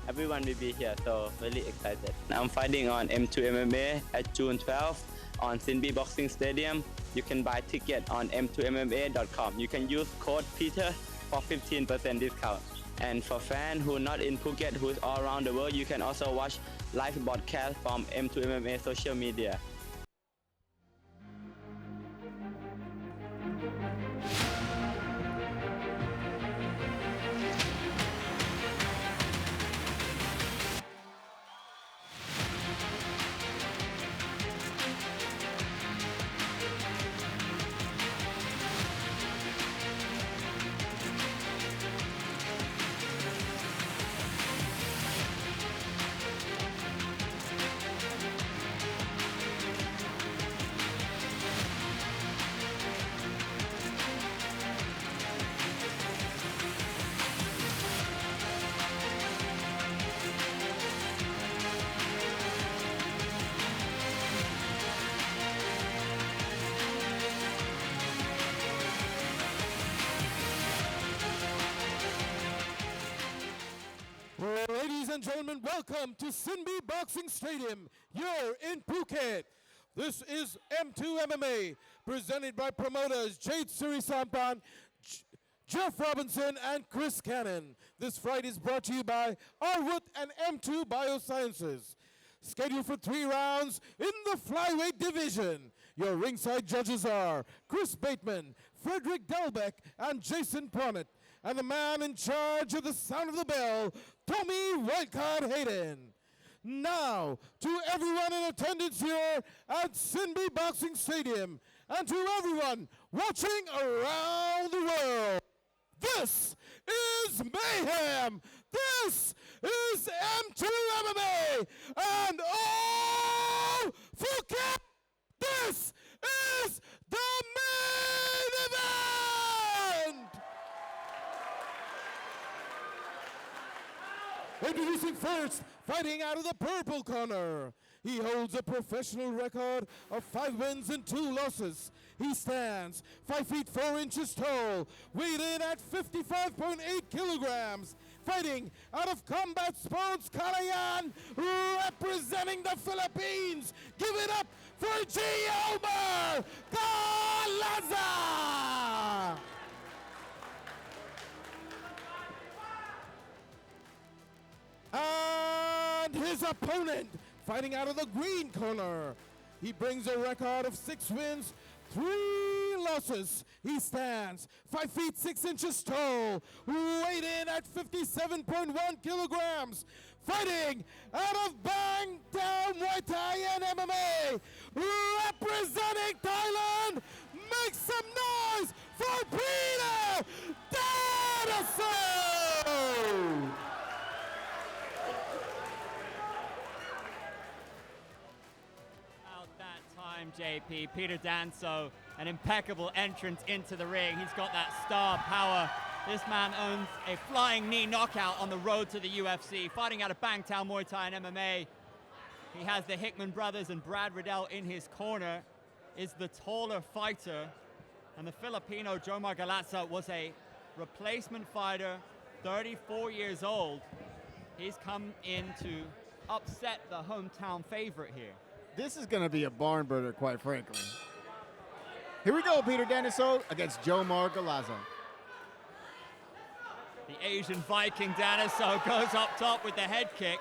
everyone will be here, so really excited. I'm fighting on M2MMA at June 12th on Sinbi Boxing Stadium. You can buy ticket on m2mma.com. You can use code Peter for 15% discount. And for fans who are not in Phuket, who is all around the world, you can also watch live broadcast from M2MMA social media. Ladies and gentlemen, welcome to Sinbi Boxing Stadium here in Phuket. This is M2MMA, presented by promoters Jade Sirisampan, Jeff Robinson, and Chris Cannon. This fight is brought to you by Arwood and M2 Biosciences. Scheduled for 3 rounds in the flyweight division. Your ringside judges are Chris Bateman, Frederick Delbeck, and Jason Pronett. And the man in charge of the sound of the bell, Tommy Wildcard Hayden. Now, to everyone in attendance here at Sinbi Boxing Stadium, and to everyone watching around the world, this is Mayhem! This is M2MMA! And oh, Phuket! This is the main event! Introducing first, fighting out of the purple corner. He holds a professional record of 5 wins and 2 losses. He stands 5 feet 4 inches tall, weighed in at 55.8 kilograms. Fighting out of Combat Sports Calayan, representing the Philippines. Give it up for Gilmar Galaza! And his opponent, fighting out of the green corner. He brings a record of 6 wins, 3 losses. He stands 5 feet 6 inches tall, weighed in at 57.1 kilograms. Fighting out of Bangtan Muay Thai and MMA, representing Thailand. Make some noise for Peter Danielson! JP, Peter Danso, an impeccable entrance into the ring. He's got that star power. This man owns a flying knee knockout on the road to the UFC, fighting out of Bangtan Muay Thai and MMA. He has the Hickman brothers and Brad Riddell in his corner, is the taller fighter. And the Filipino Jomar Galazza was a replacement fighter, 34 years old. He's come in to upset the hometown favorite here. This is going to be a barn burner, quite frankly. Here we go, Peter Daniso against Jomar Galazza. The Asian Viking Daniso goes up top with the head kick.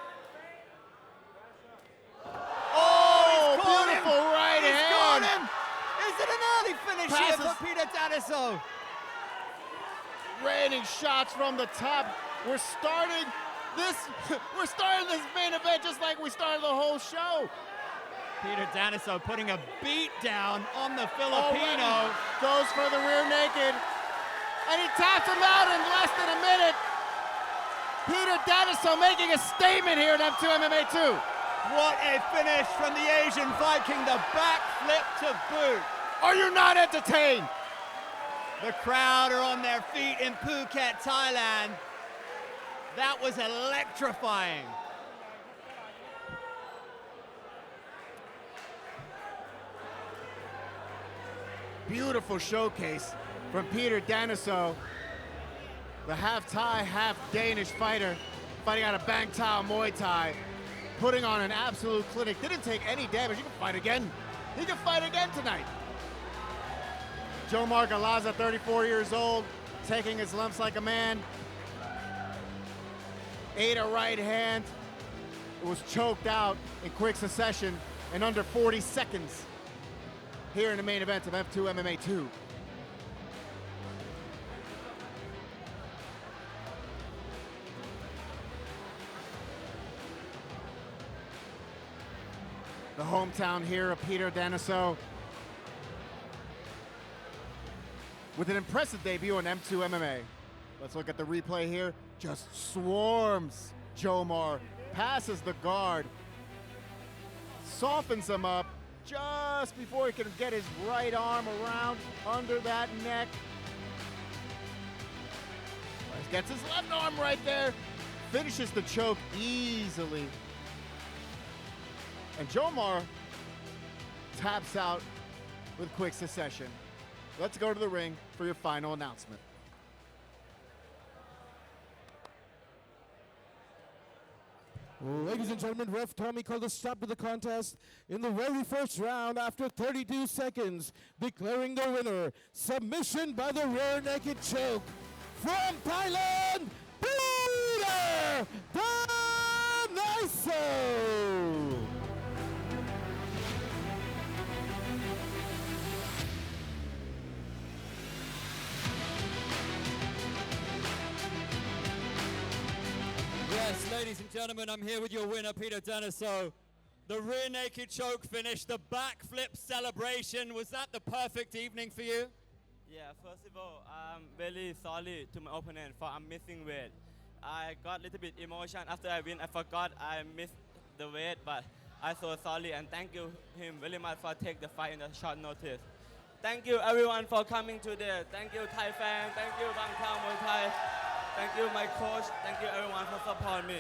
Oh, beautiful right hand. He's got him. Is it an early finish here for Peter Daniso? Raining shots from the top. We're starting this main event just like we started the whole show. Peter Daniso putting a beat down on the Filipino. Goes for the rear naked. And he taps him out in less than a minute. Peter Daniso making a statement here at M2MMA 2. What a finish from the Asian Viking, the backflip to boot. Are you not entertained? The crowd are on their feet in Phuket, Thailand. That was electrifying. Beautiful showcase from Peter Daniso, the half Thai, half Danish fighter, fighting out of Bang Tao Muay Thai, putting on an absolute clinic. Didn't take any damage. He can fight again. He can fight again tonight. Jomar Galaza, 34 years old, taking his lumps like a man. Ate a right hand. It was choked out in quick succession in under 40 seconds here in the main event of M2 MMA 2. The hometown here of Peter Daniso, with an impressive debut on M2 MMA. Let's look at the replay here. Just swarms Jomar, passes the guard, softens him up just before he can get his right arm around under that neck. Gets his left arm right there, finishes the choke easily. And Jomar taps out with quick succession. Let's go to the ring for your final announcement. Ladies and gentlemen, ref Tommy called a stop to the contest in the very first round after 32 seconds, declaring the winner, submission by the rear naked choke from Thailand, Peter Daniso. Yes, ladies and gentlemen, I'm here with your winner, Peter Daniso. The rear naked choke finish, the backflip celebration. Was that the perfect evening for you? Yeah, first of all, I'm very sorry to my opponent for I'm missing weight. I got a little bit emotion after I win. I forgot I missed the weight, but I'm so sorry and thank you him very much for take the fight in a short notice. Thank you everyone for coming today. Thank you Thai fan. Thank you Bang Tao Muay Thai. Thank you my coach. Thank you everyone for supporting me.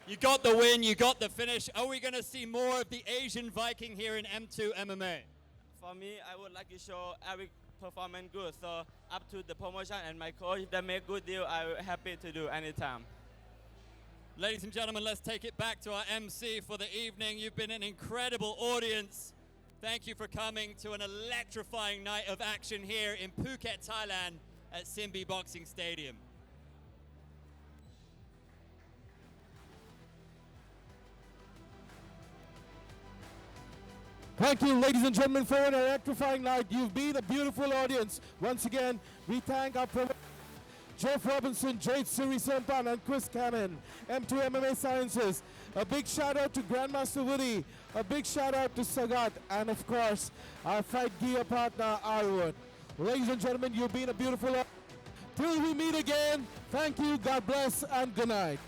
You got the win, you got the finish. Are we going to see more of the Asian Viking here in M2 MMA? For me, I would like to show every performance good. So up to the promotion and my coach, if they make good deal, I'm happy to do anytime. Ladies and gentlemen, let's take it back to our MC for the evening. You've been an incredible audience. Thank you for coming to an electrifying night of action here in Phuket, Thailand at Simbi Boxing Stadium. Thank you, ladies and gentlemen, for an electrifying night. You've been a beautiful audience. Once again, we thank our Jeff Robinson, Jade Siri-Sompan, and Chris Cannon, M2 MMA Sciences. A big shout out to Grandmaster Woody. A big shout out to Sagat, and of course, our fight gear partner, Arwood. Ladies and gentlemen, you've been a beautiful audience. Till we meet again, thank you, God bless, and good night.